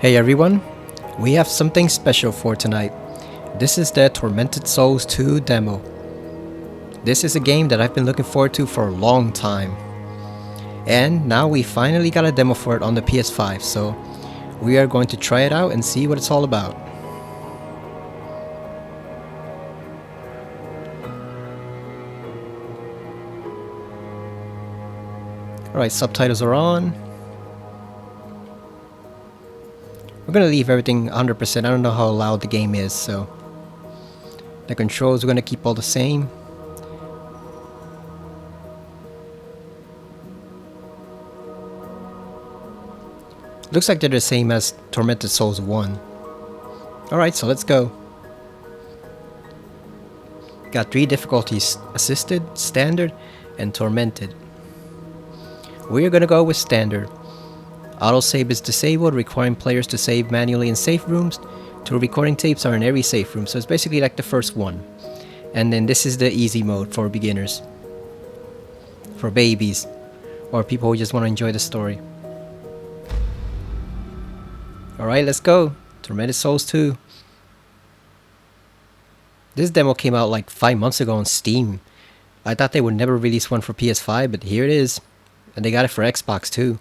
Hey everyone, we have something special for tonight. This is the Tormented Souls 2 demo. This is a game that I've been looking forward to for a long time. And now we finally got a demo for it on the PS5, so we are going to try it out and see what it's all about. Alright, subtitles are on. We're gonna leave everything 100%. I don't know how loud the game is, so the controls we're gonna keep all the same. Looks like they're the same as Tormented Souls 1. Alright, so let's go. Got 3 difficulties: Assisted, Standard, and Tormented. We're gonna go with Standard. Autosave is disabled, requiring players to save manually in safe rooms. 2 recording tapes are in every safe room, so it's basically like the first one. And then this is the easy mode for beginners. For babies, or people who just want to enjoy the story. Alright, let's go. Tormented Souls 2. This demo came out like 5 months ago on Steam. I thought they would never release one for PS5, but here it is. And they got it for Xbox too.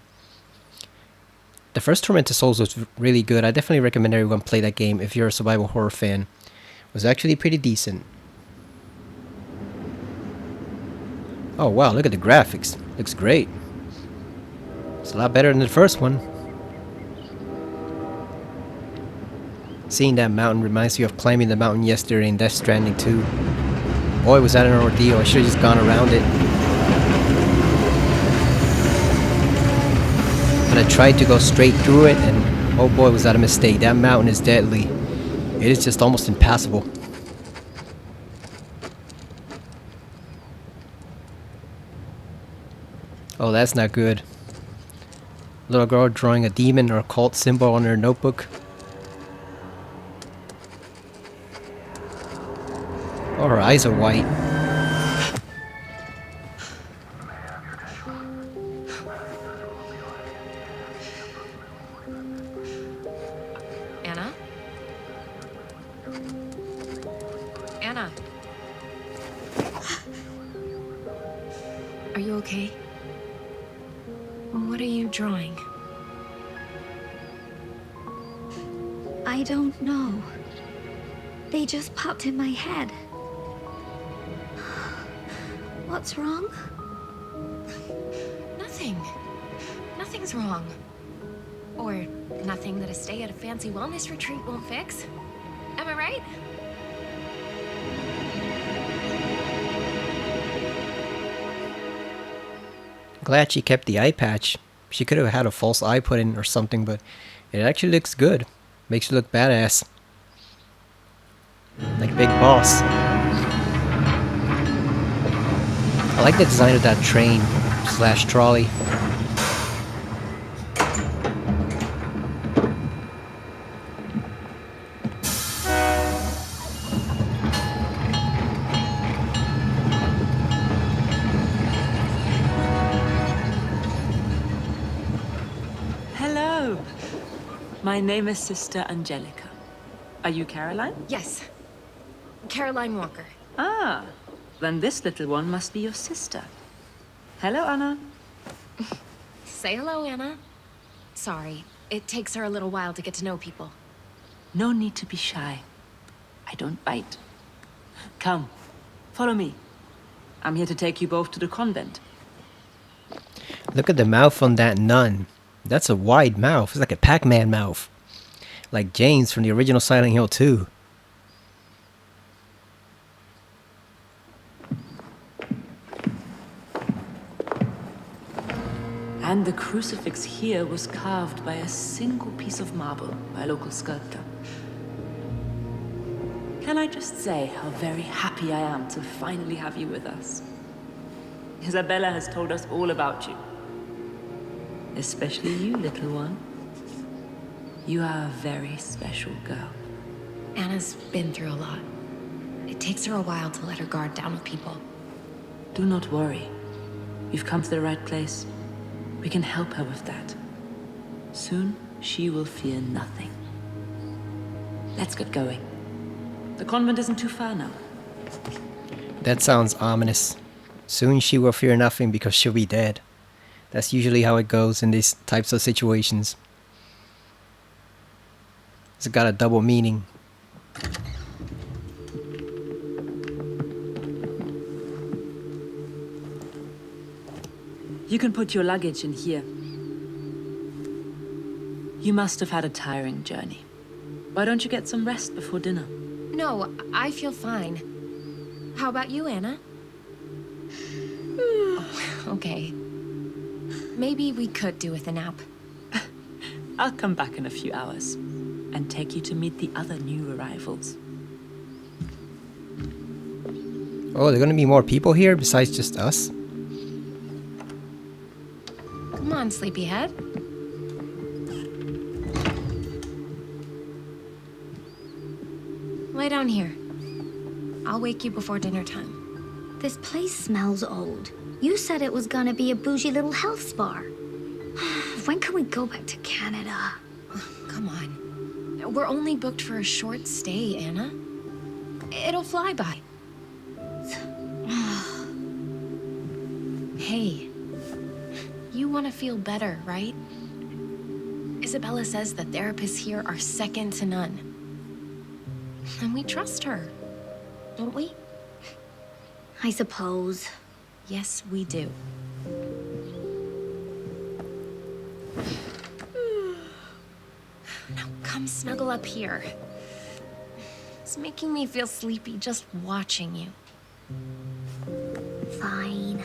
The first Tormented Souls was really good. I definitely recommend everyone play that game if you're a survival horror fan. It was actually pretty decent. Oh wow, look at the graphics. Looks great. It's a lot better than the first one. Seeing that mountain reminds me of climbing the mountain yesterday in Death Stranding 2. Boy, was that an ordeal. I should have just gone around it. But I tried to go straight through it, and oh boy, was that a mistake. That mountain is deadly. It is just almost impassable. Oh, that's not good. Little girl drawing a demon or a cult symbol on her notebook. Oh, her eyes are white. Anna? Anna? Are you okay? What are you drawing? I don't know. They just popped in my head. What's wrong? Nothing. Nothing's wrong. Or nothing that a stay at a fancy wellness retreat won't fix. Am I right? Glad she kept the eye patch. She could have had a false eye put in or something, but it actually looks good. Makes you look badass. Like Big Boss. I like the design of that train slash trolley. Hello. My name is Sister Angelica. Are you Caroline? Yes. Caroline Walker. Ah, then this little one must be your sister. Hello, Anna. Say hello, Anna. Sorry, it takes her a little while to get to know people. No need to be shy. I don't bite. Come, follow me. I'm here to take you both to the convent. Look at the mouth on that nun. That's a wide mouth. It's like a Pac-Man mouth. Like James from the original Silent Hill 2. And the crucifix here was carved by a single piece of marble by a local sculptor. Can I just say how very happy I am to finally have you with us? Isabella has told us all about you. Especially you, little one. You are a very special girl. Anna's been through a lot. It takes her a while to let her guard down with people. Do not worry. You've come to the right place. We can help her with that. Soon, she will fear nothing. Let's get going. The convent isn't too far now. That sounds ominous. Soon she will fear nothing because she'll be dead. That's usually how it goes in these types of situations. It's got a double meaning. You can put your luggage in here. You must have had a tiring journey. Why don't you get some rest before dinner? No, I feel fine. How about you, Anna? Okay. Maybe we could do with a nap. I'll come back in a few hours and take you to meet the other new arrivals. Oh, there are gonna be more people here besides just us? Come on, sleepyhead. Lay down here. I'll wake you before dinner time. This place smells old. You said it was gonna be a bougie little health spa. When can we go back to Canada? Come on. We're only booked for a short stay, Anna. It'll fly by. Hey, you want to feel better, right? Isabella says the therapists here are second to none. And we trust her, don't we? I suppose. Yes, we do. Now come snuggle up here. It's making me feel sleepy just watching you. Fine.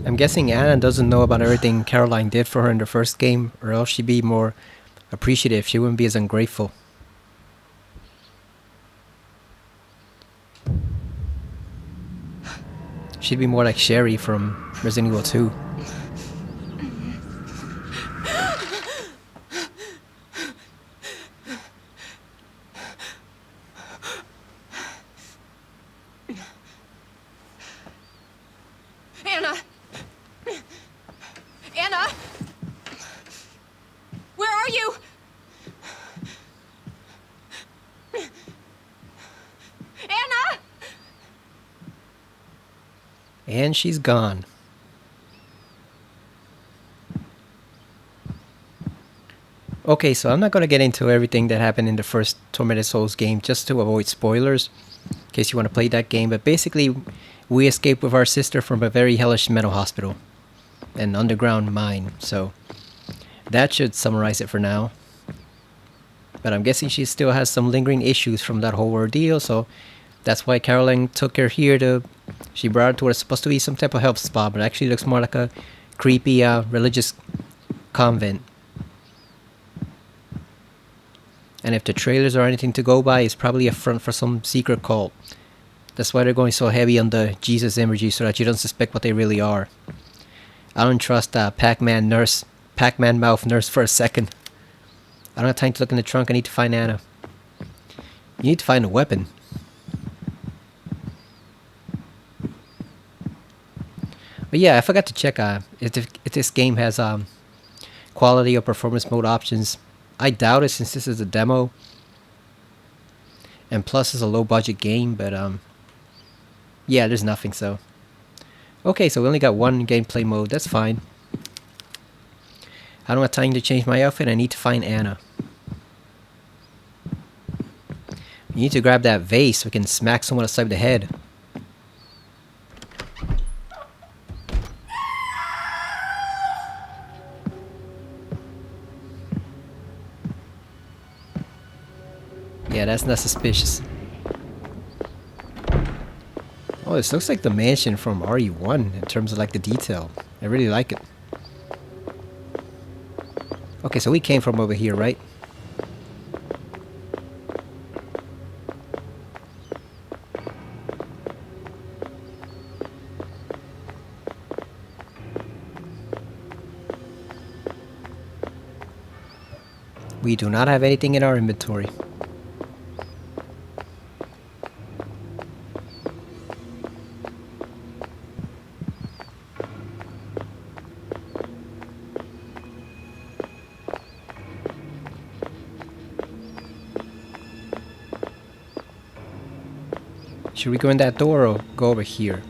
I'm guessing Anna doesn't know about everything Caroline did for her in the first game, or else she'd be more appreciative. She wouldn't be as ungrateful. She'd be more like Sherry from Resident Evil 2. Anna! Anna! Where are you? Anna! And she's gone. Okay, so I'm not going to get into everything that happened in the first Tormented Souls game just to avoid spoilers, in case you want to play that game. But basically, we escaped with our sister from a very hellish mental hospital, an underground mine. So that should summarize it for now. But I'm guessing she still has some lingering issues from that whole ordeal, so that's why Caroline took her here to... She brought her to what's supposed to be some type of health spa, but actually looks more like a creepy religious convent. And if the trailers are anything to go by, it's probably a front for some secret cult. That's why they're going so heavy on the Jesus imagery, so that you don't suspect what they really are. I don't trust Pac-Man mouth nurse for a second. I don't have time to look in the trunk. I need to find Anna. You need to find a weapon. But yeah, I forgot to check if this game has quality or performance mode options. I doubt it since this is a demo. And plus it's a low budget game, but yeah, there's nothing, so. Okay, so we only got one gameplay mode, that's fine. I don't have time to change my outfit, I need to find Anna. We need to grab that vase so we can smack someone upside the head. Yeah, that's not suspicious. Oh, this looks like the mansion from RE1 in terms of like the detail. I really like it. Okay, so we came from over here, right? We do not have anything in our inventory. Should we go in that door or go over here?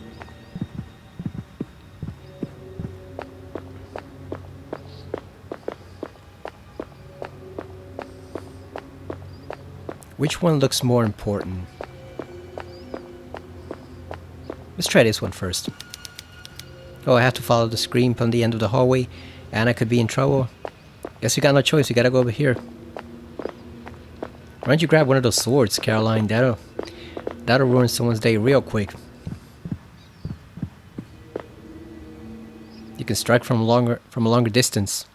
Which one looks more important? Let's try this one first. Oh, I have to follow the screen from the end of the hallway, and I could be in trouble. Guess we got no choice, we gotta go over here. Why don't you grab one of those swords, Caroline? That'll ruin someone's day real quick. You can strike from a longer distance.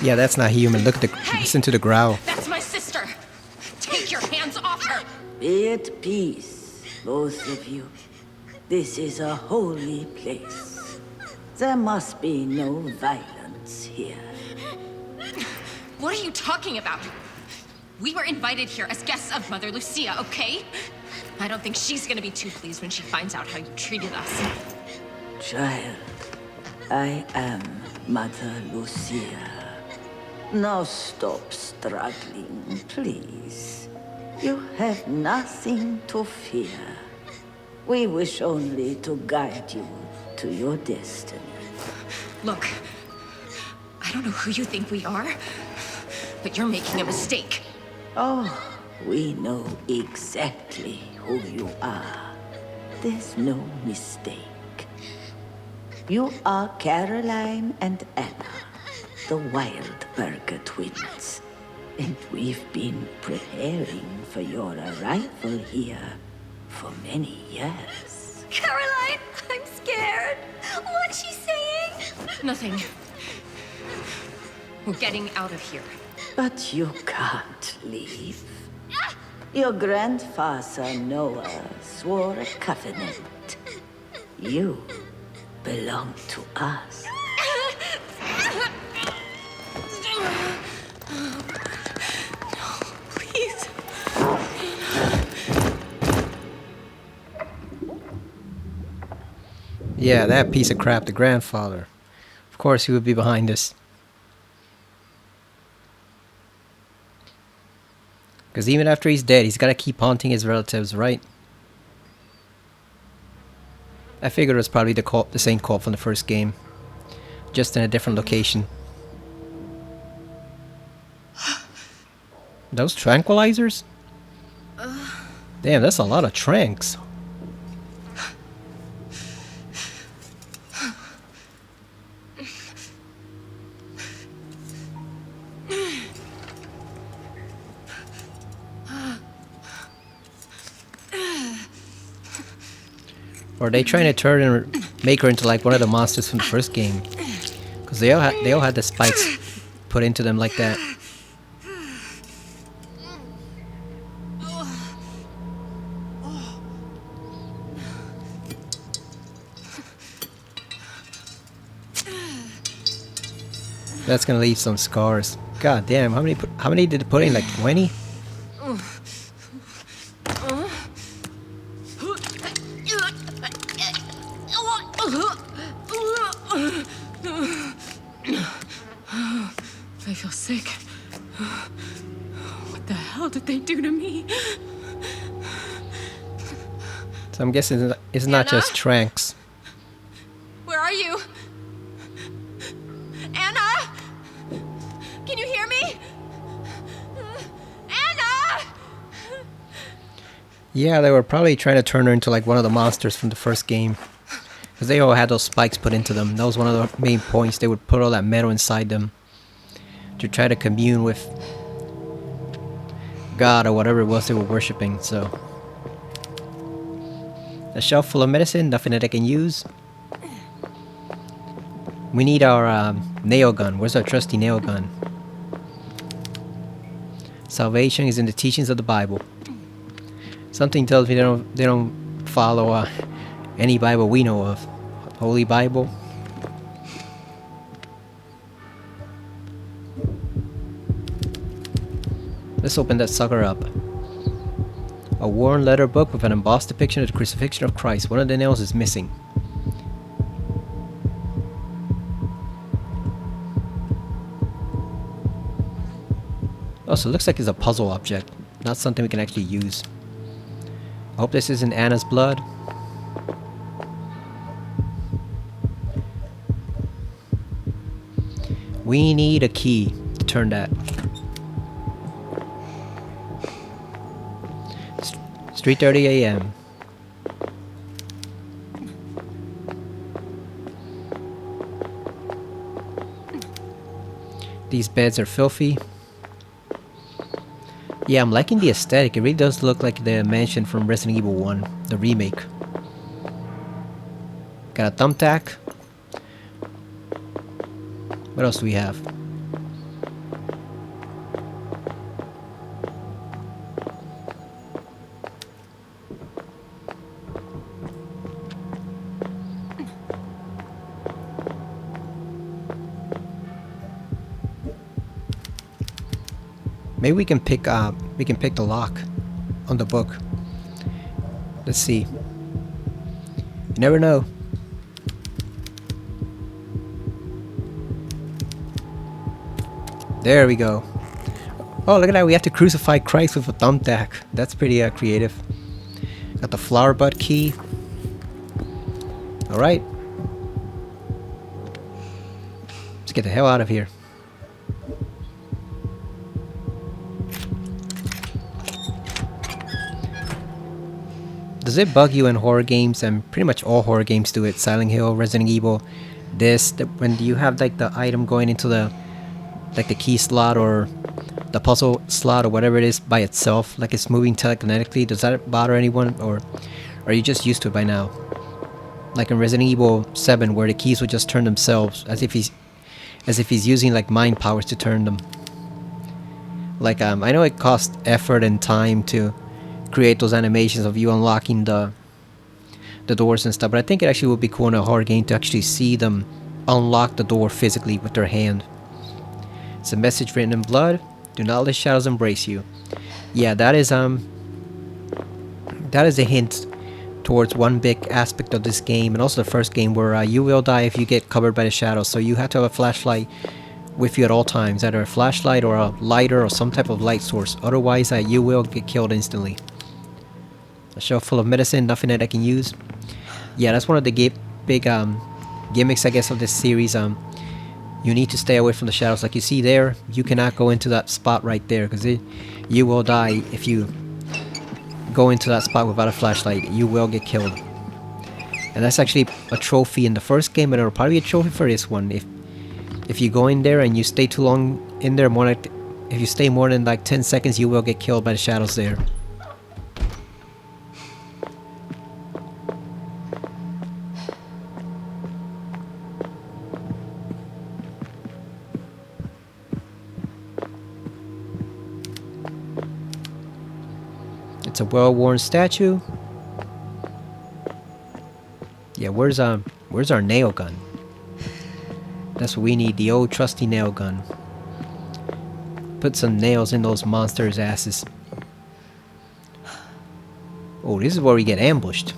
Yeah, that's not human. Look at the listen to the growl. That's my sister. Take your hands off her. Be at peace, both of you. This is a holy place. There must be no violence here. What are you talking about? We were invited here as guests of Mother Lucia, okay? I don't think she's gonna be too pleased when she finds out how you treated us. Child, I am Mother Lucia. Now stop struggling, please. You have nothing to fear. We wish only to guide you to your destiny. Look, I don't know who you think we are, but you're making a mistake. Oh, we know exactly who you are. There's no mistake. You are Caroline and Anna, the Wildberger twins. And we've been preparing for your arrival here for many years. Caroline, I'm scared. What's she saying? Nothing. We're getting out of here. But you can't leave. Your grandfather Noah swore a covenant. You belong to us. Please. Yeah, that piece of crap, the grandfather. Of course he would be behind this. Because even after he's dead, he's got to keep haunting his relatives, right? I figured it was probably the same cult from the first game. Just in a different location. Those tranquilizers? Damn, that's a lot of tranks. Or are they trying to turn and make her into like one of the monsters from the first game? Because they all had the spikes put into them like that. That's gonna leave some scars. God damn, how many did it put in? Like 20? I feel sick. What the hell did they do to me? So I'm guessing it's not Anna? just tranks. Where are you? Anna? Can you hear me? Anna! Yeah, they were probably trying to turn her into like one of the monsters from the first game. Because they all had those spikes put into them. That was one of the main points. They would put all that metal inside them to try to commune with God or whatever it was they were worshipping. So, a shelf full of medicine, nothing that I can use. We need our nail gun. Where's our trusty nail gun? Salvation is in the teachings of the Bible. Something tells me they don't follow any Bible we know of. Holy Bible. Let's open that sucker up. A worn leather book with an embossed depiction of the crucifixion of Christ. One of the nails is missing. Oh, so it looks like it's a puzzle object, not something we can actually use. I hope this isn't Anna's blood. We need a key to turn that. It's 3:30 a.m. These beds are filthy. Yeah, I'm liking the aesthetic. It really does look like the mansion from Resident Evil 1, the remake. Got a thumbtack. What else do we have? Maybe we can pick the lock on the book. Let's see. You never know. There we go. Oh, look at that. We have to crucify Christ with a thumbtack. That's pretty creative. Got the flower bud key. Alright. Let's get the hell out of here. Does it bug you in horror games? And pretty much all horror games do it. Silent Hill, Resident Evil. When you have like the item going into the key slot or the puzzle slot or whatever it is by itself, like it's moving telekinetically. Does that bother anyone, or are you just used to it by now? Like in Resident Evil 7, where the keys would just turn themselves, as if he's using like mind powers to turn them. Like I know it costs effort and time to create those animations of you unlocking the doors and stuff, but I think it actually would be cool in a horror game to actually see them unlock the door physically with their hand. It's a message written in blood. Do not let shadows embrace you. Yeah, that is a hint towards one big aspect of this game, and also the first game, where you will die if you get covered by the shadows. So you have to have a flashlight with you at all times, either a flashlight or a lighter or some type of light source. Otherwise, you will get killed instantly. A shelf full of medicine, nothing that I can use. Yeah, that's one of the big gimmicks, I guess, of this series. You need to stay away from the shadows. Like you see there, you cannot go into that spot right there, because you will die if you go into that spot without a flashlight. You will get killed. And that's actually a trophy in the first game, and it'll probably be a trophy for this one. If you go in there and you stay too long in there, if you stay more than like 10 seconds, you will get killed by the shadows there. It's a well-worn statue. Yeah, where's our nail gun? That's what we need, the old trusty nail gun. Put some nails in those monsters' asses. Oh, this is where we get ambushed.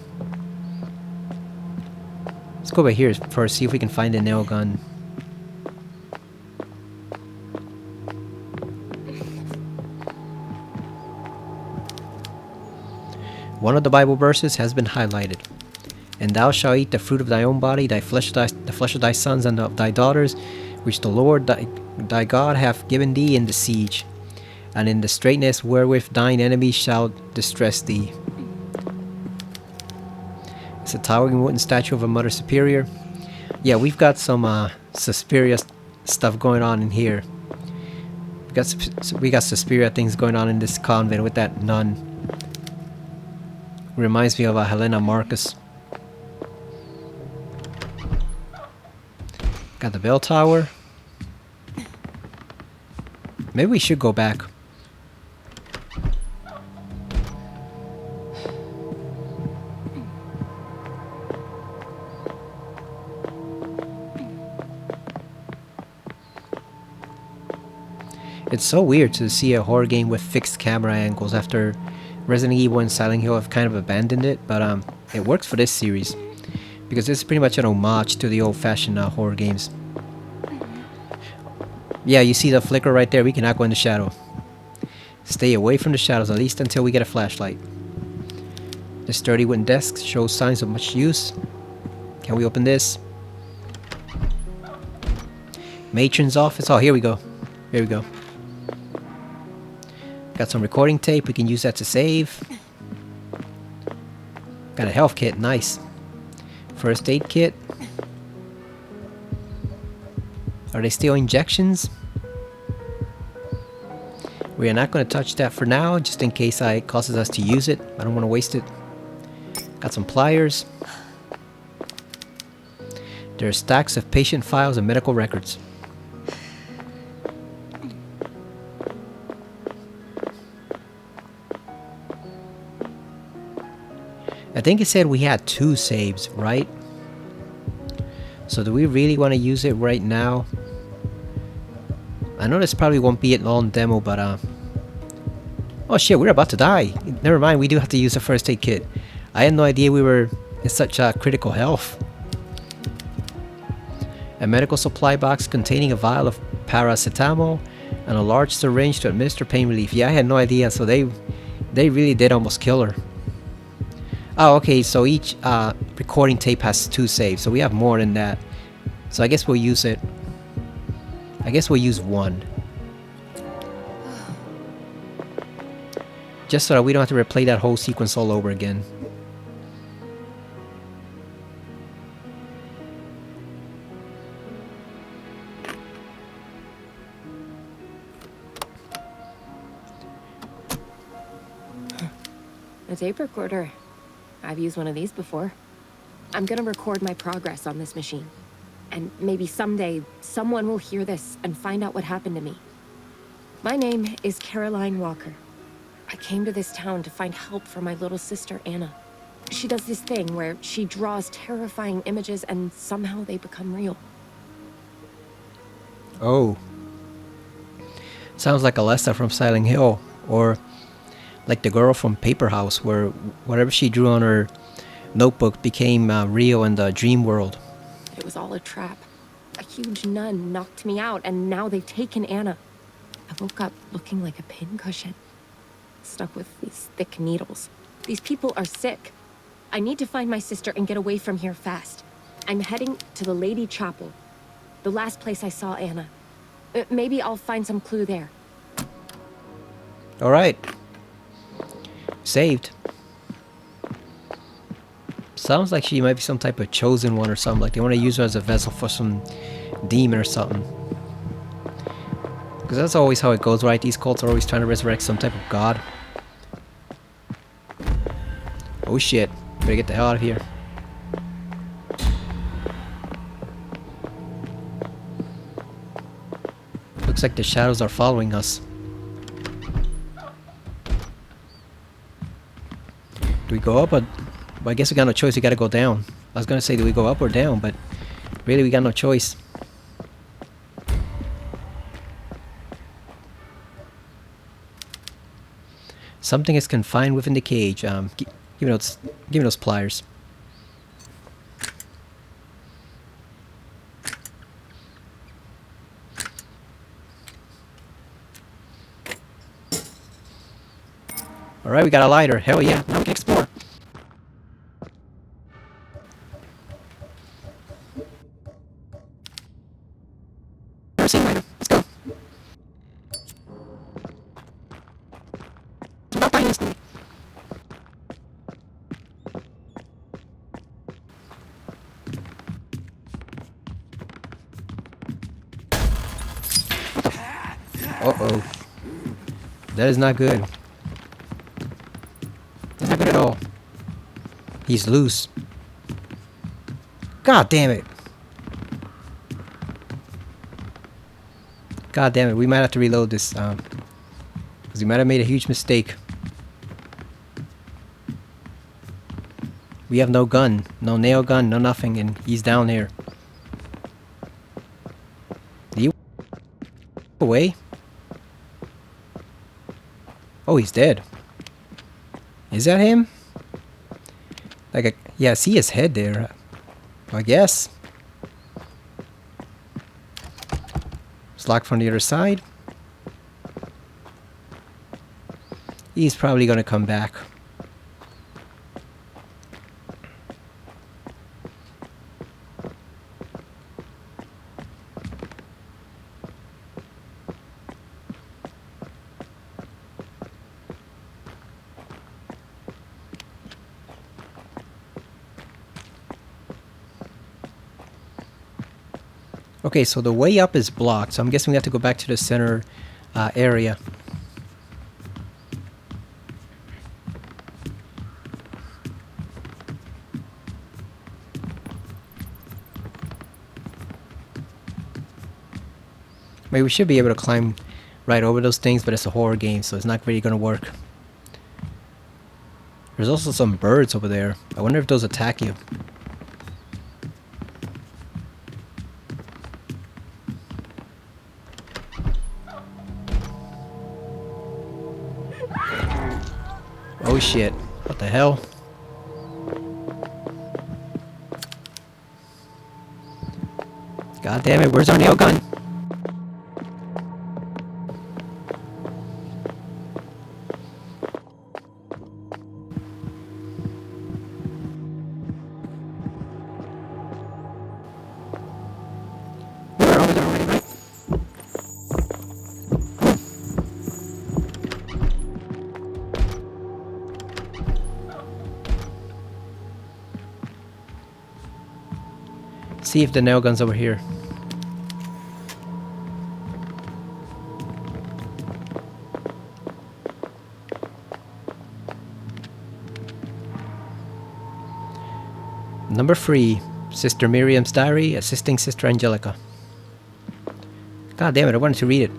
Let's go over here first, see if we can find a nail gun. One of the Bible verses has been highlighted. And thou shalt eat the fruit of thy own body, the flesh of thy sons and of thy daughters, which the Lord thy God hath given thee in the siege, and in the straitness wherewith thine enemies shall distress thee. It's a towering wooden statue of a Mother Superior. Yeah, we've got some Suspiria stuff going on in here. We got Suspiria things going on in this convent with that nun. Reminds me of Helena Marcus. Got the bell tower. Maybe we should go back. It's so weird to see a horror game with fixed camera angles after Resident Evil and Silent Hill have kind of abandoned it, but it works for this series because it's pretty much an homage to the old-fashioned horror games. Yeah, you see the flicker right there? We cannot go in the shadow. Stay away from the shadows, at least until we get a flashlight. The sturdy wooden desk shows signs of much use. Can we open this? Matron's office. Oh, here we go. Here we go. Got some recording tape. We can use that to save. Got a health kit. Nice. First aid kit. Are they still injections? We are not going to touch that for now, just in case it causes us to use it. I don't want to waste it. Got some pliers. There are stacks of patient files and medical records. I think it said we had 2 saves, right? So do we really want to use it right now? I know this probably won't be a long demo, but oh shit, we're about to die. Never mind, we do have to use a first aid kit. I had no idea we were in such critical health. A medical supply box containing a vial of paracetamol and a large syringe to administer pain relief. Yeah, I had no idea, so they really did almost kill her. Oh, okay, so each recording tape has 2 saves, so we have more than that. So I guess we'll use it. I guess we'll use 1. Just so that we don't have to replay that whole sequence all over again. A tape recorder. I've used one of these before. I'm gonna record my progress on this machine. And maybe someday, someone will hear this and find out what happened to me. My name is Caroline Walker. I came to this town to find help for my little sister, Anna. She does this thing where she draws terrifying images and somehow they become real. Oh. Sounds like Alessa from Silent Hill, or like the girl from Paper House, where whatever she drew on her notebook became real in the dream world. It was all a trap. A huge nun knocked me out, and now they've taken Anna. I woke up looking like a pincushion, stuck with these thick needles. These people are sick. I need to find my sister and get away from here fast. I'm heading to the Lady Chapel, the last place I saw Anna. Maybe I'll find some clue there. Alright. Saved. Sounds like she might be some type of chosen one or something. Like they want to use her as a vessel for some demon or something. Because that's always how it goes, right? These cults are always trying to resurrect some type of god. Oh shit. Better get the hell out of here. Looks like the shadows are following us. Do we go up or... Well, I guess we got no choice, we gotta go down. I was gonna say do we go up or down, but really we got no choice. Something is confined within the cage. Give me those pliers. Alright, we got a lighter. Hell yeah, now we can explore. Never seen lighter. Let's go. I'm not dying instantly. Uh-oh. That is not good. That's not good at all. He's loose. God damn it. God damn it. We might have to reload this. Because we might have made a huge mistake. We have no gun. No nail gun. No nothing. And he's down there. Are you away? Oh, he's dead. Is that him? Like, yeah, I see his head there. I guess. It's locked from the other side. He's probably gonna come back. Okay, so the way up is blocked, so I'm guessing we have to go back to the center area. Maybe we should be able to climb right over those things, but it's a horror game, so it's not really gonna work. There's also some birds over there. I wonder if those attack you. Oh shit. What the hell? God damn it, where's our nail gun? We're over there already, right? See if the nail gun's over here. Number 3, Sister Miriam's diary, assisting Sister Angelica. God damn it, I wanted to read it.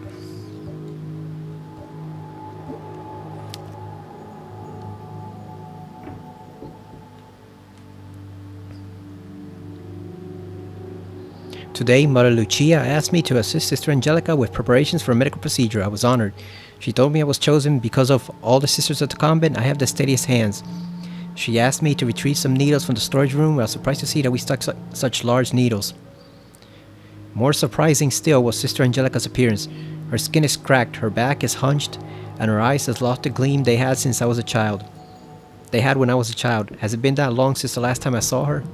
Today, Mother Lucia asked me to assist Sister Angelica with preparations for a medical procedure. I was honored. She told me I was chosen because of all the sisters at the convent. I have the steadiest hands. She asked me to retrieve some needles from the storage room. I was surprised to see that we stuck such large needles. More surprising still was Sister Angelica's appearance. Her skin is cracked, her back is hunched, and her eyes has lost the gleam they had since I was a child. They had when I was a child. Has it been that long since the last time I saw her?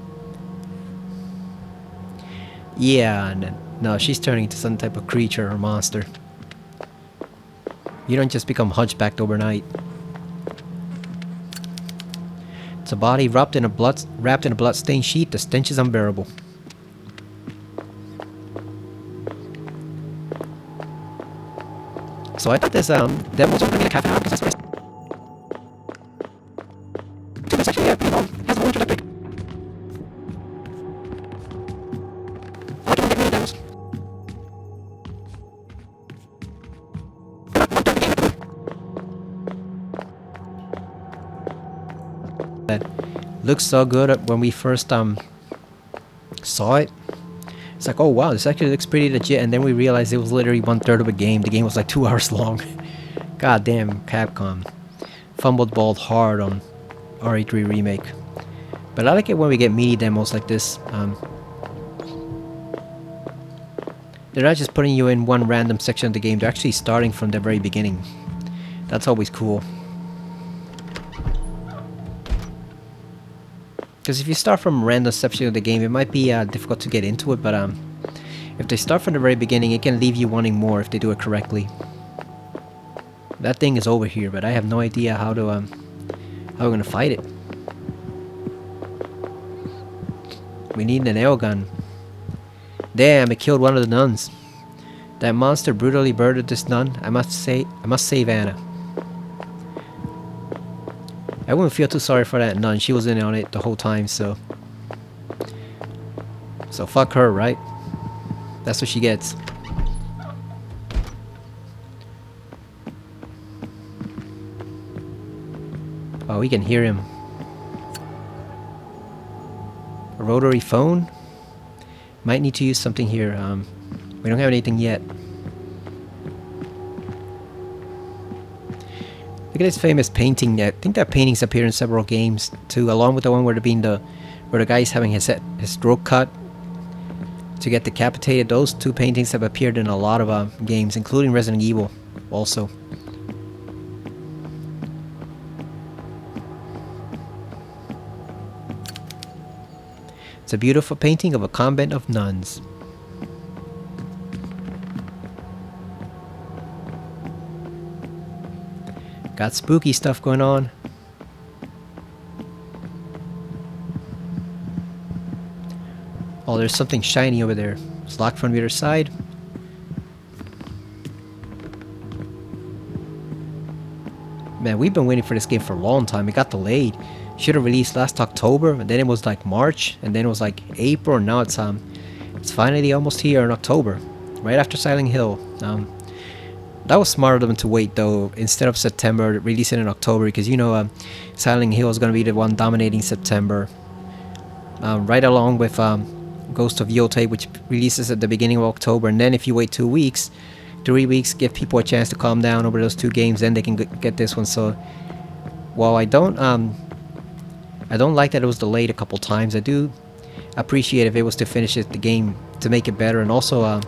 Yeah, no, she's turning into some type of creature or monster. You don't just become hunchbacked overnight. It's a body wrapped in a blood-stained sheet. The stench is unbearable. So I thought this demo was only like half an hour because that's what it's actually pretty long. It has a whole introductory. I like it when they make demos. That looks so good when we first saw it. It's like, oh wow, this actually looks pretty legit, and then we realized it was literally 1/3 of a game. The game was like 2 hours long. God damn, Capcom. Fumbled balled hard on RE3 Remake. But I like it when we get mini demos like this. They're not just putting you in one random section of the game, they're actually starting from the very beginning. That's always cool. Because if you start from a random section of the game, it might be difficult to get into it, but if they start from the very beginning, it can leave you wanting more if they do it correctly. That thing is over here, but I have no idea how we're gonna fight it. We need an nail gun. Damn, it killed one of the nuns. That monster brutally murdered this nun. I must save Anna. I wouldn't feel too sorry for that nun. She was in on it the whole time, so fuck her, right? That's what she gets. Oh, we can hear him. A rotary phone? Might need to use something here. We don't have anything yet. Look at this famous painting. I think that painting's appeared in several games too, along with the one where the guy's having his throat cut to get decapitated. Those two paintings have appeared in a lot of games, including Resident Evil, also. It's a beautiful painting of a convent of nuns. Got spooky stuff going on. Oh, there's something shiny over there. It's locked from the other side. Man, we've been waiting for this game for a long time. It got delayed. Should have released last October, and then it was like March, and then it was like April, and now it's finally almost here in October, right after Silent Hill. That was smart of them to wait though, instead of September, release it in October, because you know Silent Hill is going to be the one dominating September, right along with Ghost of Yotei, which releases at the beginning of October. And then if you wait 2 weeks, 3 weeks, give people a chance to calm down over those two games, then they can get this one. So while I don't like that it was delayed a couple times, I do appreciate if it was to finish the game to make it better, and also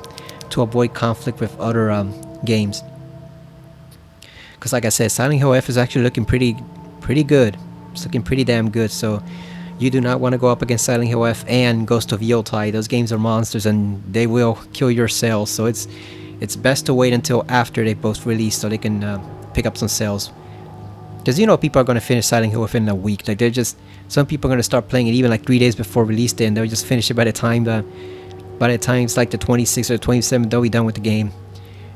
to avoid conflict with other games. Because like I said, Silent Hill F is actually looking pretty good. It's looking pretty damn good. So you do not want to go up against Silent Hill F and Ghost of Yotei. Those games are monsters and they will kill your sales. So it's best to wait until after they both release so they can pick up some sales. Because you know people are going to finish Silent Hill within a week. Like some people are going to start playing it even like 3 days before release day, and they'll just finish it by the time it's like the 26th or the 27th, they'll be done with the game.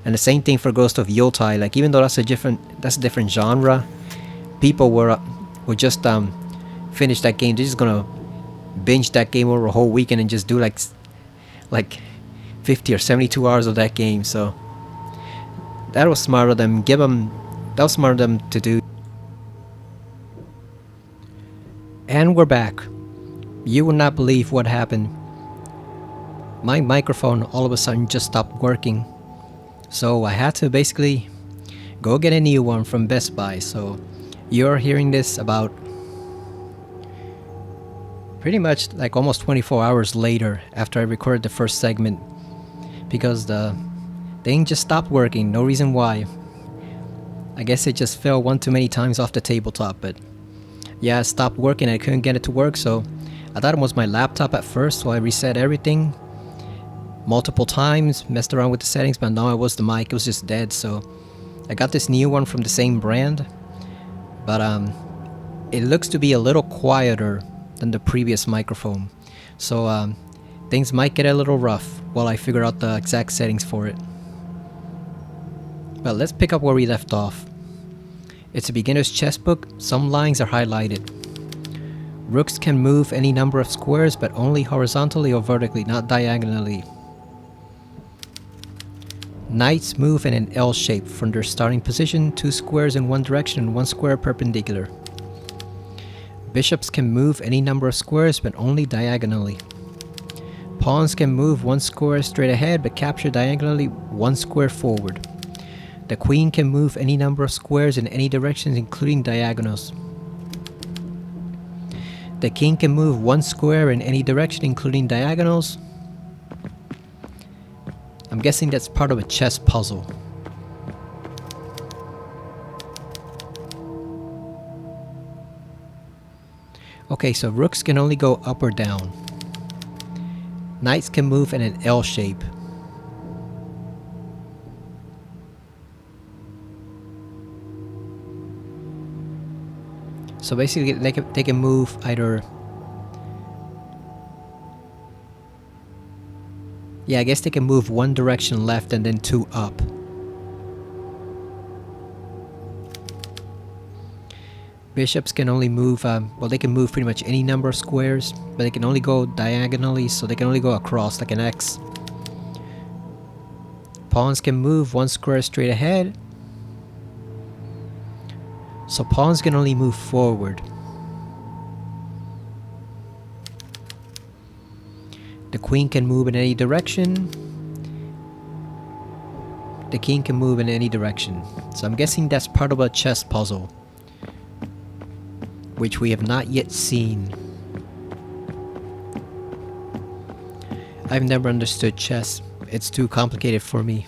And the same thing for Ghost of Yotei. Like even though that's a different genre, people will just finish that game. They're just gonna binge that game over a whole weekend and just do like 50 or 72 hours of that game. So that was smart of them. That was smart of them to do. And we're back. You will not believe what happened. My microphone all of a sudden just stopped working. So I had to basically go get a new one from Best Buy. So you're hearing this about pretty much like almost 24 hours later after I recorded the first segment, because the thing just stopped working. No reason why. I guess it just fell one too many times off the tabletop, but yeah, it stopped working. I couldn't get it to work, so I thought it was my laptop at first, so I reset everything multiple times, messed around with the settings, but no, it was the mic. It was just dead. So I got this new one from the same brand, but it looks to be a little quieter than the previous microphone. So things might get a little rough while I figure out the exact settings for it. Well, let's pick up where we left off. It's a beginner's chess book. Some lines are highlighted. Rooks can move any number of squares, but only horizontally or vertically, not diagonally. Knights move in an L shape from their starting position, 2 squares in one direction and 1 square perpendicular. Bishops can move any number of squares, but only diagonally. Pawns can move 1 square straight ahead, but capture diagonally 1 square forward. The queen can move any number of squares in any directions, including diagonals. The king can move 1 square in any direction, including diagonals. I'm guessing that's part of a chess puzzle. Okay, so rooks can only go up or down. Knights can move in an L shape. So basically they can move either... Yeah, I guess they can move 1 direction left and then 2 up. Bishops can only move, well, they can move pretty much any number of squares, but they can only go diagonally, so they can only go across like an X. Pawns can move 1 square straight ahead. So pawns can only move forward. The queen can move in any direction. the king can move in any direction. So I'm guessing that's part of a chess puzzle, which we have not yet seen. I've never understood chess. It's too complicated for me.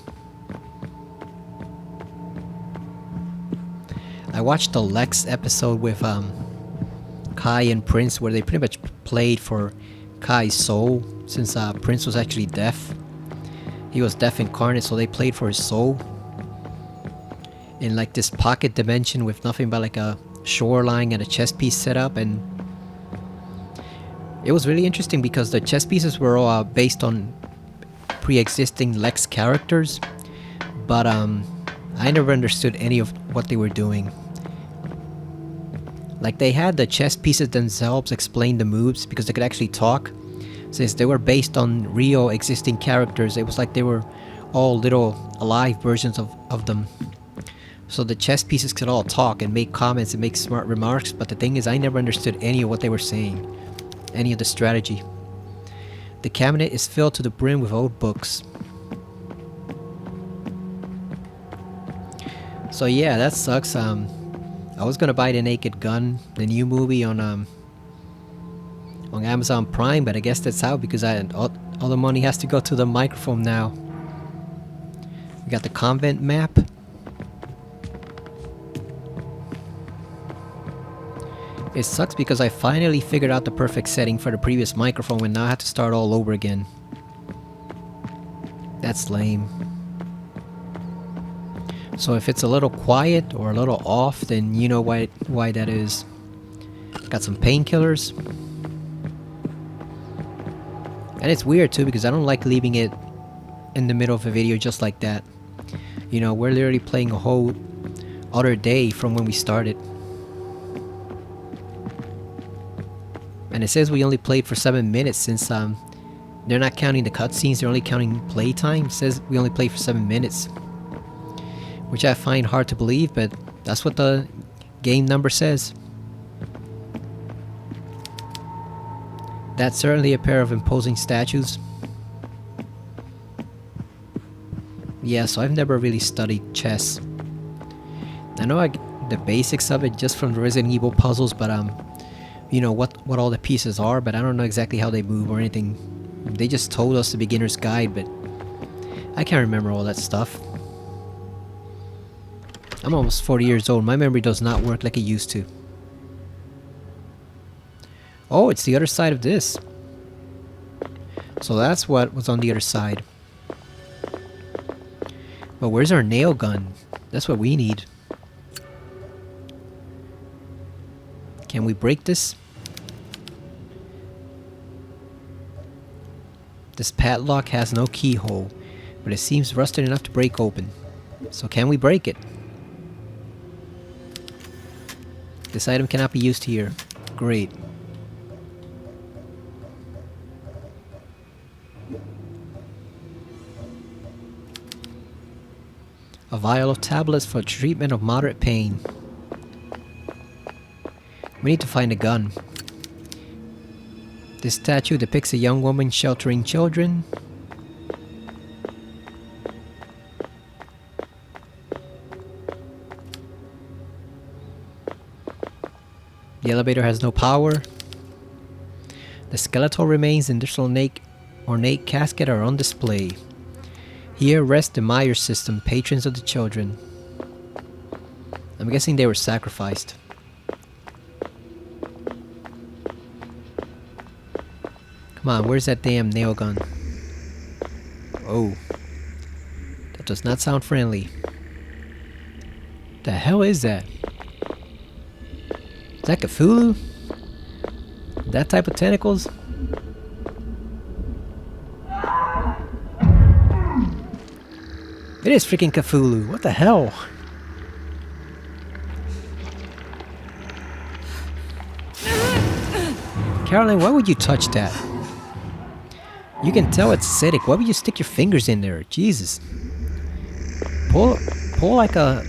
I watched the Lex episode with Kai and Prince, where they pretty much played for Kai's soul, since Prince was actually deaf. He was deaf incarnate, so they played for his soul in like this pocket dimension with nothing but like a shoreline and a chess piece set up. And it was really interesting because the chess pieces were all based on pre-existing Lex characters, but I never understood any of what they were doing. Like, they had the chess pieces themselves explain the moves because they could actually talk. Since they were based on real existing characters, it was like they were all little alive versions of them. So the chess pieces could all talk and make comments and make smart remarks, but the thing is, I never understood any of what they were saying, any of the strategy. The cabinet is filled to the brim with old books. So yeah, that sucks. I was gonna buy The Naked Gun, the new movie on Amazon Prime, but I guess that's out because all the money has to go to the microphone now. We got the convent map. It sucks because I finally figured out the perfect setting for the previous microphone and now I have to start all over again. That's lame. So if it's a little quiet or a little off, then you know why that is. Got some painkillers. And it's weird too because I don't like leaving it in the middle of a video just like that. You know, we're literally playing a whole other day from when we started. And it says we only played for 7 minutes since they're not counting the cutscenes, they're only counting playtime. It says we only played for 7 minutes. Which I find hard to believe, but that's what the game number says. That's certainly a pair of imposing statues. Yeah, so I've never really studied chess. I know the basics of it just from the Resident Evil puzzles, but you know what all the pieces are, but I don't know exactly how they move or anything. They just told us the beginner's guide, but I can't remember all that stuff. I'm almost 40 years old. My memory does not work like it used to. Oh, it's the other side of this. So that's what was on the other side. But where's our nail gun? That's what we need. Can we break this? This padlock has no keyhole, but it seems rusted enough to break open. So can we break it? This item cannot be used here. Great. A vial of tablets for treatment of moderate pain. We need to find a gun. This statue depicts a young woman sheltering children. The elevator has no power. The skeletal remains in this ornate casket are on display. Here rest the Myers system, patrons of the children. I'm guessing they were sacrificed. Come on, where's that damn nail gun? Oh. That does not sound friendly. The hell is that? Is that Cthulhu? That type of tentacles? It is freaking Cthulhu. What the hell? Caroline, why would you touch that? You can tell it's acidic. Why would you stick your fingers in there? Jesus. Pull like a...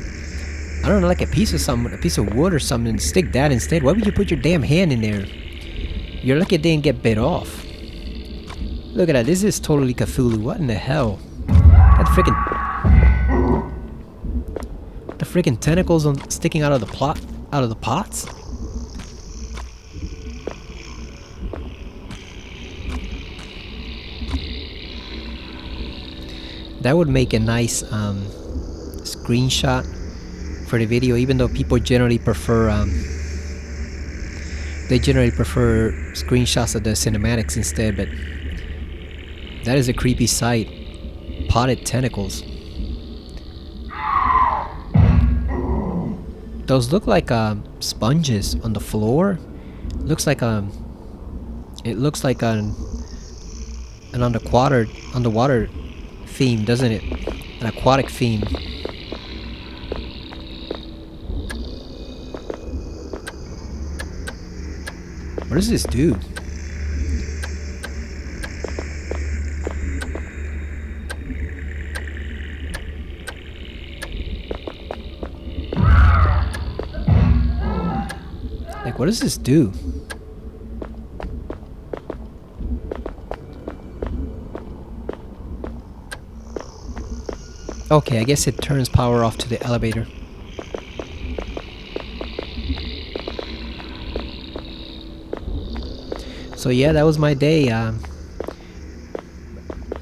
I don't know, like a piece of something, a piece of wood or something, and stick that instead. Why would you put your damn hand in there? You're lucky it didn't get bit off. Look at that, this is totally Cthulhu. What in the hell? That freaking... freaking tentacles on sticking out of the pots? That would make a nice screenshot for the video, even though people generally prefer screenshots of the cinematics instead, but that is a creepy sight. Potted tentacles. Those look like sponges on the floor. Looks like it looks like an underwater theme, doesn't it? An aquatic theme. What does this do? Like, what does this do? Okay, I guess it turns power off to the elevator. So yeah, that was my day. I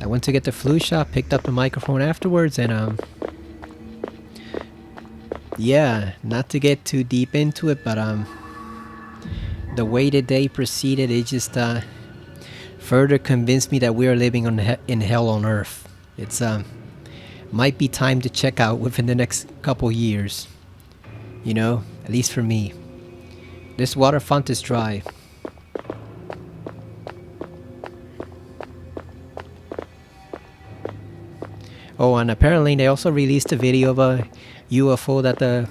went to get the flu shot, picked up the microphone afterwards, and yeah, not to get too deep into it, but the way the day proceeded, it just further convinced me that we are living in hell on earth. It's might be time to check out within the next couple years. You know, at least for me. This water font is dry. Oh, and apparently they also released a video of a UFO that the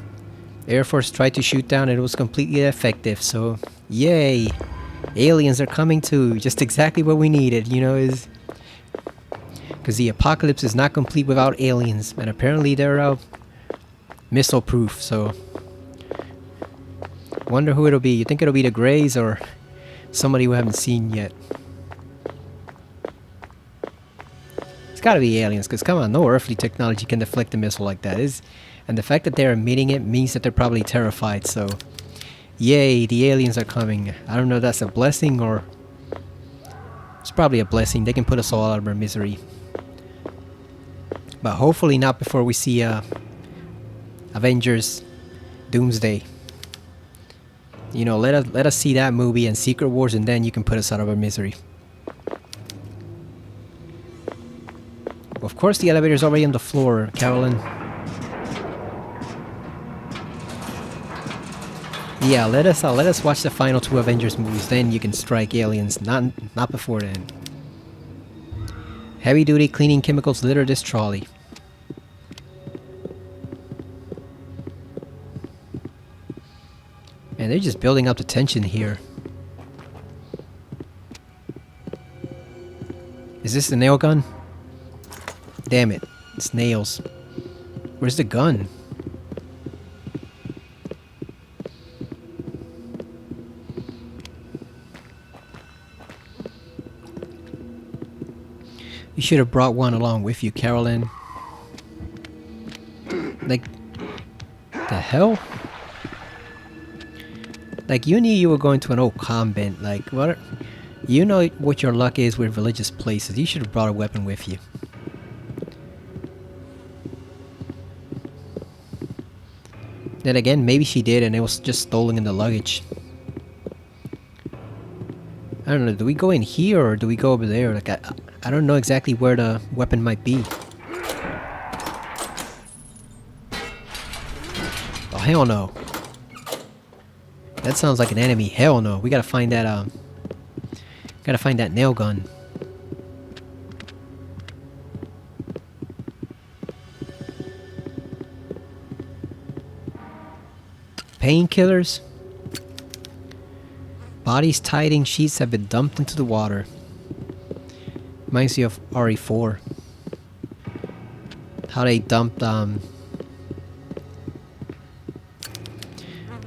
Air Force tried to shoot down and it was completely effective, so yay! Aliens are coming too, just exactly what we needed, you know, is... Because the apocalypse is not complete without aliens, and apparently they're missile proof, so... Wonder who it'll be. You think it'll be the Greys or somebody we haven't seen yet? It's gotta be aliens, because come on, no earthly technology can deflect a missile like that. And the fact that they're emitting it means that they're probably terrified, so... Yay, the aliens are coming. I don't know if that's a blessing or... It's probably a blessing. They can put us all out of our misery. But hopefully not before we see Avengers Doomsday. You know, let us see that movie and Secret Wars, and then you can put us out of our misery. Of course the elevator's already on the floor, Carolyn. Yeah, let us watch the final 2 Avengers movies, then you can strike aliens, not before then. Heavy duty cleaning chemicals litter this trolley. And they're just building up the tension here. Is this the nail gun? Damn it, it's nails. Where's the gun? You should have brought one along with you, Carolyn. Like, the hell? Like, you knew you were going to an old convent. Like, what? You know what your luck is with religious places. You should have brought a weapon with you. Then again, maybe she did and it was just stolen in the luggage. I don't know, do we go in here or do we go over there? Like, I don't know exactly where the weapon might be. Oh, hell no. That sounds like an enemy. Hell no. We gotta find that, nail gun. Painkillers? Bodies tied in sheets have been dumped into the water. Reminds me of RE4. How they dumped the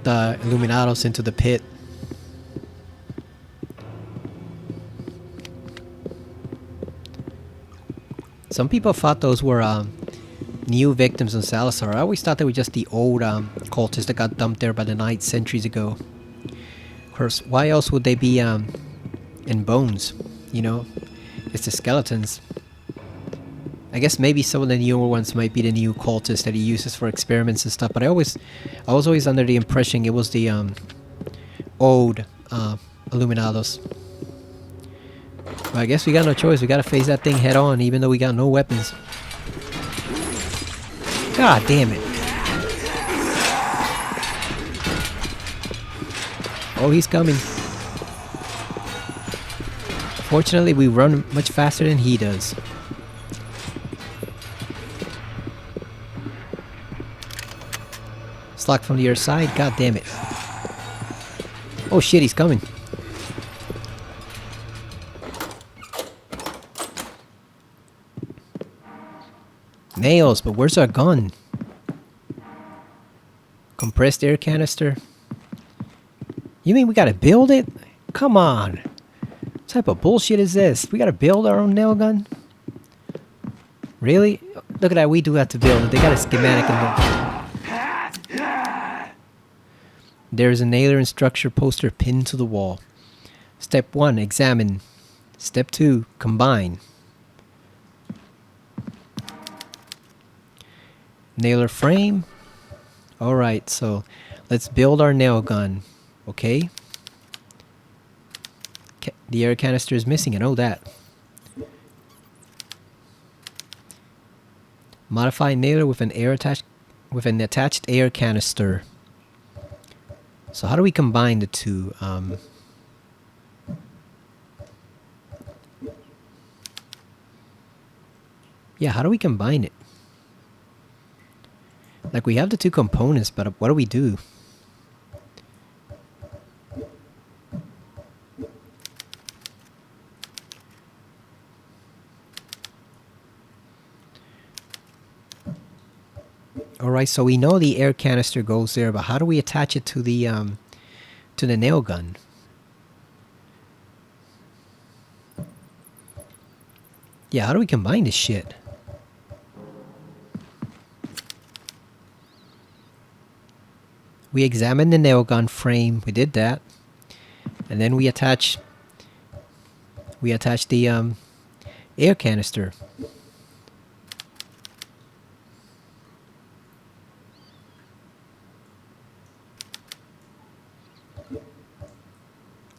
Illuminados into the pit. Some people thought those were new victims on Salazar. I always thought they were just the old cultists that got dumped there by the Knights centuries ago. Of course, why else would they be in bones? You know, it's the skeletons. I guess maybe some of the newer ones might be the new cultists that he uses for experiments and stuff. But I was always under the impression it was the old Illuminados. But I guess we got no choice. We gotta face that thing head on, even though we got no weapons. God damn it! Oh, he's coming. Fortunately, we run much faster than he does. It's locked from the other side. God damn it! Oh shit, he's coming. Nails, but where's our gun? Compressed air canister? You mean we gotta build it? Come on! What type of bullshit is this? We gotta build our own nail gun? Really? Look at that, we do have to build it. They got a schematic in there. There's a nailer and structure poster pinned to the wall. Step 1, examine. Step 2, combine. Nailer frame. Alright, so let's build our nail gun. Okay. The air canister is missing, I know that. Modify nailer with an attached air canister. So how do we combine the two? Yeah, how do we combine it? Like, we have the two components, but what do we do? Alright, so we know the air canister goes there, but how do we attach it to the nail gun? Yeah, how do we combine this shit? We examined the nail gun frame. We did that, and then we attach the air canister.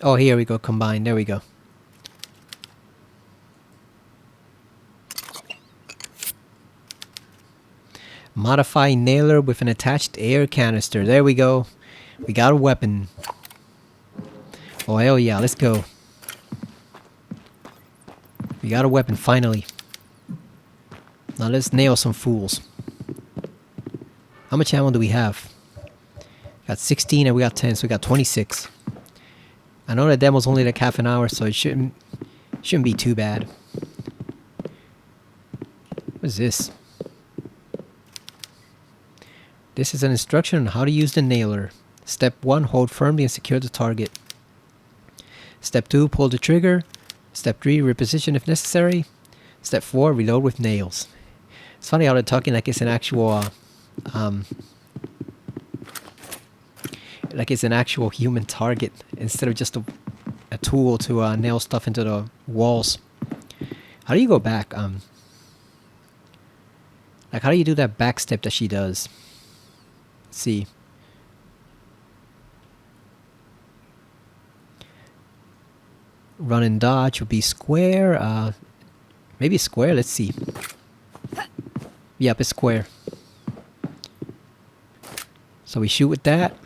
Oh, here we go. Combine. There we go. Modify nailer with an attached air canister. There we go. We got a weapon. Oh, hell yeah. Let's go. We got a weapon, finally. Now let's nail some fools. How much ammo do we have? Got 16 and we got 10, so we got 26. I know the demo's only like half an hour, so it shouldn't be too bad. What is this? This is an instruction on how to use the nailer. Step 1, hold firmly and secure the target. Step 2, pull the trigger. Step 3, reposition if necessary. Step 4, reload with nails. It's funny how they're talking like it's an actual human target instead of just a tool to nail stuff into the walls. How do you go back? Like, how do you do that back step that she does? Let's see. Run and dodge would be square. Maybe square. Let's see. Yep, it's square. So we shoot with that.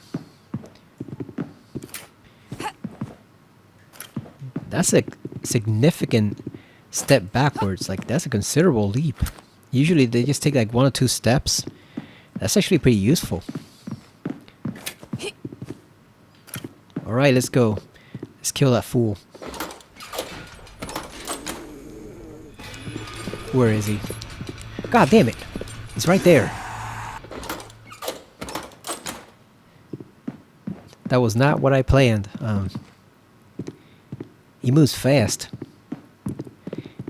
That's a significant step backwards. Like, that's a considerable leap. Usually they just take like 1 or 2 steps. That's actually pretty useful. Alright, let's go. Let's kill that fool. Where is he? God damn it! He's right there. That was not what I planned. He moves fast.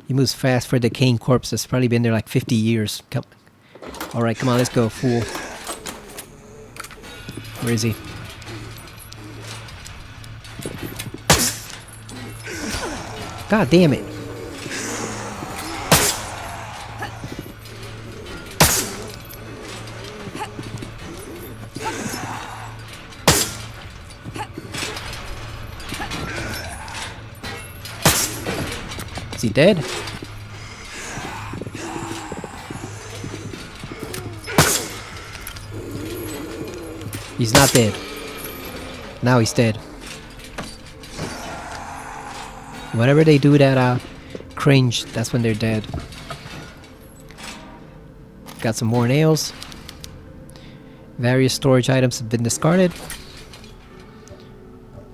He moves fast for a decaying corpse that's probably been there like 50 years. Alright, come on, let's go, fool. Where is he? God damn it. Is he dead? He's not dead. Now he's dead. Whenever they do that cringe, that's when they're dead. Got some more nails. Various storage items have been discarded.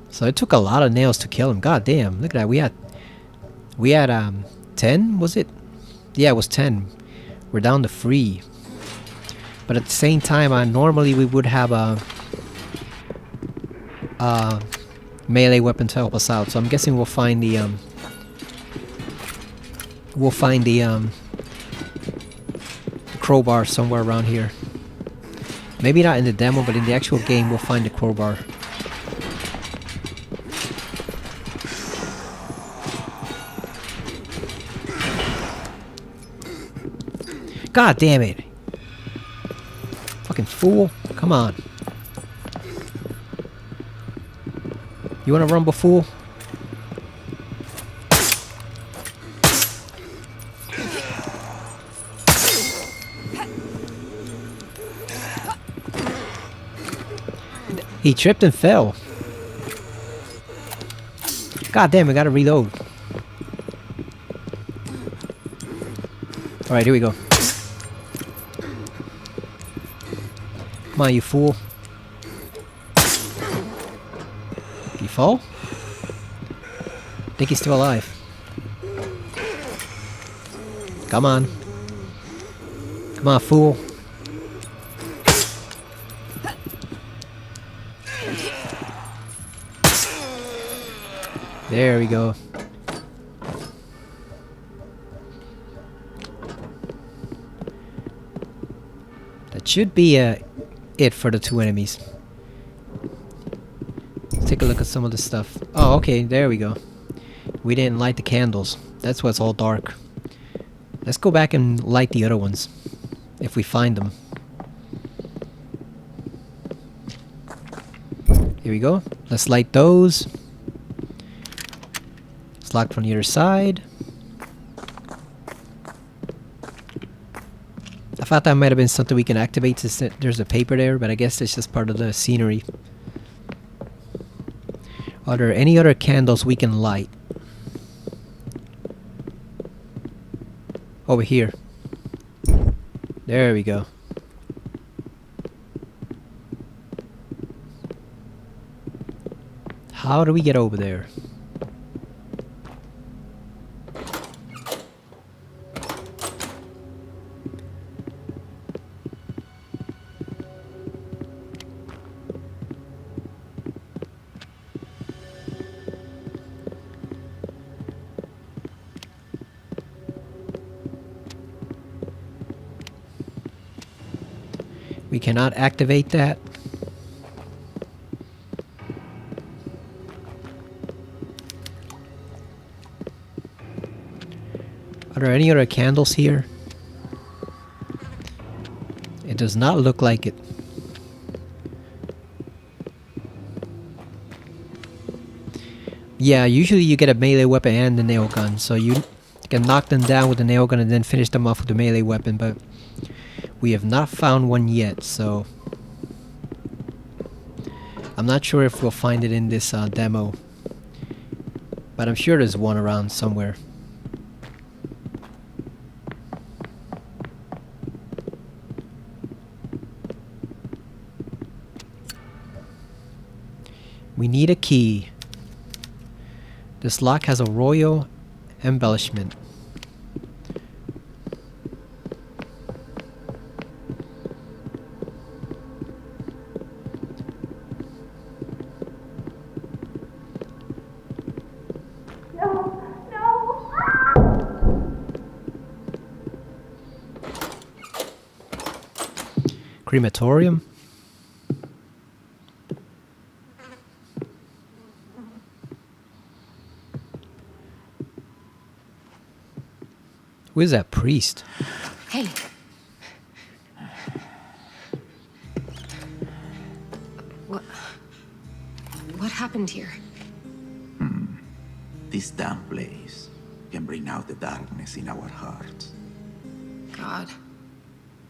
So it took a lot of nails to kill him. God damn, look at that. We had 10, was it? Yeah, it was 10. We're down to 3. But at the same time, normally we would have a melee weapon to help us out. So I'm guessing we'll find the crowbar somewhere around here. Maybe not in the demo, but in the actual game we'll find the crowbar. God damn it! Fucking fool! Come on! You wanna rumble, fool? He tripped and fell. God damn, I gotta reload. Alright, here we go. Come on, you fool. Did he fall? I think he's still alive. Come on. Come on, fool. There we go. That should be it for the 2 enemies. Let's take a look at some of the stuff. Oh, okay, there we go. We didn't light the candles. That's why it's all dark. Let's go back and light the other ones. If we find them. Here we go. Let's light those. It's locked from the other side. I thought that might have been something we can activate since there's a paper there, but I guess it's just part of the scenery. Are there any other candles we can light? Over here. There we go. How do we get over there? We cannot activate that. Are there any other candles here? It does not look like it. Yeah, usually you get a melee weapon and a nail gun, so you can knock them down with the nail gun and then finish them off with the melee weapon, but we have not found one yet, so I'm not sure if we'll find it in this demo, but I'm sure there's one around somewhere. We need a key. This lock has a royal embellishment. Crematorium? Who is that priest? Hey. What happened here? This damn place can bring out the darkness in our hearts. God.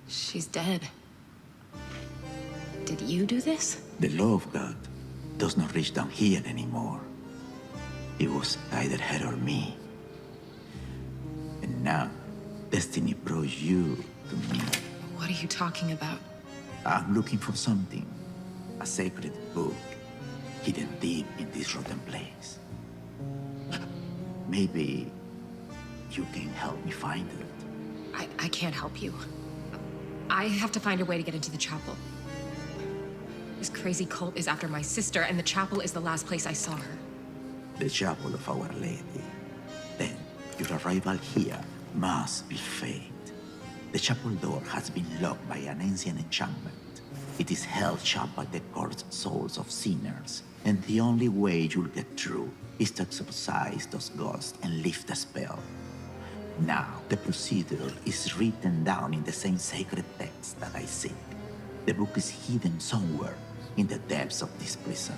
She's dead. Did you do this? The law of God does not reach down here anymore. It was either her or me. And now, destiny brought you to me. What are you talking about? I'm looking for something. A sacred book hidden deep in this rotten place. Maybe you can help me find it. I can't help you. I have to find a way to get into the chapel. This crazy cult is after my sister, and the chapel is the last place I saw her. The chapel of Our Lady. Then, your arrival here must be fate. The chapel door has been locked by an ancient enchantment. It is held shut by the cursed souls of sinners, and the only way you'll get through is to exorcise those ghosts and lift the spell. Now, the procedure is written down in the same sacred text that I seek. The book is hidden somewhere in the depths of this prison.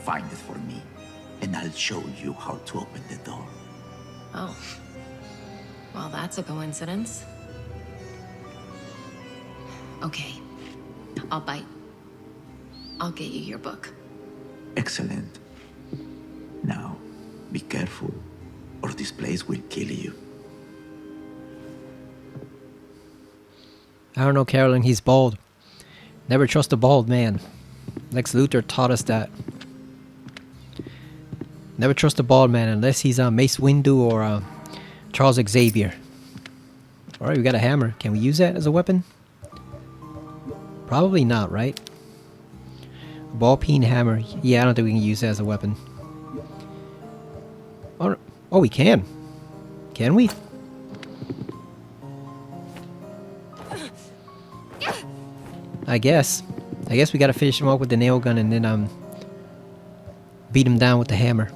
Find it for me, and I'll show you how to open the door. Oh. Well, that's a coincidence. Okay. I'll bite. I'll get you your book. Excellent. Now, be careful, or this place will kill you. I don't know, Carolyn, he's bald. Never trust a bald man. Lex Luthor taught us that. Never trust a bald man unless he's Mace Windu or Charles Xavier. Alright, we got a hammer. Can we use that as a weapon? Probably not, right? A ball-peen hammer. Yeah, I don't think we can use that as a weapon. Oh, we can. Can we? I guess we gotta finish him off with the nail gun and then beat him down with the hammer.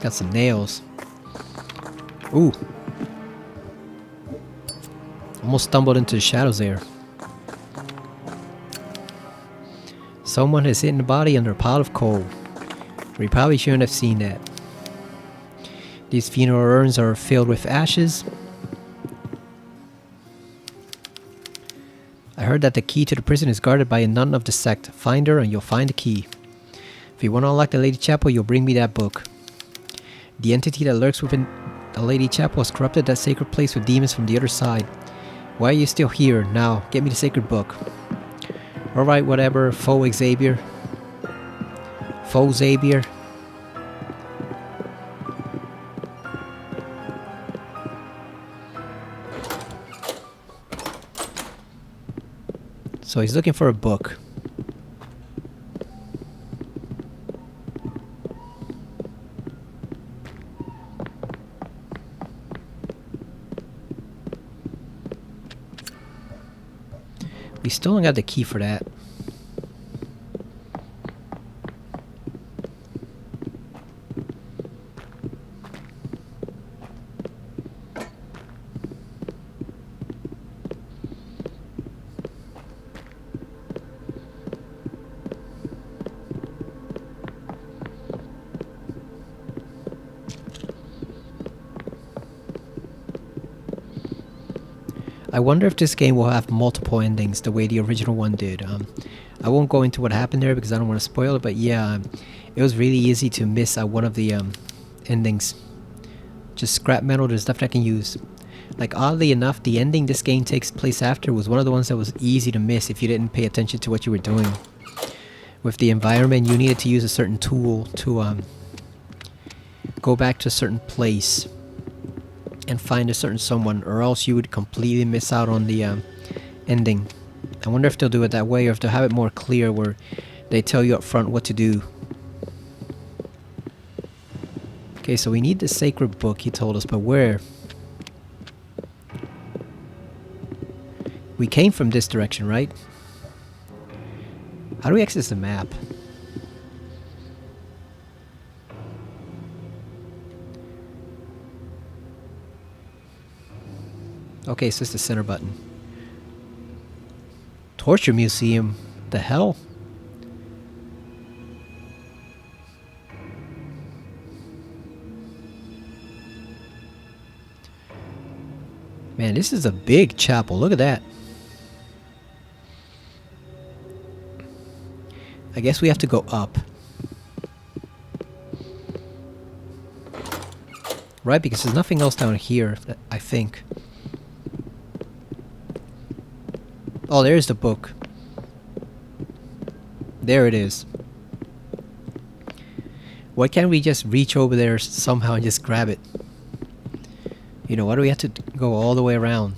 Got some nails. Ooh. Almost stumbled into the shadows there. Someone has hidden the body under a pile of coal. We probably shouldn't have seen that. These funeral urns are filled with ashes. I heard that the key to the prison is guarded by a nun of the sect. Find her and you'll find the key. If you want to unlock the Lady Chapel, you'll bring me that book. The entity that lurks within the Lady Chapel has corrupted that sacred place with demons from the other side. Why are you still here? Now, get me the sacred book. Alright, whatever. Faux Xavier. Faux Xavier. So he's looking for a book. We still don't got the key for that. I wonder if this game will have multiple endings the way the original one did. I won't go into what happened there because I don't want to spoil it, but yeah, it was really easy to miss one of the endings. Just scrap metal, there's nothing I can use. Like, oddly enough, the ending this game takes place after was one of the ones that was easy to miss if you didn't pay attention to what you were doing. With the environment, you needed to use a certain tool to go back to a certain place and find a certain someone, or else you would completely miss out on the ending. I wonder if they'll do it that way, or if they'll have it more clear where they tell you up front what to do. Okay, Okay, so we need the sacred book, he told us, but where? We came from this direction, right? How do we access the map? Okay, so it's the center button. Torture Museum? The hell? Man, this is a big chapel. Look at that. I guess we have to go up. Right, because there's nothing else down here, I think. Oh, there's the book. There it is. Why can't we just reach over there somehow and just grab it? You know, why do we have to go all the way around?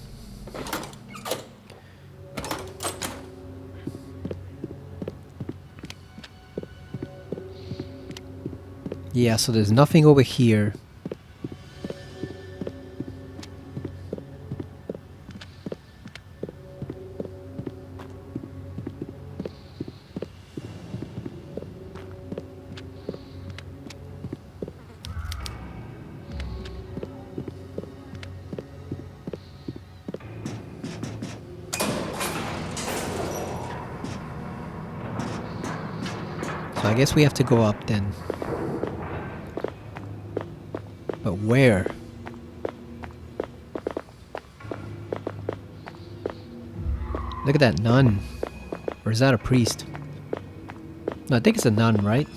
Yeah, so there's nothing over here. So I guess we have to go up then. But where? Look at that nun. Or is that a priest? No, I think it's a nun, right?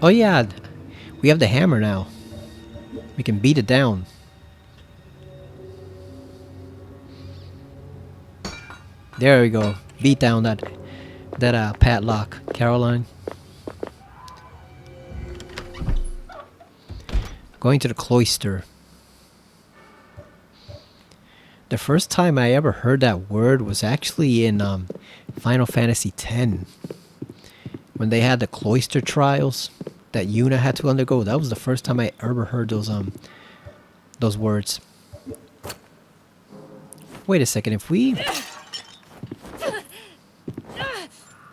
Oh yeah, we have the hammer now. We can beat it down. There we go. Beat down that padlock, Caroline. Going to the cloister. The first time I ever heard that word was actually in Final Fantasy X. When they had the cloister trials that Yuna had to undergo. That was the first time I ever heard those words. Wait a second, if we...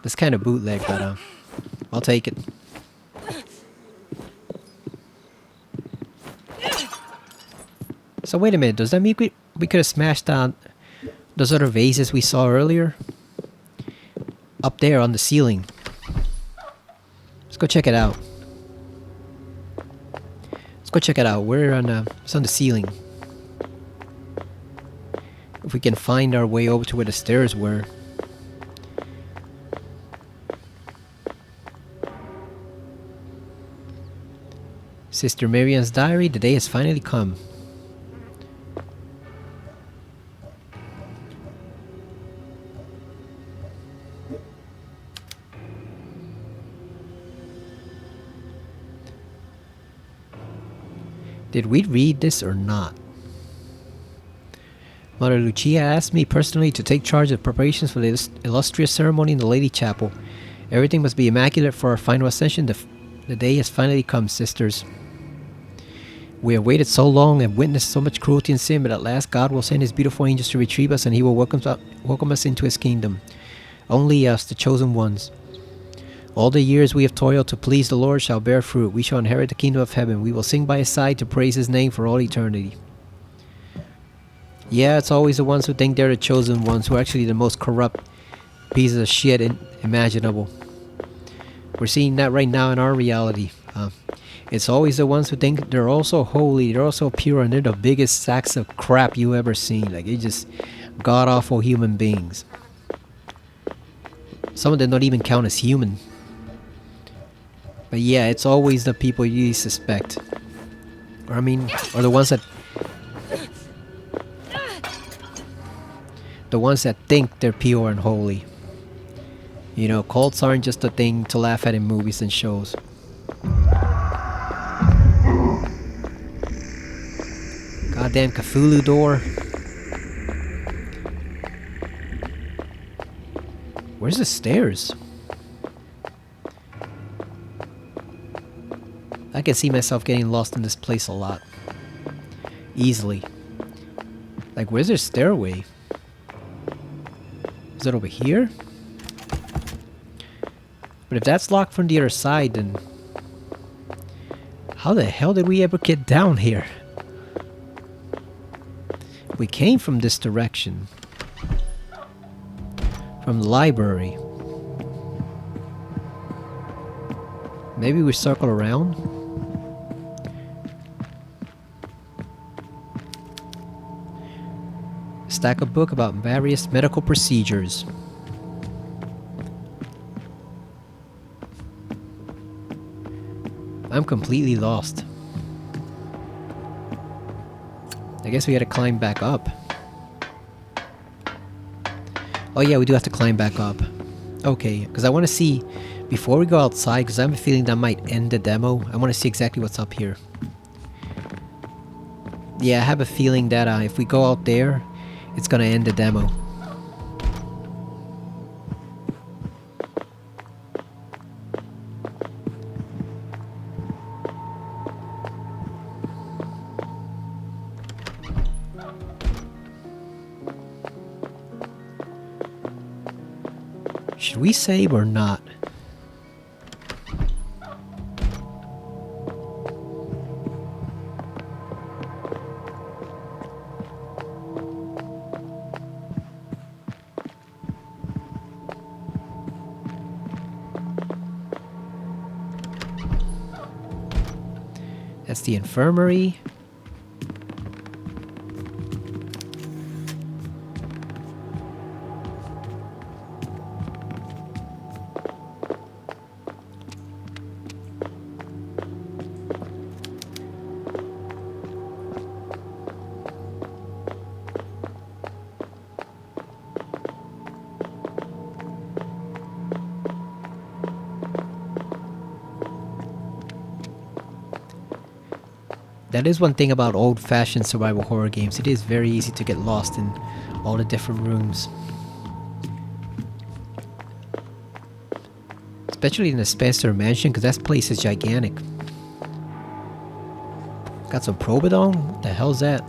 This kind of bootleg, but I'll take it. So wait a minute, does that mean we could have smashed down those other vases we saw earlier? Up there on the ceiling. Let's go check it out. Let's go check it out. It's on the ceiling. If we can find our way over to where the stairs were. Sister Marian's diary, the day has finally come. Did we read this or not? Mother Lucia asked me personally to take charge of preparations for the illustrious ceremony in the Lady Chapel. Everything must be immaculate for our final ascension. The day has finally come, sisters. We have waited so long and witnessed so much cruelty and sin, but at last God will send His beautiful angels to retrieve us, and He will welcome us into His kingdom. Only us, the chosen ones. All the years we have toiled to please the Lord shall bear fruit. We shall inherit the kingdom of heaven. We will sing by His side to praise His name for all eternity. Yeah, it's always the ones who think they're the chosen ones who are actually the most corrupt pieces of shit imaginable. We're seeing that right now in our reality. It's always the ones who think they're also holy, they're also pure, and they're the biggest sacks of crap you ever seen. Like, they're just god-awful human beings. Some of them don't even count as human. But yeah, it's always the people you suspect. Or the ones that... The ones that think they're pure and holy. You know, cults aren't just a thing to laugh at in movies and shows. Goddamn Cthulhu door. Where's the stairs? can see myself getting lost in this place a lot. Easily. Like, where's their stairway? Is it over here? But if that's locked from the other side, then... how the hell did we ever get down here? We came from this direction. From the library. Maybe we circle around? Stack a book about various medical procedures. I'm completely lost. I guess we gotta climb back up. Oh yeah, we do have to climb back up. Okay, because I want to see, before we go outside, because I have a feeling that might end the demo, I want to see exactly what's up here. Yeah, I have a feeling that if we go out there, it's gonna end the demo. Should we save or not? That's the infirmary. That is one thing about old-fashioned survival horror games. It is very easy to get lost in all the different rooms. Especially in the Spencer Mansion, because that place is gigantic. Got some Probodone? What the hell's that?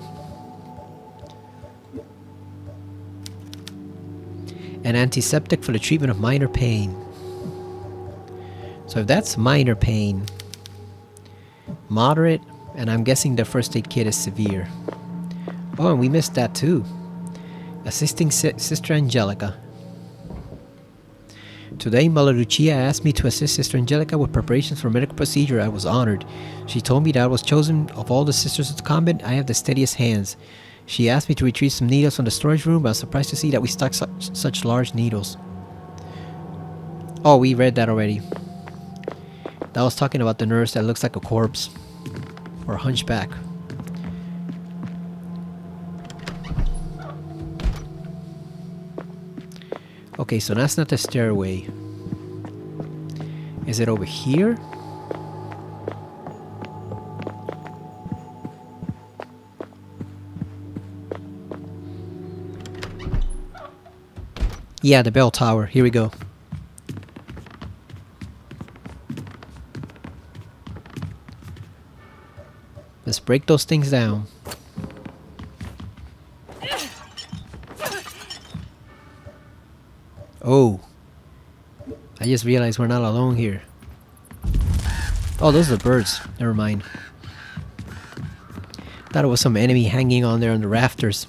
An antiseptic for the treatment of minor pain. So if that's minor pain, moderate, and I'm guessing the first aid kit is severe. Oh, and we missed that too. Assisting Sister Angelica. Today, Mother Lucia asked me to assist Sister Angelica with preparations for a medical procedure. I was honored. She told me that I was chosen of all the sisters of the convent. I have the steadiest hands. She asked me to retrieve some needles from the storage room, but I was surprised to see that we stocked such large needles. Oh, we read that already. That was talking about the nurse that looks like a corpse. Or a hunchback. Okay, so that's not the stairway. Is it over here? Yeah, the bell tower. Here we go. Let's break those things down. Oh. I just realized we're not alone here. Oh, those are the birds. Never mind. Thought it was some enemy hanging on there on the rafters.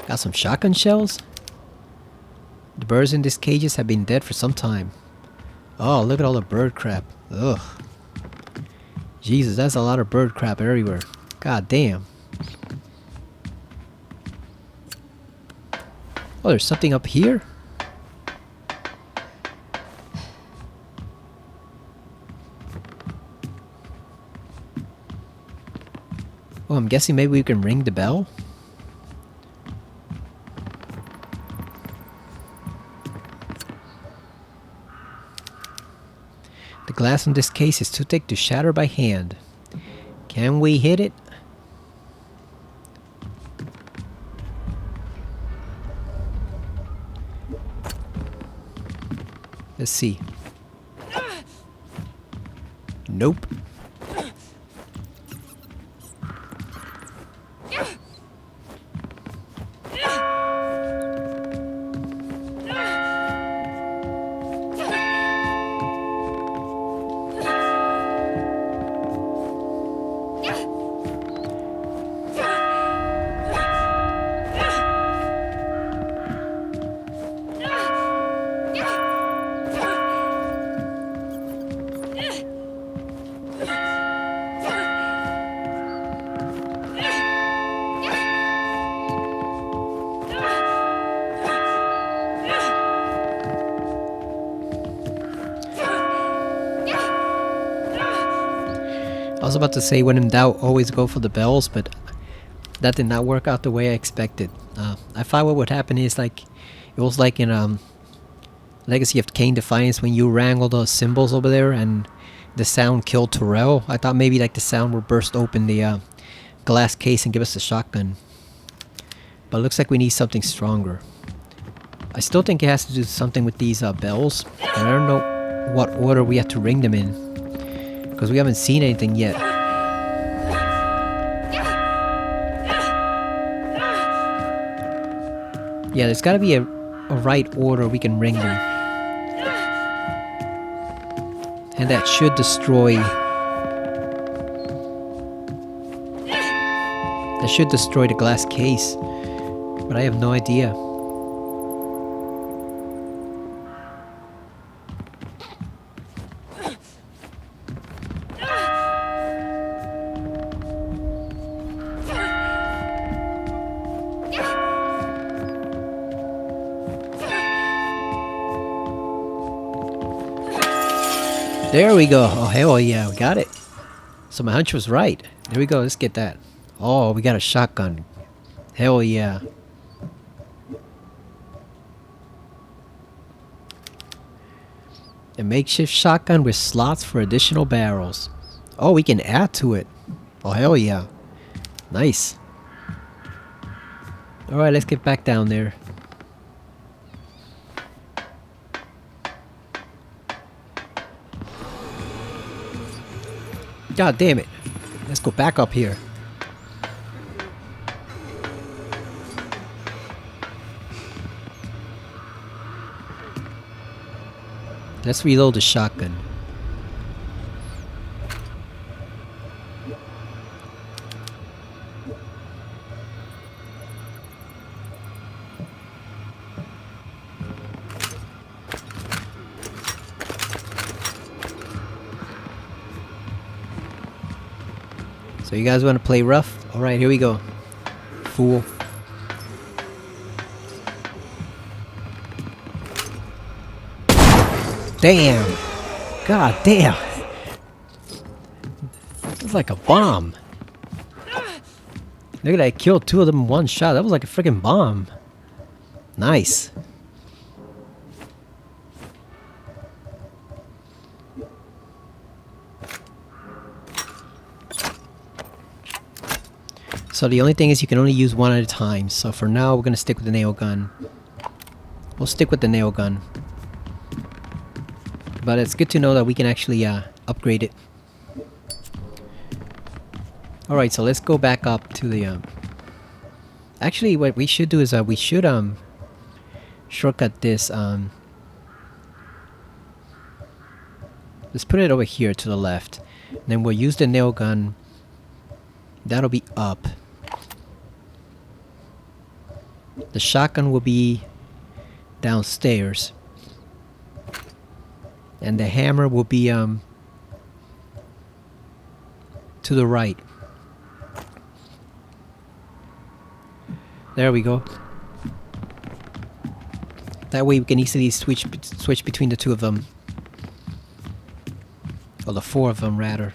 Got some shotgun shells? The birds in these cages have been dead for some time. Oh, look at all the bird crap. Ugh. Jesus, that's a lot of bird crap everywhere. God damn. Oh, there's something up here? Oh, I'm guessing maybe we can ring the bell? The glass in this case is too thick to shatter by hand. Can we hit it? Let's see. Nope. I was about to say, when in doubt, always go for the bells, but that did not work out the way I expected. I thought what would happen is like, it was like in Legacy of Kain Defiance when you rang all those symbols over there and the sound killed Terrell. I thought maybe like the sound would burst open the glass case and give us a shotgun. But it looks like we need something stronger. I still think it has to do something with these bells. And I don't know what order we have to ring them in, because we haven't seen anything yet. Yeah, there's gotta be a right order we can ring them. And that should destroy... That should destroy the glass case. But I have no idea. There we go. Oh, hell yeah, we got it. So my hunch was right. There we go, let's get that. Oh, we got a shotgun. Hell yeah. A makeshift shotgun with slots for additional barrels. Oh, we can add to it. Oh, hell yeah. Nice. Alright, let's get back down there. God damn it. Let's go back up here. Let's reload the shotgun. So you guys want to play rough? Alright, here we go. Fool. Damn! God damn! It's like a bomb. Look at that, I killed two of them in one shot. That was like a freaking bomb. Nice. So the only thing is you can only use one at a time. So for now, we're gonna stick with the nail gun. We'll stick with the nail gun. But it's good to know that we can actually upgrade it. Alright, so let's go back up to the... Actually, what we should do is we should shortcut this. Let's put it over here to the left. Then we'll use the nail gun. That'll be up. The shotgun will be downstairs. And the hammer will be to the right. There we go. That way we can easily switch between the two of them. Or the four of them, rather.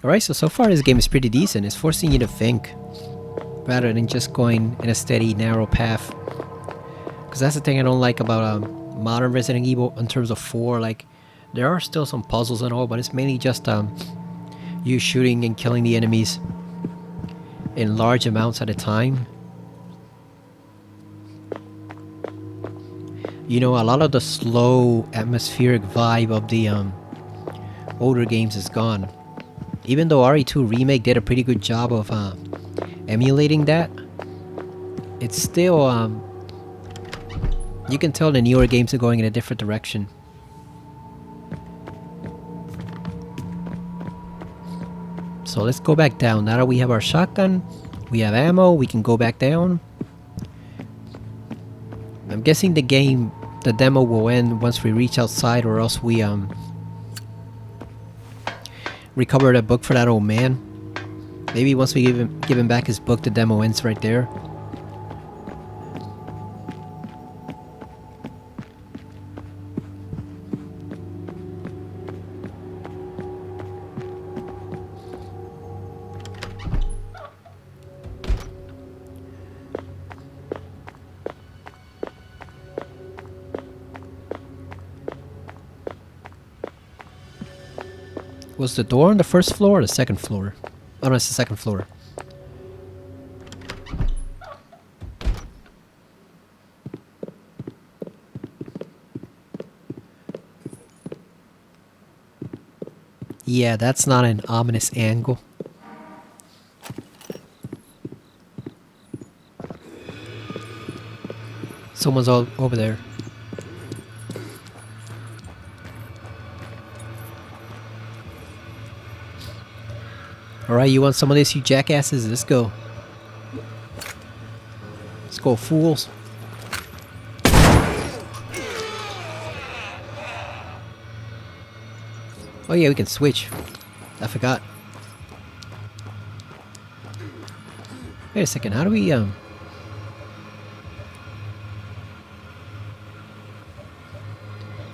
Alright, so far this game is pretty decent. It's forcing you to think, rather than just going in a steady, narrow path. Because that's the thing I don't like about modern Resident Evil in terms of 4. Like, there are still some puzzles and all, but it's mainly just you shooting and killing the enemies. in large amounts at a time. You know, a lot of the slow atmospheric vibe of the older games is gone. Even though RE2 Remake did a pretty good job of emulating that, it's still you can tell the newer games are going in a different direction. So let's go back down. Now that we have our shotgun, we have ammo, we can go back down. I'm guessing the demo will end once we reach outside, or else we recover that book for that old man. Maybe once we give him back his book, the demo ends right there. Was the door on the first floor or the second floor? Oh no, it's the second floor. Yeah, that's not an ominous angle. Someone's all over there. Alright, you want some of this, you jackasses? Let's go. Let's go, fools. Oh yeah, we can switch. I forgot. Wait a second, how do we, I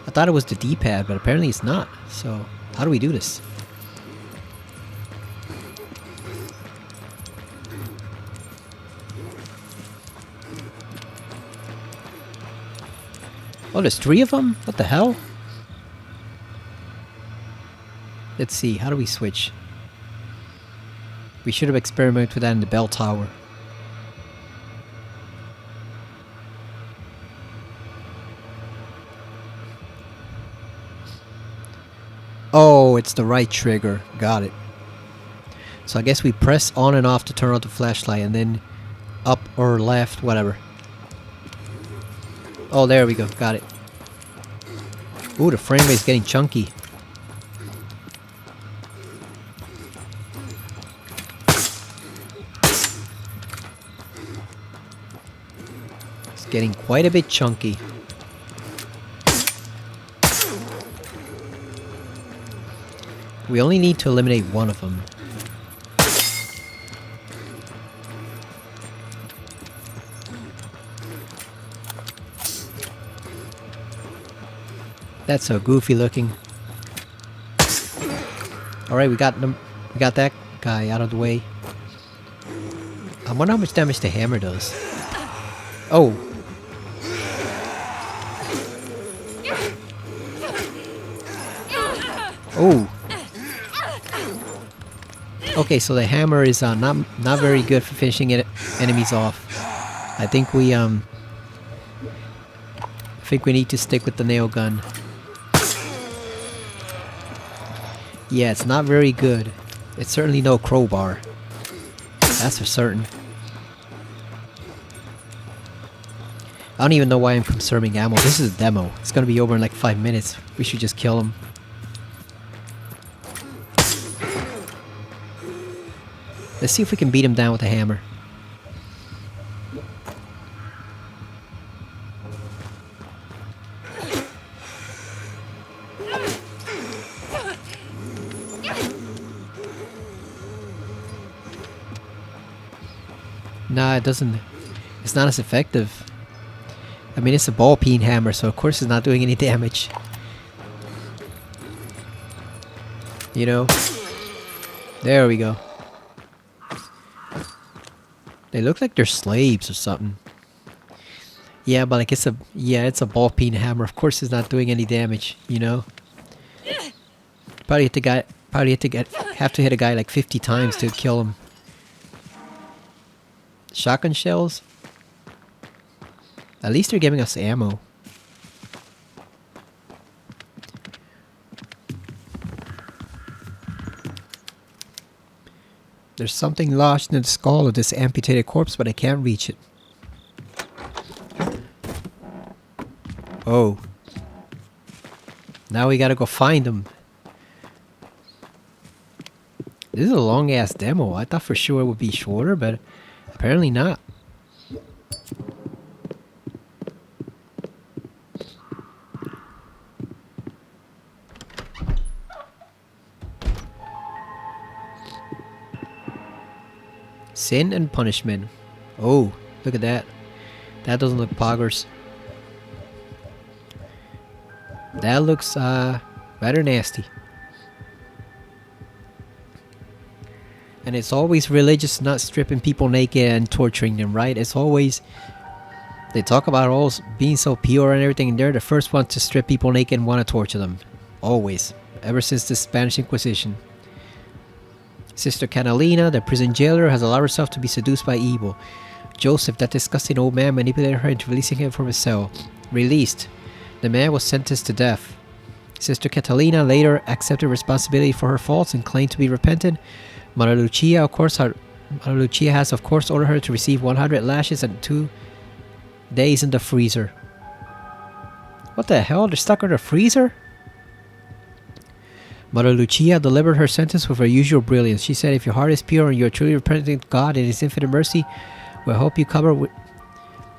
thought it was the D-pad, but apparently it's not. So, how do we do this? Oh, there's 3 of them? What the hell? Let's see, how do we switch? We should have experimented with that in the bell tower. Oh, it's the right trigger. Got it. So I guess we press on and off to turn on the flashlight, and then up or left, whatever. Oh, there we go. Got it. Ooh, the frame rate's getting chunky. It's getting quite a bit chunky. We only need to eliminate one of them. That's so goofy looking. Alright, we got that guy out of the way. I wonder how much damage the hammer does. Oh. Oh. Okay, so the hammer is not very good for finishing enemies off. I think we need to stick with the nail gun. Yeah, it's not very good. It's certainly no crowbar. That's for certain. I don't even know why I'm conserving ammo. This is a demo. It's gonna be over in like 5 minutes. We should just kill him. Let's see if we can beat him down with a hammer. Nah, it doesn't. It's not as effective. I mean, it's a ball peen hammer, so of course it's not doing any damage. You know? There we go. They look like they're slaves or something. Yeah, but like it's a ball peen hammer. Of course it's not doing any damage, you know? Probably have to hit a guy like 50 times to kill him. Shotgun shells. At least they're giving us ammo. There's something lodged in the skull of this amputated corpse, but I can't reach it. Oh. Now we gotta go find him. This is a long ass demo. I thought for sure it would be shorter, but apparently not. Sin and punishment. Oh, look at that. That doesn't look poggers. That looks rather nasty. And it's always religious, not stripping people naked and torturing them, right? It's always... They talk about all being so pure and everything, and they're the first ones to strip people naked and want to torture them. Always. Ever since the Spanish Inquisition. Sister Catalina, the prison jailer, has allowed herself to be seduced by evil. Joseph, that disgusting old man, manipulated her into releasing him from his cell. Released. The man was sentenced to death. Sister Catalina later accepted responsibility for her faults and claimed to be repentant. Mother Lucia has of course ordered her to receive 100 lashes and 2 days in the freezer. What the hell? They're stuck in the freezer? Mother Lucia delivered her sentence with her usual brilliance. She said, if your heart is pure and you are truly repentant to God in His infinite mercy, will help you cover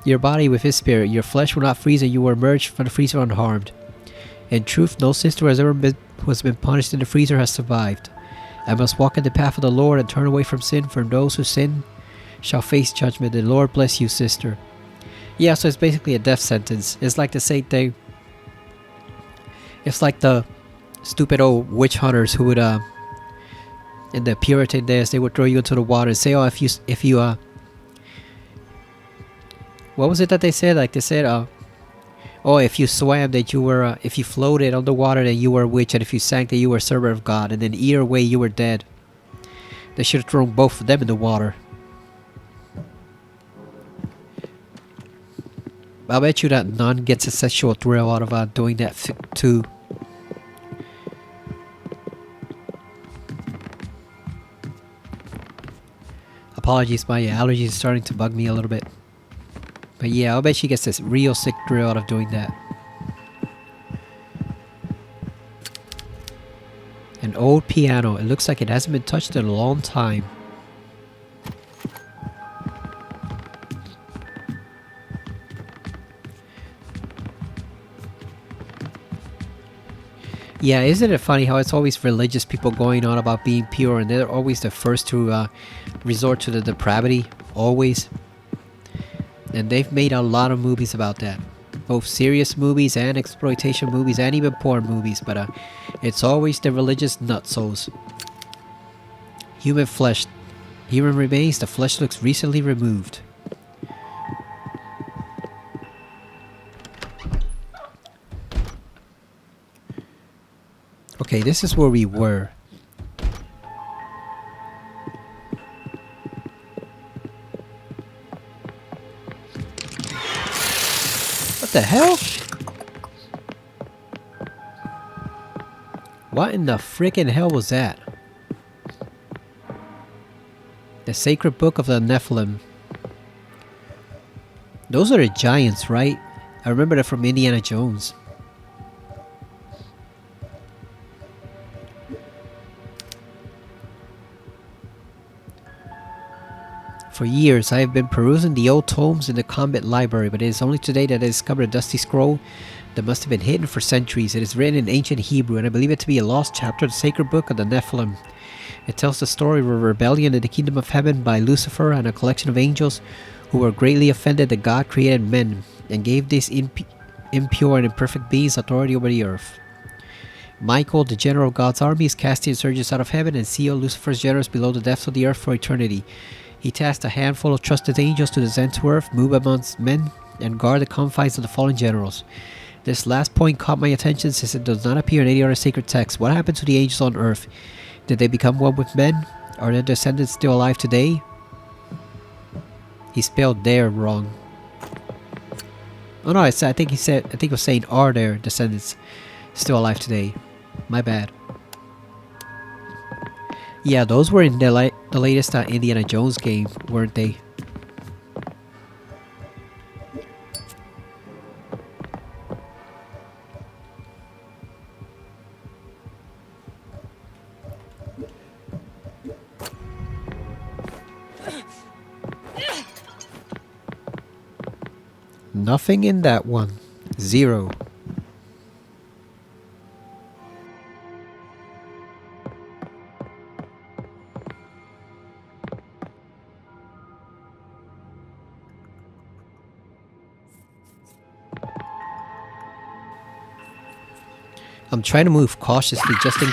your body with His spirit. Your flesh will not freeze and you will emerge from the freezer unharmed. In truth, no sister who has been punished in the freezer has survived. I must walk in the path of the Lord and turn away from sin, for those who sin shall face judgment. The Lord bless you, sister. Yeah, so it's basically a death sentence. It's like the same thing. It's like the stupid old witch hunters who would in the Puritan days, they would throw you into the water and say, oh, if you what was it that they said? Like they said, oh, if you swam, that you were, if you floated on the water, that you were a witch, and if you sank, that you were a servant of God, and then either way, you were dead. They should have thrown both of them in the water. I'll bet you that none gets a sexual thrill out of doing that too. Apologies, my allergies are starting to bug me a little bit. But yeah, I'll bet she gets this real sick thrill out of doing that. An old piano. It looks like it hasn't been touched in a long time. Yeah, isn't it funny how it's always religious people going on about being pure, and they're always the first to resort to the depravity, always. And they've made a lot of movies about that, both serious movies and exploitation movies and even porn movies, but it's always the religious nutsos. Human flesh. Human remains, the flesh looks recently removed. Okay, this is where we were. What the hell? What in the frickin' hell was that? The Sacred Book of the Nephilim. Those are the giants, right? I remember that from Indiana Jones. For years, I have been perusing the old tomes in the Combat Library, but it is only today that I discovered a dusty scroll that must have been hidden for centuries. It is written in ancient Hebrew, and I believe it to be a lost chapter of the Sacred Book of the Nephilim. It tells the story of a rebellion in the kingdom of heaven by Lucifer and a collection of angels who were greatly offended that God created men and gave these impure and imperfect beings authority over the earth. Michael, the general of God's army, is casting insurgents out of heaven and sealed Lucifer's generals below the depths of the earth for eternity. He tasked a handful of trusted angels to descend to earth, move amongst men, and guard the confines of the fallen generals. This last point caught my attention since it does not appear in any other sacred text. What happened to the angels on earth? Did they become one with men? Are their descendants still alive today? He spelled there wrong. Oh no, I think he was saying, are their descendants still alive today? My bad. Yeah, those were in the latest Indiana Jones game, weren't they? Nothing in that one. 0. I'm trying to move cautiously just in...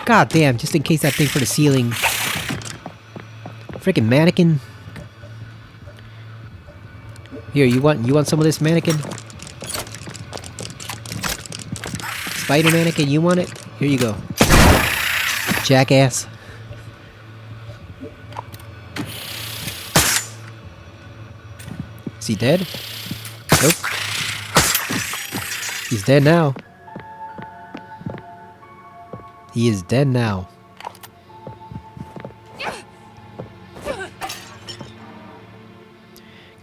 God damn, just in case that thing for the ceiling... Freaking mannequin. Here, you want some of this mannequin? Spider mannequin, you want it? Here you go. Jackass. Is he dead? Nope. He's dead now. He is dead now.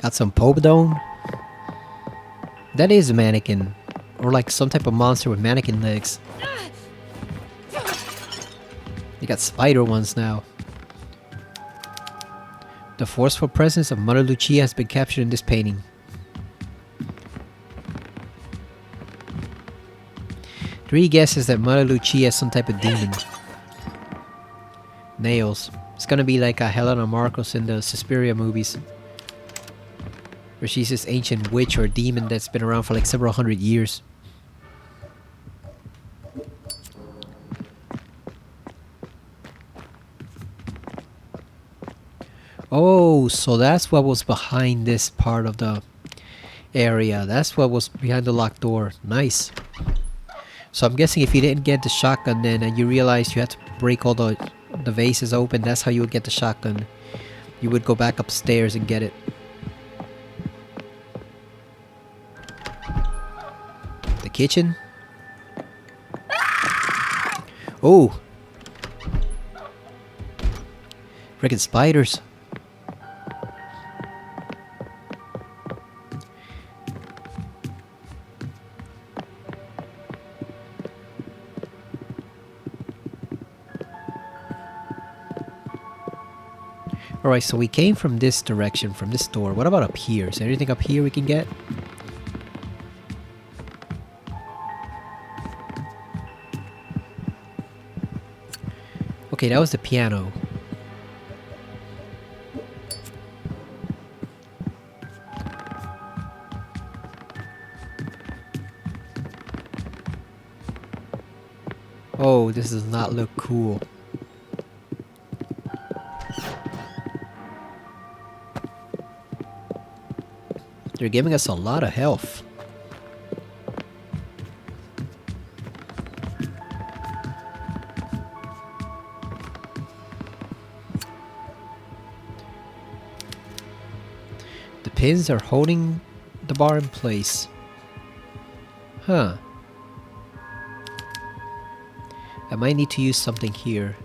Got some Pobedone. That is a mannequin. Or like some type of monster with mannequin legs. You got spider ones now. The forceful presence of Mother Lucia has been captured in this painting. Three guesses that Mother Lucia is some type of demon. Nails. It's gonna be like a Helena Marcos in the Suspiria movies. Where she's this ancient witch or demon that's been around for like several hundred years. Oh, so that's what was behind this part of the area. That's what was behind the locked door. Nice. So I'm guessing if you didn't get the shotgun then and you realized you had to break all the vases open, that's how you would get the shotgun. You would go back upstairs and get it. The kitchen? Oh! Frickin' spiders. Alright, so we came from this direction, from this door. What about up here? Is there anything up here we can get? Okay, that was the piano. Oh, this does not look cool. They're giving us a lot of health. The pins are holding the bar in place. Huh. I might need to use something here.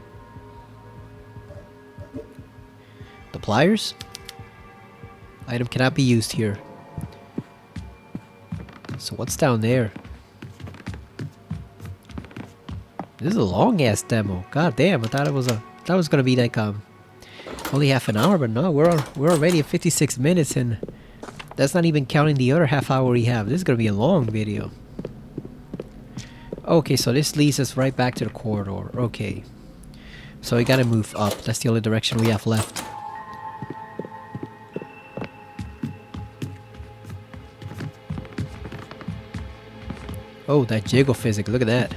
The pliers? Item cannot be used here. So what's down there? This is a long ass demo. God damn, I thought it was gonna be like only half an hour, but no, we're already at 56 minutes and that's not even counting the other half hour we have. This is gonna be a long video. Okay, so this leads us right back to the corridor. Okay. So we gotta move up. That's the only direction we have left. Oh, that jiggle physics, look at that.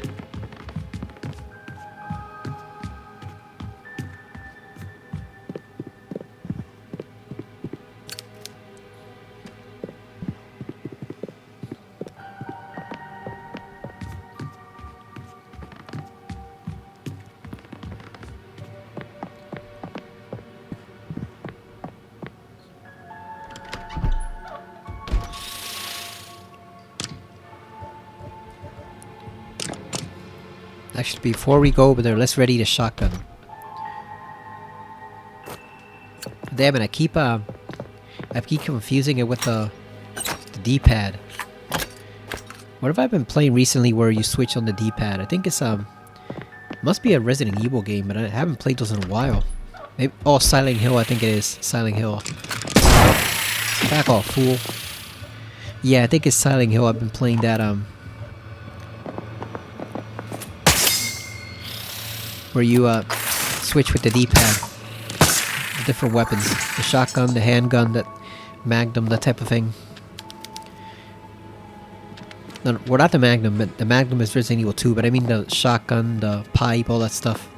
Actually, before we go over there, let's ready the shotgun. Damn it! I keep confusing it with the D-pad. What have I been playing recently where you switch on the D-pad? I think it's must be a Resident Evil game, but I haven't played those in a while. Maybe, oh, Silent Hill, I think it is. Silent Hill. Back off, fool. Yeah, I think it's Silent Hill. I've been playing that, where you, switch with the D-pad. The different weapons. The shotgun, the handgun, the magnum, that type of thing. No, well, not the magnum, but the magnum is Resident Evil 2, but I mean the shotgun, the pipe, all that stuff.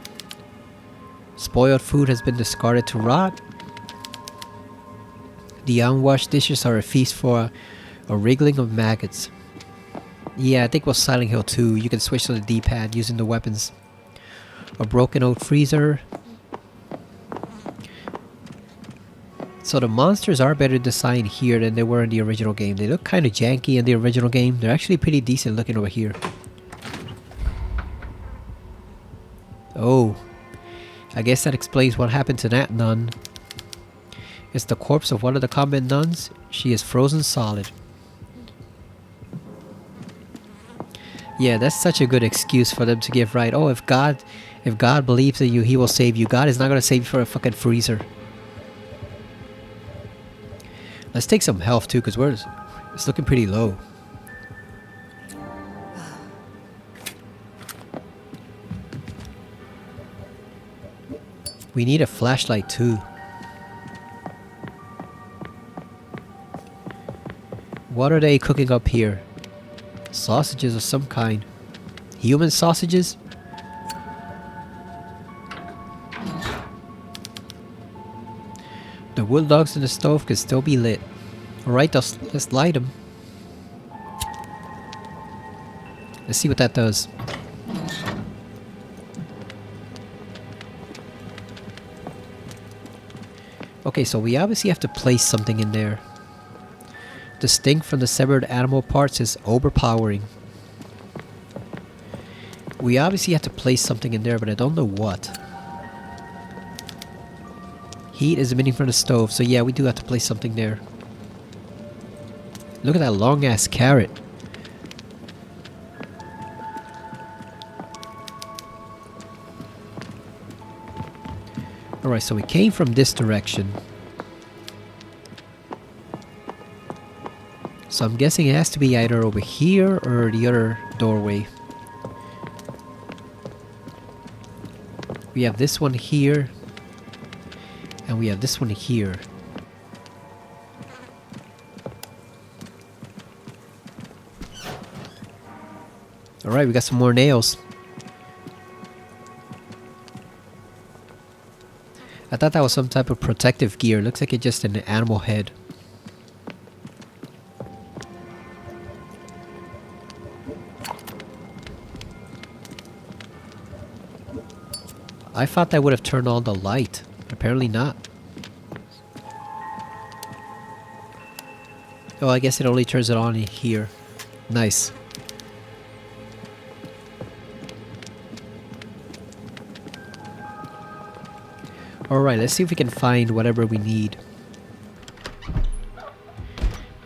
Spoiled food has been discarded to rot. The unwashed dishes are a feast for a wriggling of maggots. Yeah, I think it was Silent Hill 2. You can switch to the D-pad using the weapons. A broken old freezer. So the monsters are better designed here than they were in the original game. They look kind of janky in the original game. They're actually pretty decent looking over here. Oh. I guess that explains what happened to that nun. It's the corpse of one of the convent nuns. She is frozen solid. Yeah, that's such a good excuse for them to give, right? Oh, if God believes in you, he will save you. God is not going to save you for a fucking freezer. Let's take some health too, because it's looking pretty low. We need a flashlight too. What are they cooking up here? Sausages of some kind. Human sausages? The wood logs in the stove can still be lit. Alright, let's light them. Let's see what that does. Okay, so we obviously have to place something in there. The stink from the severed animal parts is overpowering. We obviously have to place something in there, but I don't know what. Heat is emitting from the stove, so yeah, we do have to place something there. Look at that long ass carrot. Alright, so we came from this direction. So I'm guessing it has to be either over here or the other doorway. We have this one here. And we have this one here. Alright, we got some more nails. I thought that was some type of protective gear. Looks like it's just an animal head. I thought that would have turned on the light. Apparently not. Oh, I guess it only turns it on here. Nice. Alright, let's see if we can find whatever we need.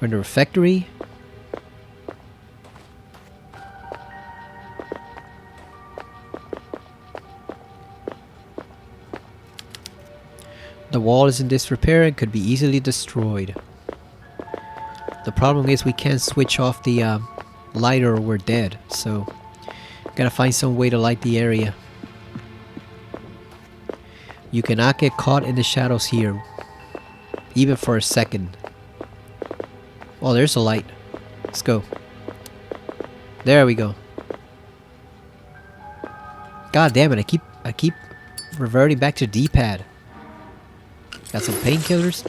We're in the refectory. The wall is in disrepair and could be easily destroyed. The problem is we can't switch off the lighter or we're dead, so gotta find some way to light the area. You cannot get caught in the shadows here, even for a second. Oh, there's a light. Let's go. There we go. God damn it! I keep reverting back to D-pad. Got some painkillers?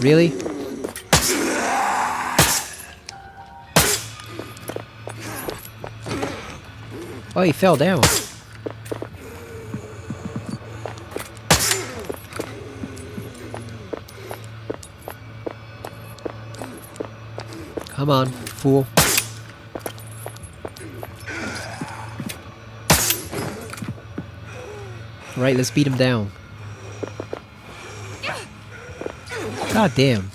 Really? Oh, he fell down. Come on, fool. Right, let's beat him down. God damn.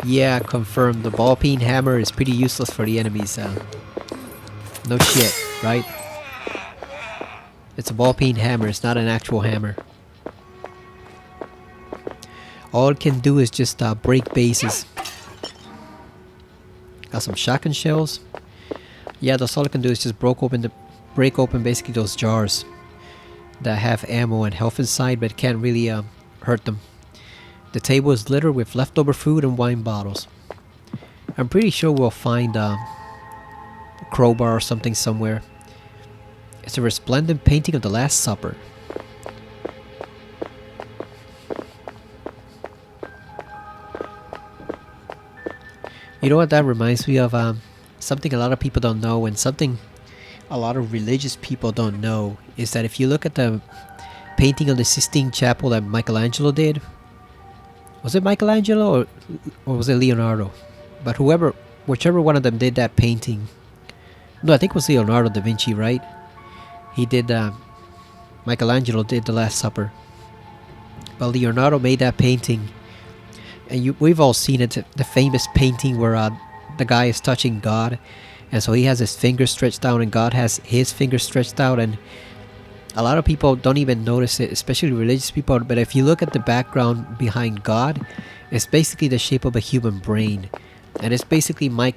Yeah, confirmed. The ball peen hammer is pretty useless for the enemies. No shit, right? It's a ball peen hammer, it's not an actual hammer. All it can do is just break bases. Got some shotgun shells. Yeah, that's all it can do is just break open basically those jars that have ammo and health inside, but can't really hurt them. The table is littered with leftover food and wine bottles. I'm pretty sure we'll find a crowbar or something somewhere. It's a resplendent painting of the Last Supper. You know what that reminds me of? Something a lot of people don't know, and something a lot of religious people don't know, is that if you look at the painting of the Sistine Chapel that Michelangelo did, was it Michelangelo or was it Leonardo? But whichever one of them did that painting, no, I think it was Leonardo da Vinci, right? He did, Michelangelo did the Last Supper, but Leonardo made that painting, and we've all seen it, the famous painting where the guy is touching God, and so he has his fingers stretched out and God has his fingers stretched out, and a lot of people don't even notice it, especially religious people, but if you look at the background behind God, it's basically the shape of a human brain, and it's basically not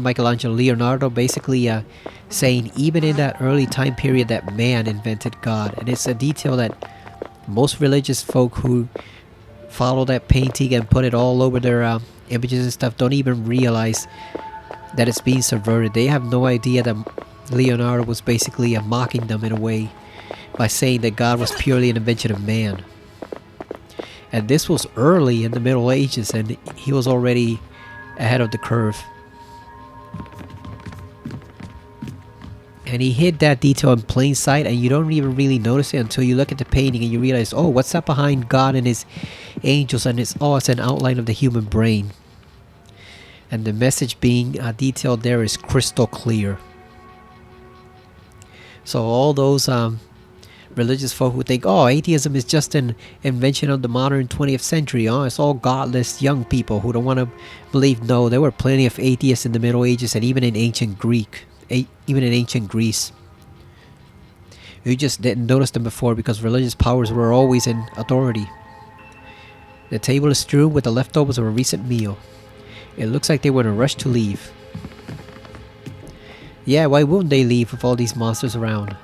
Michelangelo, Leonardo basically saying even in that early time period that man invented God, and it's a detail that most religious folk who follow that painting and put it all over their images and stuff don't even realize that it's being subverted. They have no idea that Leonardo was basically mocking them in a way by saying that God was purely an invention of man. And this was early in the Middle Ages, and he was already ahead of the curve. And he hid that detail in plain sight, and you don't even really notice it until you look at the painting and you realize, oh, what's that behind God and his angels? And it's an outline of the human brain. And the message being detailed there is crystal clear. So all those religious folk who think, oh, atheism is just an invention of the modern 20th century, it's all godless young people who don't want to believe. No, there were plenty of atheists in the Middle Ages and even in ancient Greece. You just didn't notice them before because religious powers were always in authority. The table is strewn with the leftovers of a recent meal. It looks like they were in a rush to leave. Yeah, why wouldn't they leave with all these monsters around?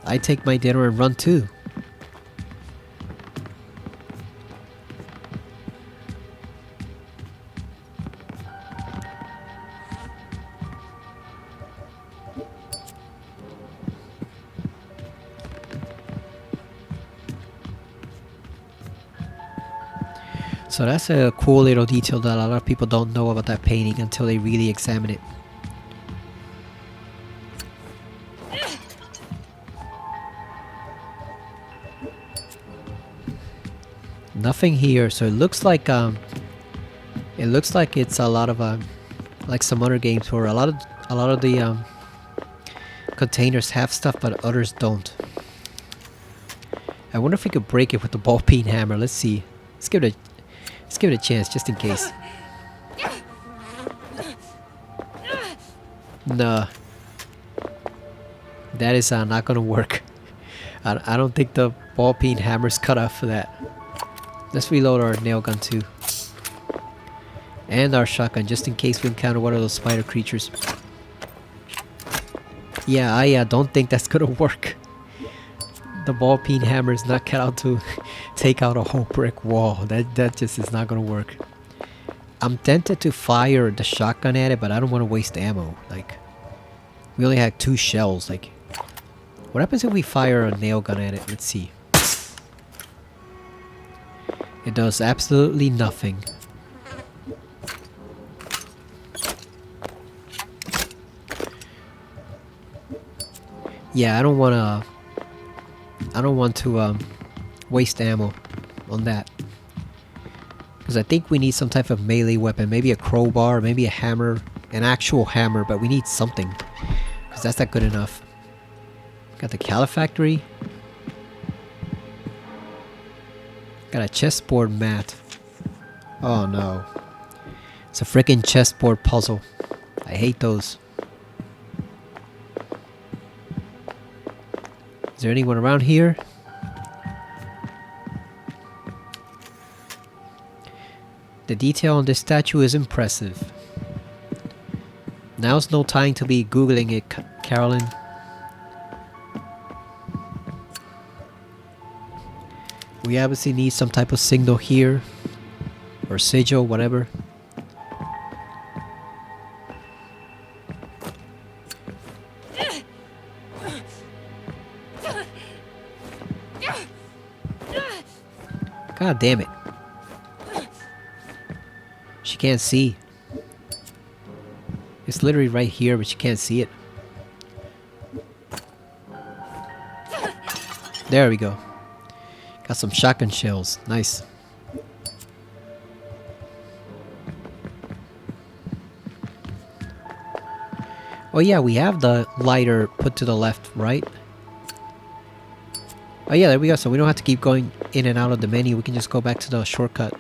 I'd take my dinner and run too. So that's a cool little detail that a lot of people don't know about that painting until they really examine it. Nothing here, so it looks like it's a lot of like some other games where a lot of the containers have stuff but others don't. I wonder if we could break it with the ball peen hammer. Let's see. Let's give it a chance just in case. Nah. That is not gonna work. I don't think the ball peen hammer's cut off for that. Let's reload our nail gun too. And our shotgun just in case we encounter one of those spider creatures. Yeah, I don't think that's gonna work. The ball peen hammer is not cut out to take out a whole brick wall. That just is not gonna work. I'm tempted to fire the shotgun at it, but I don't want to waste ammo. Like, we only had 2 shells. Like, what happens if we fire a nail gun at it? Let's see. It does absolutely nothing. Yeah, I don't want to waste ammo on that. Because I think we need some type of melee weapon. Maybe a crowbar, maybe a hammer. An actual hammer, but we need something. Because that's not good enough. Got the Califactory. Got a chessboard mat. Oh no. It's a freaking chessboard puzzle. I hate those. Is there anyone around here? The detail on this statue is impressive. Now's no time to be googling it, Carolyn. We obviously need some type of signal here. Or sigil, whatever. God damn it. She can't see. It's literally right here, but she can't see it. There we go. Got some shotgun shells. Nice. Oh yeah, we have the lighter put to the left, right? Oh yeah, there we go. So we don't have to keep going in and out of the menu. We can just go back to the shortcut.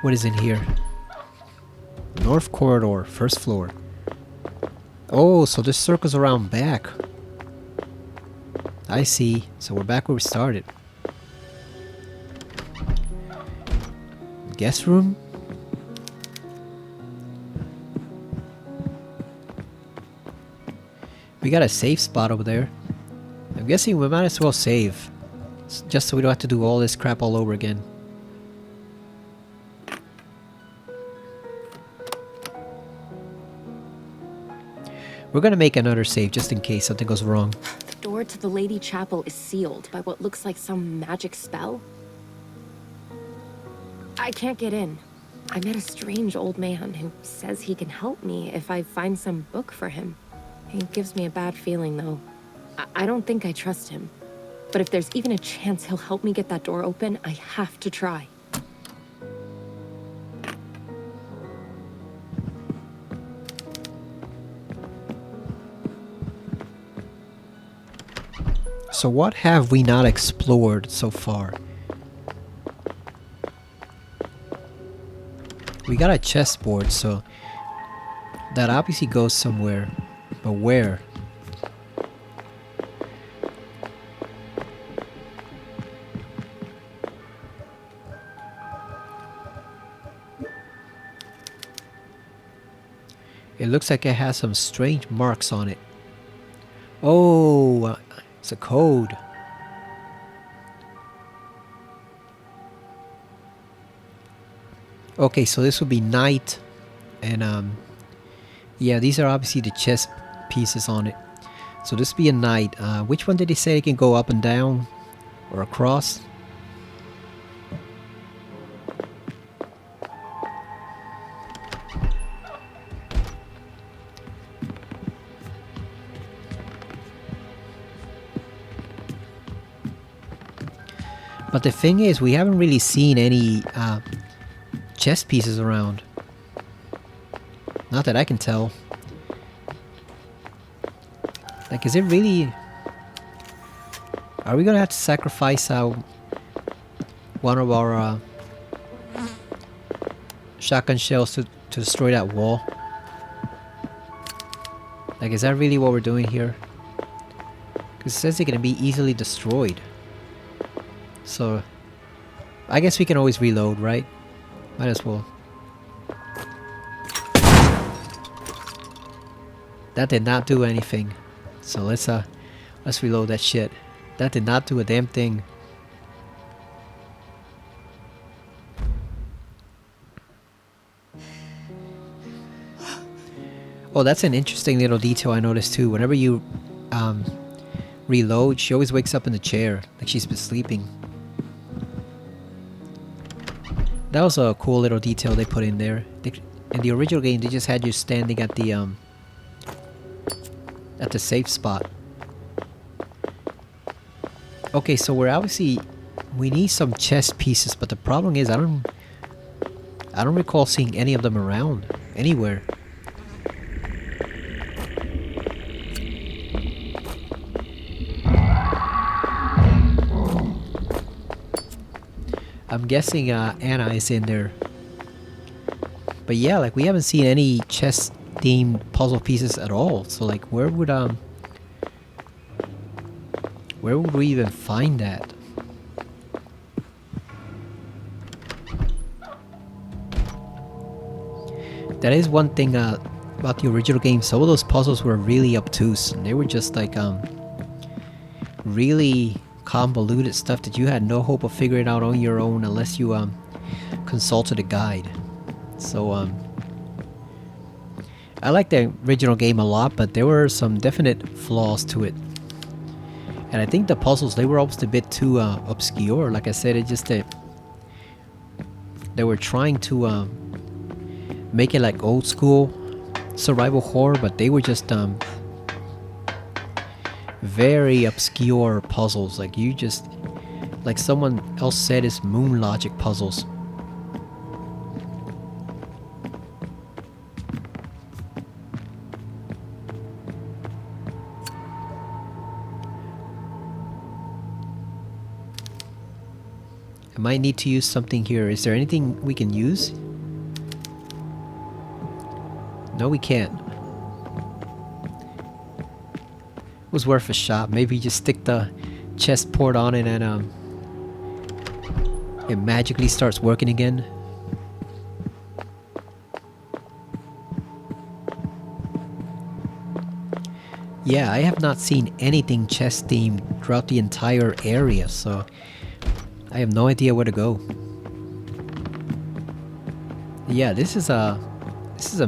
What is in here? North corridor, first floor. Oh, so this circles around back. I see. So we're back where we started. Guest room? We got a safe spot over there. I'm guessing we might as well save. Just so we don't have to do all this crap all over again. We're gonna make another save just in case something goes wrong. The door to the Lady Chapel is sealed by what looks like some magic spell. I can't get in. I met a strange old man who says he can help me if I find some book for him. He gives me a bad feeling, though. I don't think I trust him. But if there's even a chance he'll help me get that door open, I have to try. So what have we not explored so far? We got a chessboard, so that obviously goes somewhere. But where? It looks like it has some strange marks on it. Oh, it's a code. Okay, so this would be knight, and yeah, these are obviously the chess pieces on it. So this would be a knight. Which one did he say it can go up and down or across? But the thing is, we haven't really seen any chess pieces around. Not that I can tell. Like, is it really... Are we gonna have to sacrifice one of our shotgun shells to destroy that wall? Like, is that really what we're doing here? Because it says it can be easily destroyed. So, I guess we can always reload, right? Might as well. That did not do anything. So let's reload that shit. That did not do a damn thing. Oh, that's an interesting little detail I noticed too. Whenever you reload, she always wakes up in the chair, like she's been sleeping. That was a cool little detail they put in there. In the original game, they just had you standing at the safe spot. Okay, so we need some chess pieces, but the problem is I don't recall seeing any of them around. anywhere. I'm guessing Anna is in there. But yeah, like we haven't seen any chess themed puzzle pieces at all. So like where would we even find that? That is one thing about the original game. Some of those puzzles were really obtuse, and they were just like really convoluted stuff that you had no hope of figuring out on your own unless you consulted a guide. So I like the original game a lot, but there were some definite flaws to it. And I think the puzzles, they were almost a bit too obscure. Like I said, it just they were trying to make it like old school survival horror, but they were just very obscure puzzles. Like you just, like someone else said, it's moon logic puzzles. I might need to use something here. Is there anything we can use? No, we can't. It was worth a shot. Maybe just stick the chest port on it and it magically starts working again. Yeah, I have not seen anything chest themed throughout the entire area, so I have no idea where to go. Yeah, this is a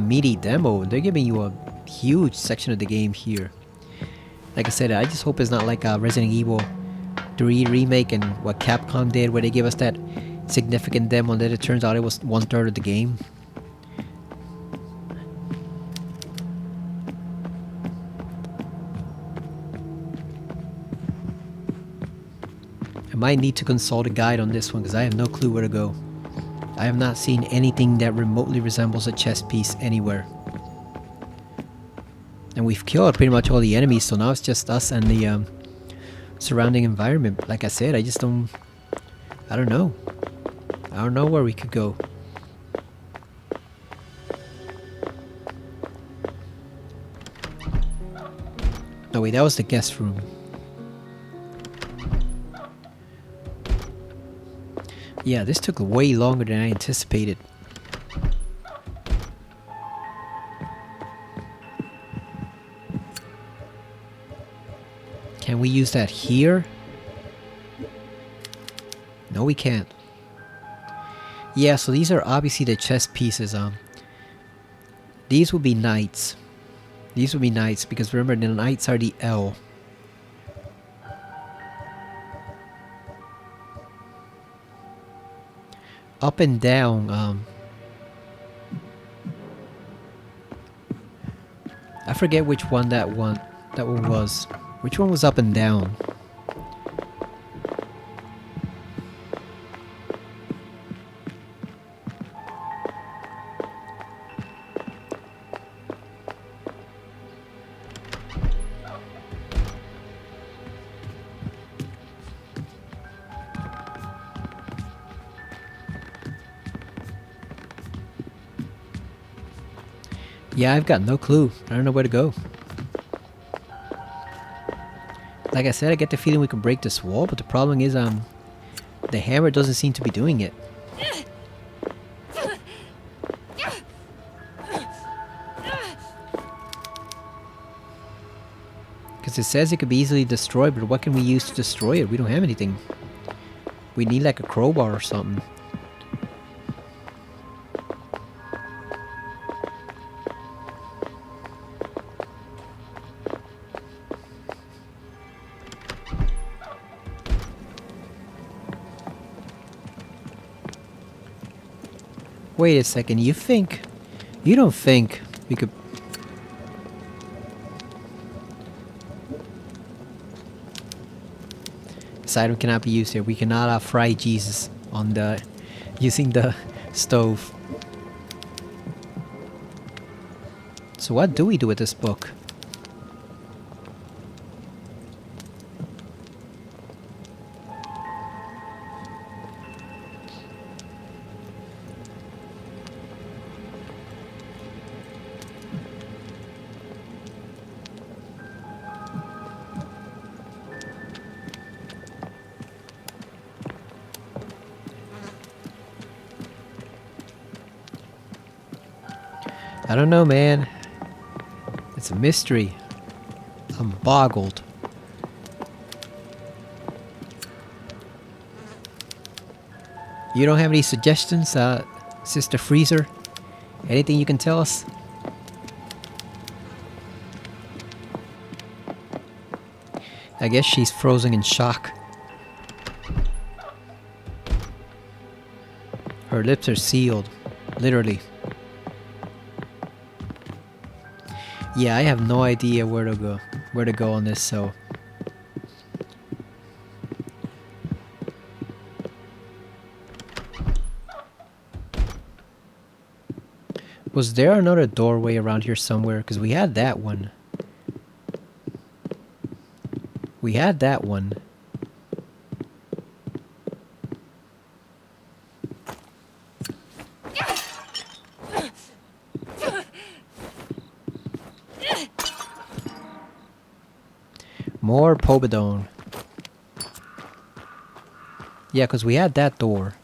meaty demo. They're giving you a huge section of the game here. Like I said, I just hope it's not like Resident Evil 3 remake and what Capcom did, where they gave us that significant demo and then it turns out it was 1/3 of the game. I might need to consult a guide on this one because I have no clue where to go. I have not seen anything that remotely resembles a chess piece anywhere. And we've killed pretty much all the enemies, so now it's just us and the surrounding environment. Like I said, I don't know. I don't know where we could go. No, wait, that was the guest room. Yeah, this took way longer than I anticipated. Can we use that here? No, we can't. Yeah, so these are obviously the chess pieces. These will be knights. These will be knights because remember the knights are the L. Up and down. I forget which one that one was. Which one was up and down? Yeah, I've got no clue. I don't know where to go. Like I said, I get the feeling we can break this wall, but the problem is, the hammer doesn't seem to be doing it. Because it says it could be easily destroyed, but what can we use to destroy it? We don't have anything. We need like a crowbar or something. Wait a second, you don't think we could... This item cannot be used here. We cannot fry Jesus on using the stove. So what do we do with this book? I don't know, man. It's a mystery. I'm boggled. You don't have any suggestions, Sister Freezer? Anything you can tell us? I guess she's frozen in shock. Her lips are sealed. Literally. Yeah, I have no idea where to go on this, so... Was there another doorway around here somewhere? Because we had that one. We had that one. More Pobedone. Yeah, because we had that door.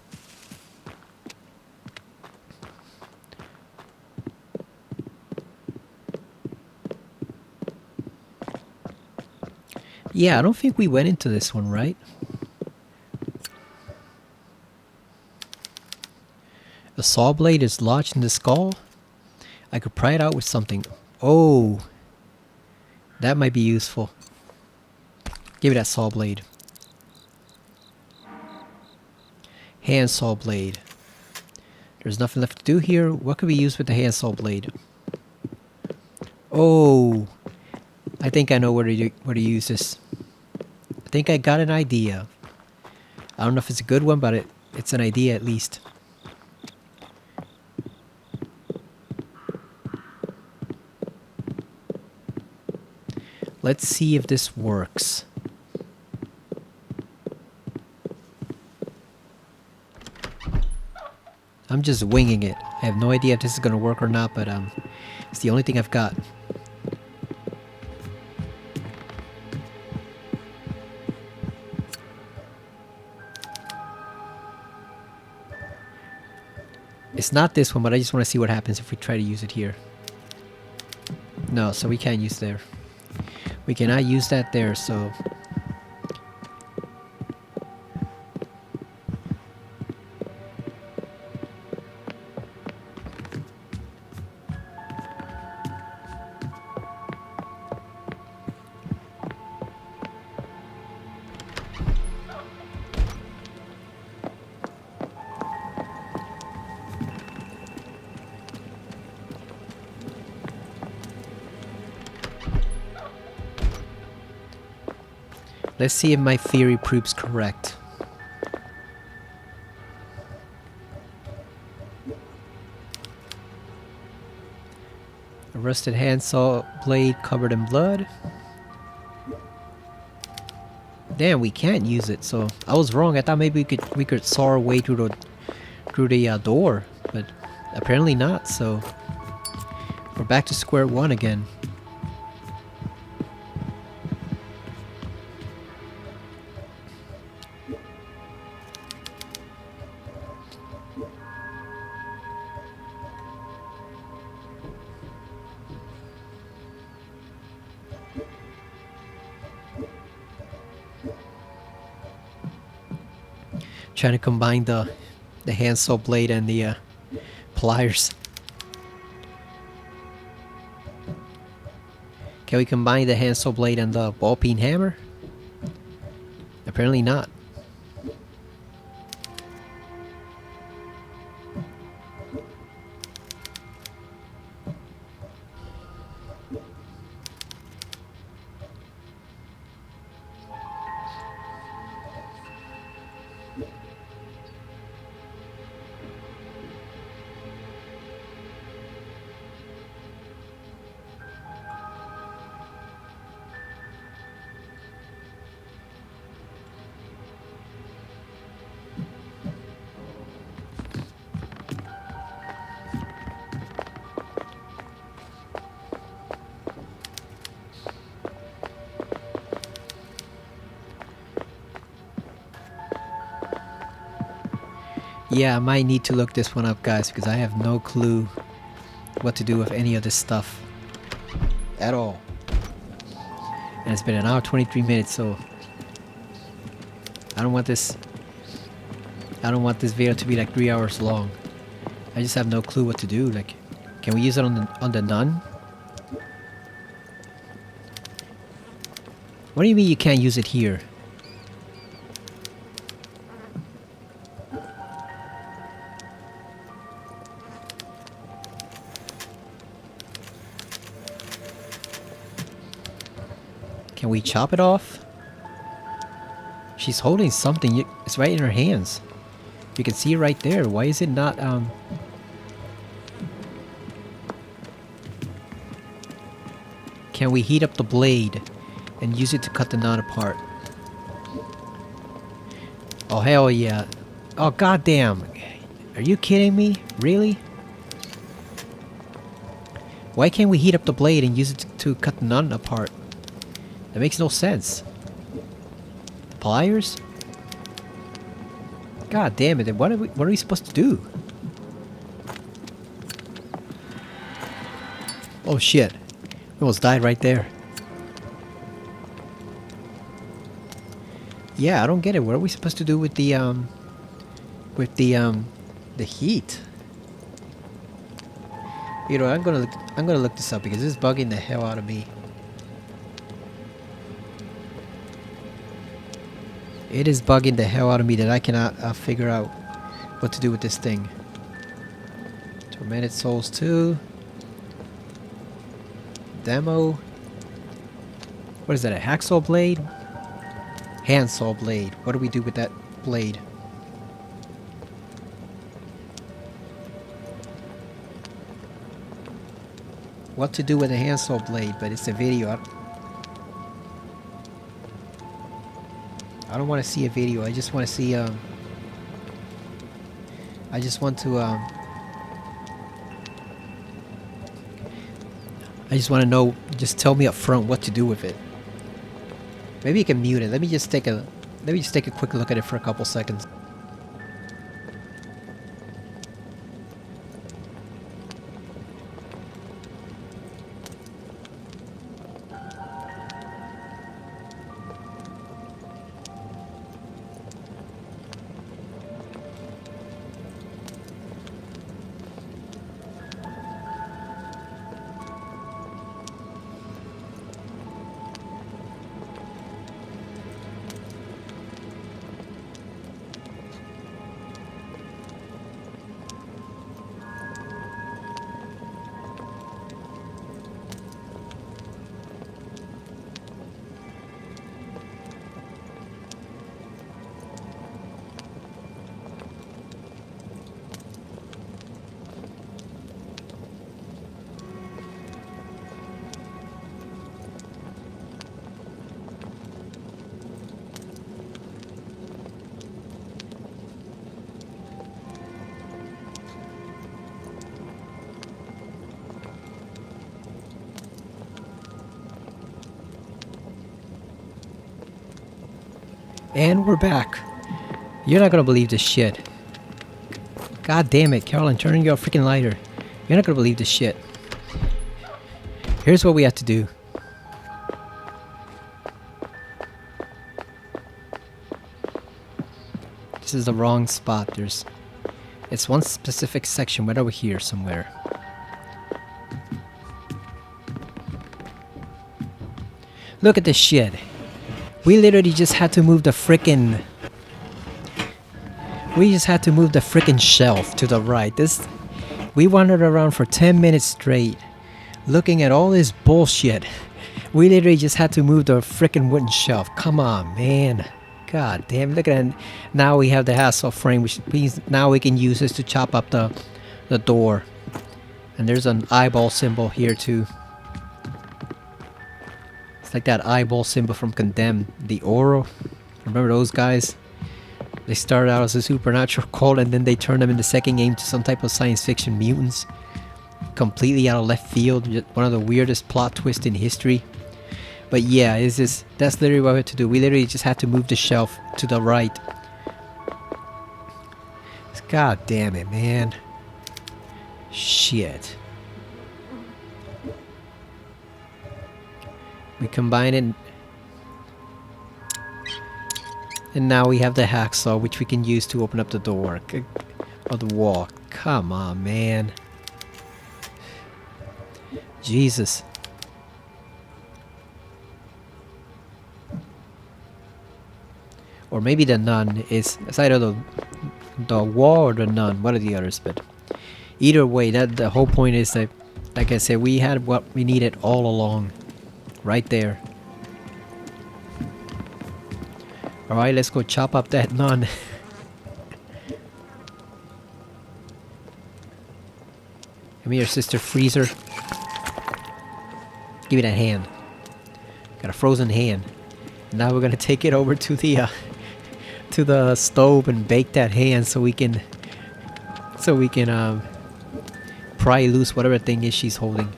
Yeah, I don't think we went into this one, right? A saw blade is lodged in the skull. I could pry it out with something. Oh, that might be useful. Give me that saw blade. Hand saw blade. There's nothing left to do here. What could we use with the hand saw blade? Oh, I think I know where to use this. I think I got an idea. I don't know if it's a good one, but it's an idea at least. Let's see if this works. I'm just winging it. I have no idea if this is gonna work or not, but it's the only thing I've got. It's not this one, but I just want to see what happens if we try to use it here. No, so we can't use there. We cannot use that there, so... Let's see if my theory proves correct. A rusted handsaw blade covered in blood. Damn, we can't use it. So I was wrong. I thought maybe we could saw our way through the door, but apparently not. So we're back to square one again. Trying to combine the handsaw blade and the pliers. Can we combine the handsaw blade and the ball peen hammer? Apparently not. Yeah, I might need to look this one up, guys, because I have no clue what to do with any of this stuff at all. And it's been an hour 23 minutes, so I don't want this video to be like 3 hours long. I just have no clue what to do. Like, can we use it on the nun? What do you mean you can't use it here? Can we chop it off? She's holding something. It's right in her hands. You can see it right there. Why is it not, Can we heat up the blade and use it to cut the knot apart? Oh, hell yeah. Oh, goddamn. Are you kidding me? Really? Why can't we heat up the blade and use it to cut the knot apart? That makes no sense. Pliers? God damn it, then what are we supposed to do? Oh shit. We almost died right there. Yeah, I don't get it. What are we supposed to do with the heat? You know, I'm gonna look this up because this is bugging the hell out of me. It is bugging the hell out of me that I cannot figure out what to do with this thing. Tormented Souls 2. Demo. What is that, a hacksaw blade? Handsaw blade. What do we do with that blade? What to do with a handsaw blade, but it's a video. I don't want to see a video. I just want to see I just want to know, just tell me up front what to do with it. Maybe you can mute it. Let me just take a quick look at it for a couple seconds. And we're back. You're not gonna believe this shit. God damn it, Caroline, turn on your freaking lighter. You're not gonna believe this shit. Here's what we have to do. This is the wrong spot. It's one specific section right over here somewhere. Look at this shit. We literally just had to move the frickin'... shelf to the right. We wandered around for 10 minutes straight, looking at all this bullshit. We literally just had to move the frickin' wooden shelf. Come on, man. God damn, look at that. Now we have the hassle frame, which means now we can use this to chop up the door. And there's an eyeball symbol here too. Like that eyeball symbol from Condemned, the Oro. Remember those guys? They started out as a supernatural cult and then they turned them in the second game to some type of science fiction mutants. Completely out of left field. One of the weirdest plot twists in history. But yeah, that's literally what we had to do. We literally just had to move the shelf to the right. God damn it, man. Shit. We combine it. And now we have the hacksaw, which we can use to open up the door. Or the wall. Come on, man. Jesus. Or maybe the nun is... It's either the wall or the nun. One of the others, but... Either way, that the whole point is that... Like I said, we had what we needed all along. Right there. Alright, let's go chop up that nun. Come here, Sister Freezer. Give me that hand. Got a frozen hand. Now we're gonna take it over to the stove and bake that hand so we can pry loose whatever thing is she's holding.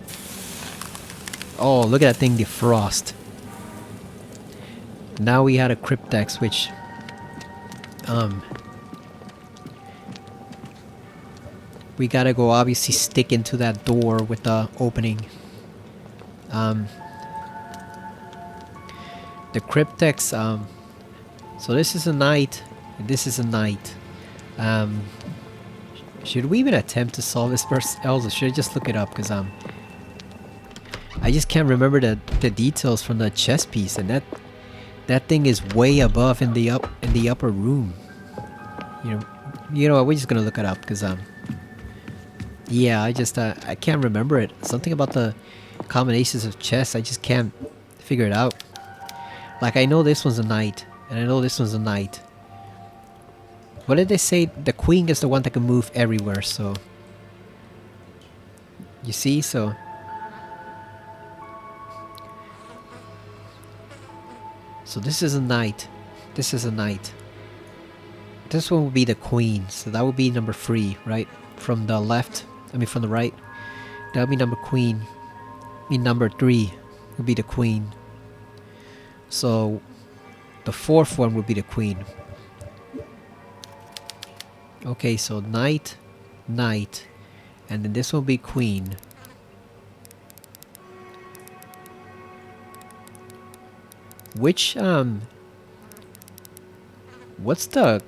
Oh, look at that thing defrost. Now we had a cryptex, which we gotta go obviously stick into that door with the opening. The cryptex, so this is a knight, and this is a knight. Should we even attempt to solve this first, or should I just look it up? Because I just can't remember the details from the chess piece, and that thing is way above in the upper room. You know, we're just gonna look it up because yeah, I can't remember it. Something about the combinations of chess, I just can't figure it out. Like, I know this one's a knight, and I know this one's a knight. What did they say? The queen is the one that can move everywhere, so... You see, so... So this is a knight. This is a knight. This one would be the queen, so that would be number 3, right? From the left, I mean from the right. That would be number queen. I mean number 3 would be the queen. So the 4th one would be the queen. Okay, so knight, knight, and then this will be queen. Which what's the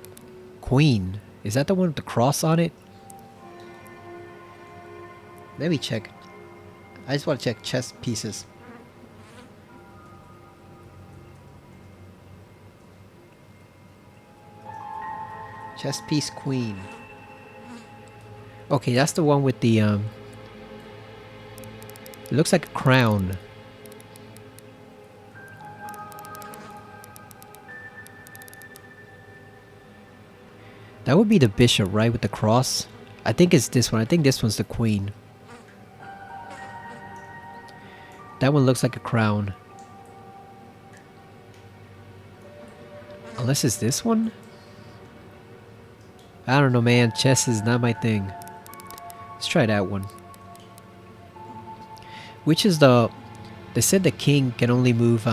queen? Is that the one with the cross on it? Let me check. I just want to check chess pieces. Chess piece queen. Okay, that's the one with the it looks like a crown. That would be the bishop, right, with the cross? I think it's this one. I think this one's the queen. That one looks like a crown. Unless it's this one? I don't know, man. Chess is not my thing. Let's try that one. Which is the... They said the king can only move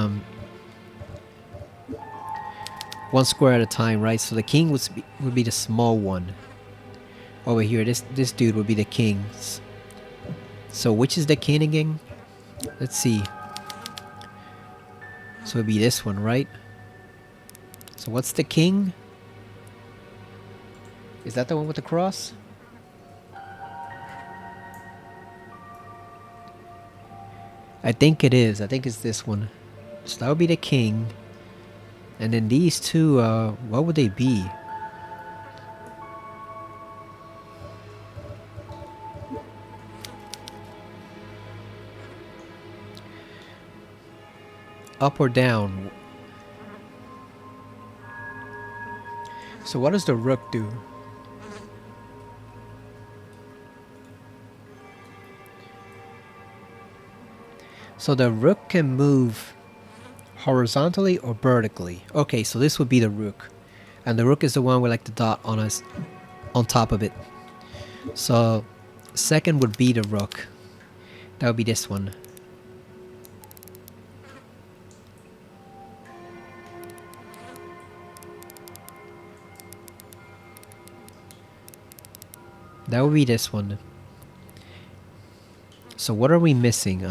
one square at a time, right? So the king would be the small one. Over here, this dude would be the king. So which is the king again? Let's see. So it'd be this one, right? So what's the king? Is that the one with the cross? I think it is. I think it's this one. So that would be the king. And then these two, what would they be? Up or down? So what does the rook do? So the rook can move horizontally or vertically. Okay, so this would be the rook. And the rook is the one with like the dot on us on top of it. So second would be the rook. That would be this one. that would be this one. So what are we missing?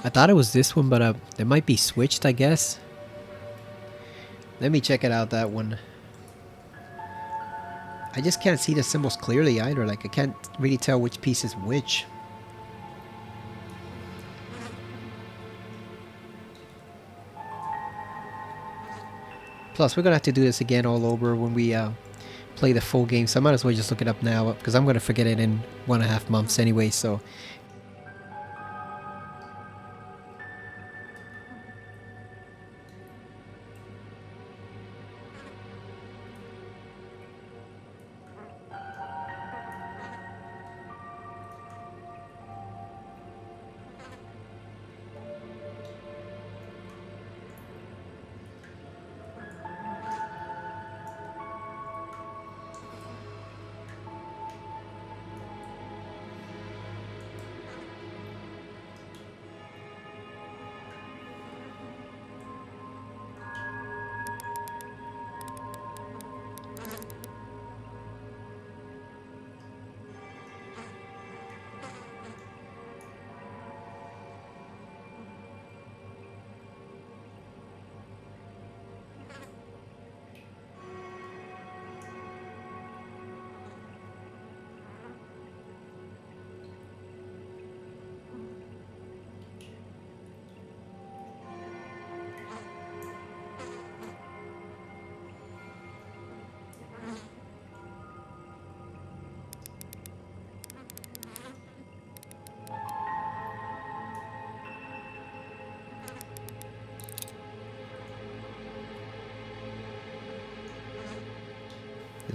I thought it was this one, but it might be switched, I guess. Let me check it out, that one. I just can't see the symbols clearly either. Like, I can't really tell which piece is which. Plus, we're gonna have to do this again all over when we play the full game. So I might as well just look it up now, because I'm gonna forget it in 1.5 months anyway. So.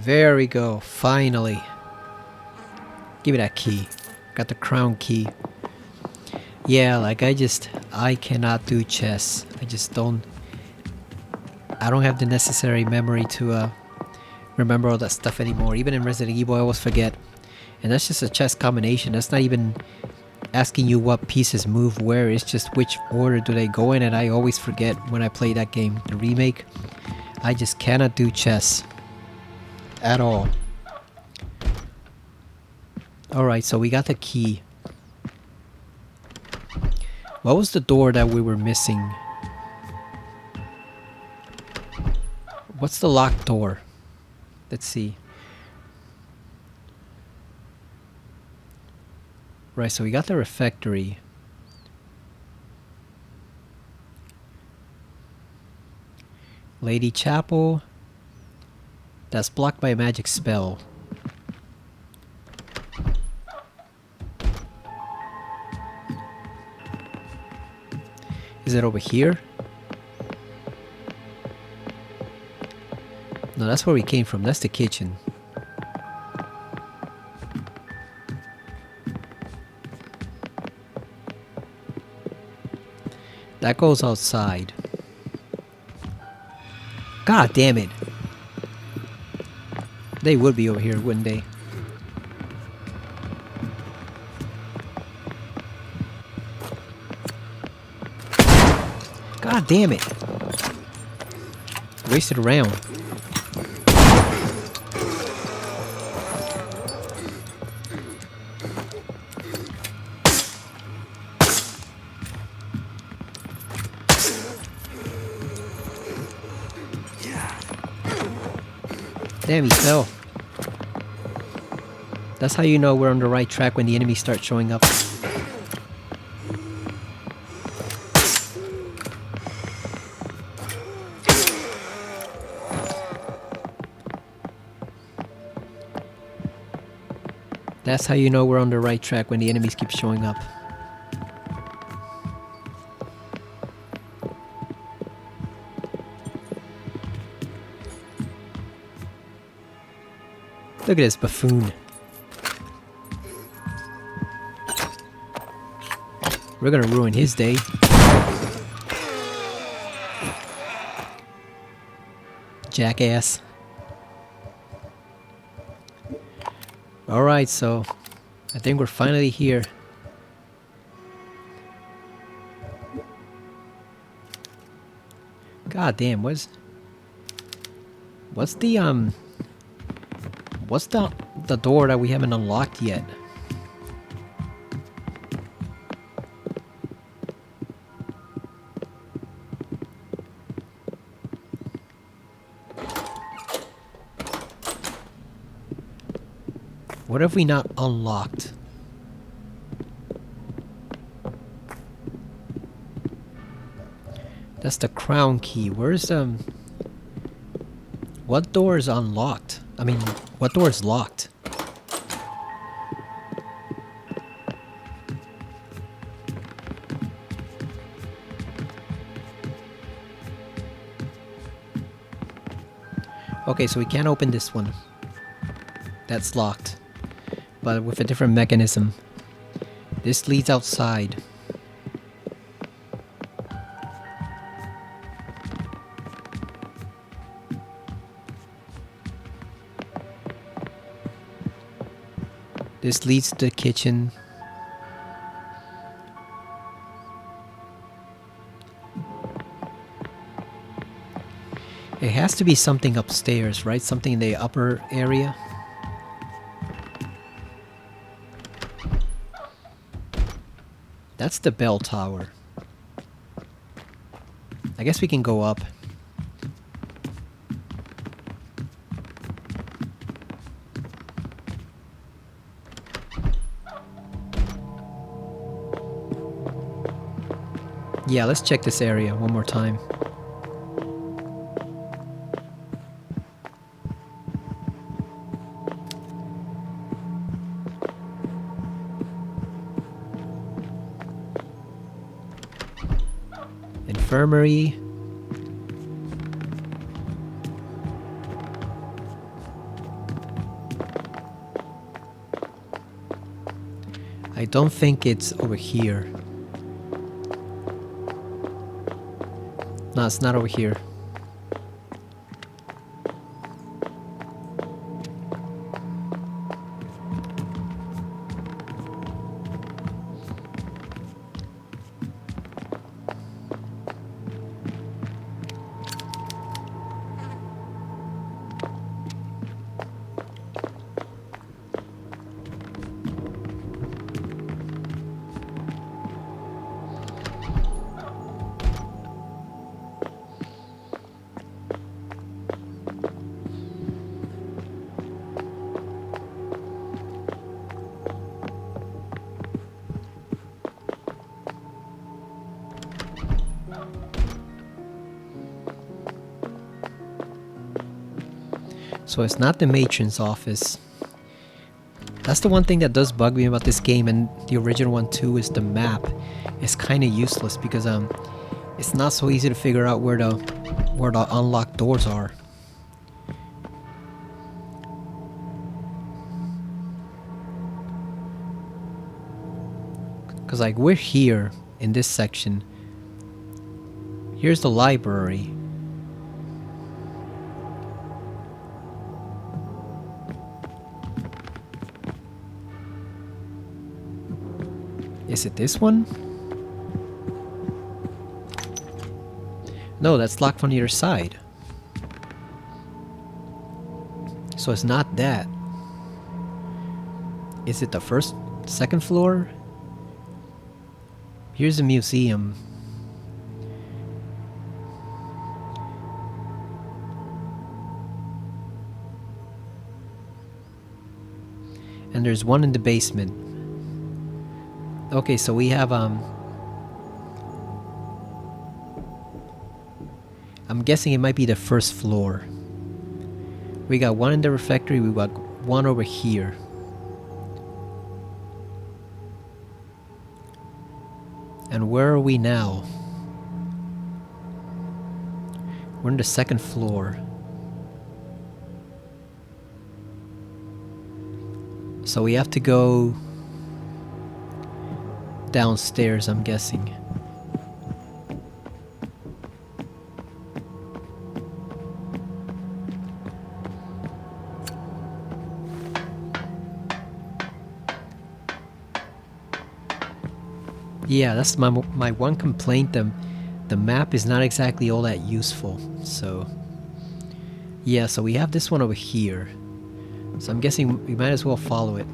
There we go, finally. Give me that key. Got the crown key. Yeah, like I cannot do chess. I don't have the necessary memory to remember all that stuff anymore. Even in Resident Evil I always forget. And that's just a chess combination. That's not even asking you what pieces move where. It's just which order do they go in, and I always forget when I play that game. The remake, I just cannot do chess. At all. Alright, so we got the key. What was the door that we were missing? What's the locked door? Let's see. Right, so we got the refectory. Lady Chapel. That's blocked by a magic spell. Is it over here? No, that's where we came from. That's the kitchen. That goes outside. God damn it. They would be over here, wouldn't they? God damn it. Wasted a round. Damn, he fell. That's how you know we're on the right track when the enemies start showing up. That's how you know we're on the right track when the enemies keep showing up. Look at this buffoon. We're gonna ruin his day. Jackass. Alright, so I think we're finally here. God damn, what's the door that we haven't unlocked yet? What have we not unlocked? That's the crown key. Where's what door is unlocked? I mean, what door is locked? Okay, so we can't open this one. That's locked. But with a different mechanism. This leads outside. This leads to the kitchen. It has to be something upstairs, right? Something in the upper area. That's the bell tower. I guess we can go up. Yeah, let's check this area one more time. Infirmary. I don't think it's over here. No, it's not over here. So it's not the matron's office. That's the one thing that does bug me about this game, and the original one too, is the map. It's kind of useless because it's not so easy to figure out where the unlocked doors are. Cause like we're here in this section. Here's the library. Is it this one? No, that's locked from the other side. So it's not that. Is it the second floor? Here's a museum. And there's one in the basement. Okay, so we have I'm guessing it might be the first floor. We got one in the refectory, we got one over here. And where are we now? We're on the second floor. So we have to go downstairs, I'm guessing. Yeah, that's my one complaint. The map is not exactly all that useful. So yeah, so we have this one over here. So I'm guessing we might as well follow it.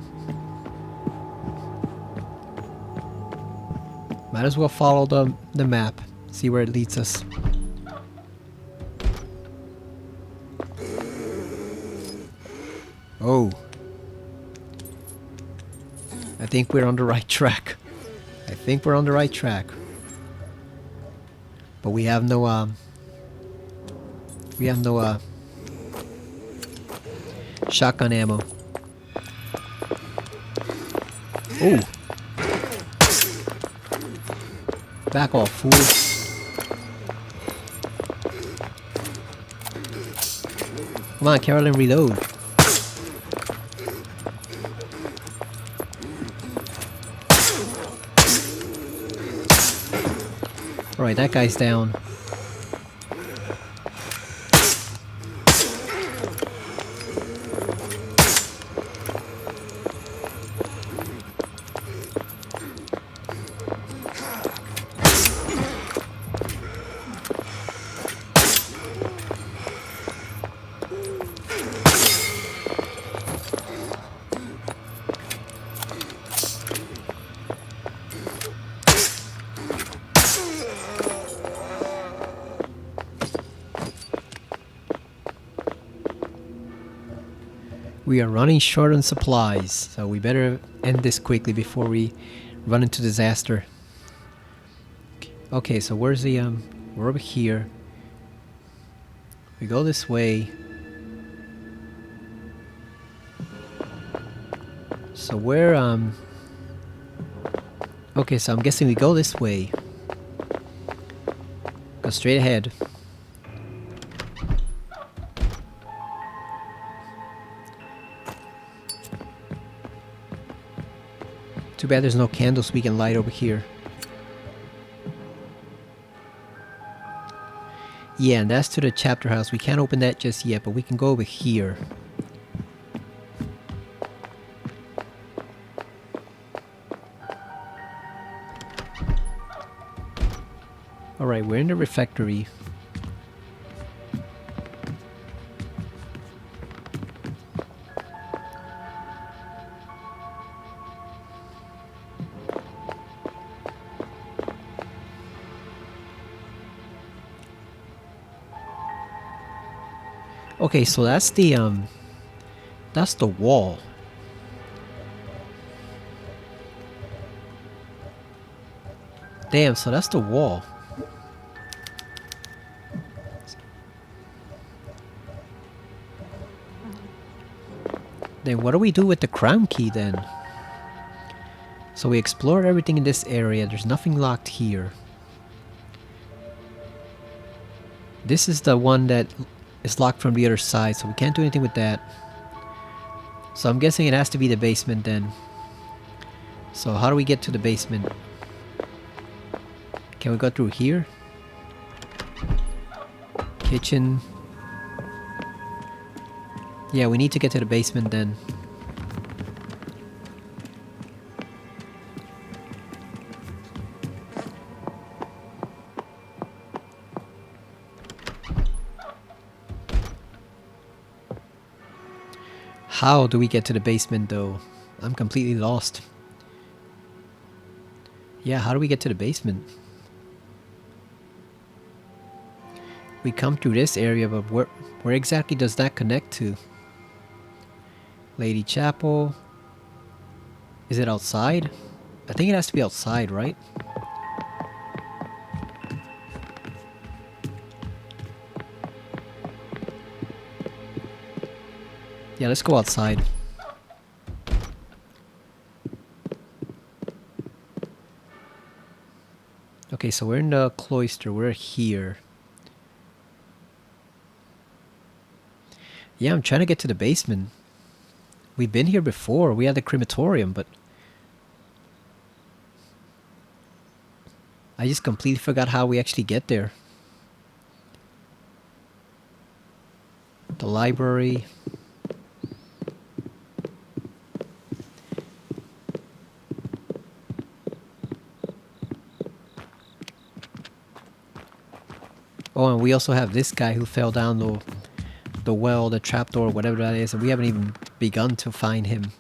Might as well follow the map. See where it leads us. Oh. I think we're on the right track. I think we're on the right track. But we have no shotgun ammo. Oh. Back off, fool. Come on, Carolyn, reload. Alright, that guy's down. We are running short on supplies, so we better end this quickly before we run into disaster. Okay, so where's the we're over here. We go this way. So we're okay, so I'm guessing we go this way. Go straight ahead. Too bad there's no candles we can light over here. Yeah, and that's to the chapter house. We can't open that just yet, but we can go over here. Alright, we're in the refectory. Okay, so that's the wall. Damn, so that's the wall. Then what do we do with the crown key then? So we explored everything in this area. There's nothing locked here. This is the one that is locked from the other side, so we can't do anything with that. So I'm guessing it has to be the basement then. So how do we get to the basement? Can we go through here? Kitchen. Yeah, we need to get to the basement then. How do we get to the basement though? I'm completely lost. Yeah, how do we get to the basement? We come through this area, but where exactly does that connect to? Lady Chapel. Is it outside? I think it has to be outside, right? Yeah, let's go outside. Okay, so we're in the cloister. We're here. Yeah, I'm trying to get to the basement. We've been here before. We had the crematorium, but I just completely forgot how we actually get there. The library. Oh, and we also have this guy who fell down the well, the trapdoor, whatever that is, and we haven't even begun to find him.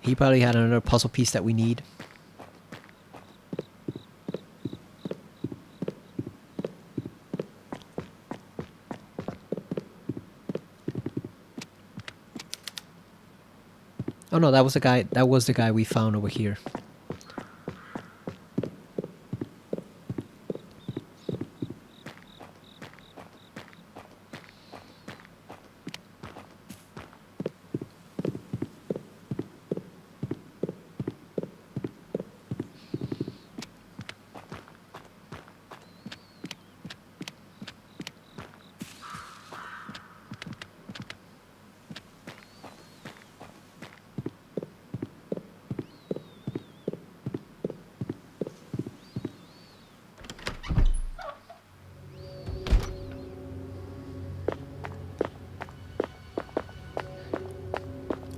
He probably had another puzzle piece that we need. Oh no, that was the guy. That was the guy we found over here.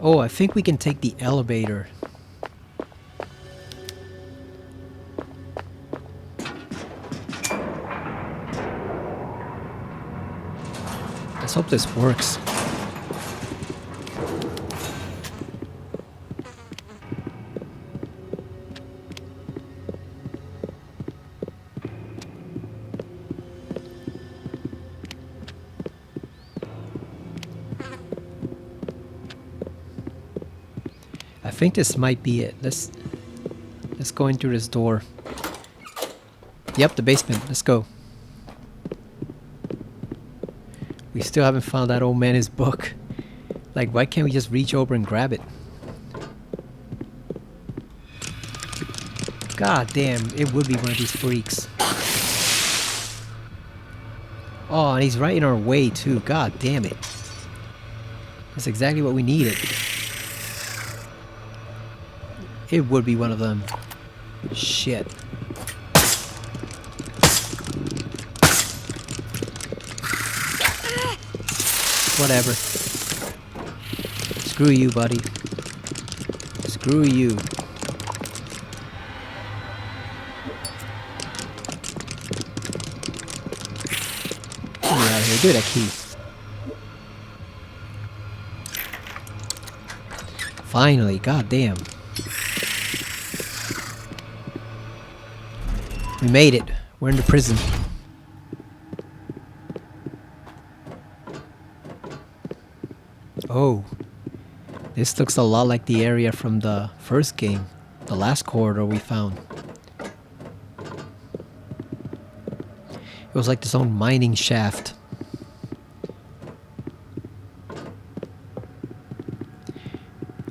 Oh, I think we can take the elevator. Let's hope this works. I think this might be it. Let's go in through this door. Yep, the basement. Let's go. We still haven't found that old man his book. Like, why can't we just reach over and grab it? God damn, it would be one of these freaks. Oh, and he's right in our way too. God damn it. That's exactly what we needed. It would be one of them. Shit. Whatever. Screw you, buddy. Screw you. Get me out of here. Give me that key. Finally, goddamn. We made it. We're in the prison. Oh. This looks a lot like the area from the first game. The last corridor we found. It was like this own mining shaft.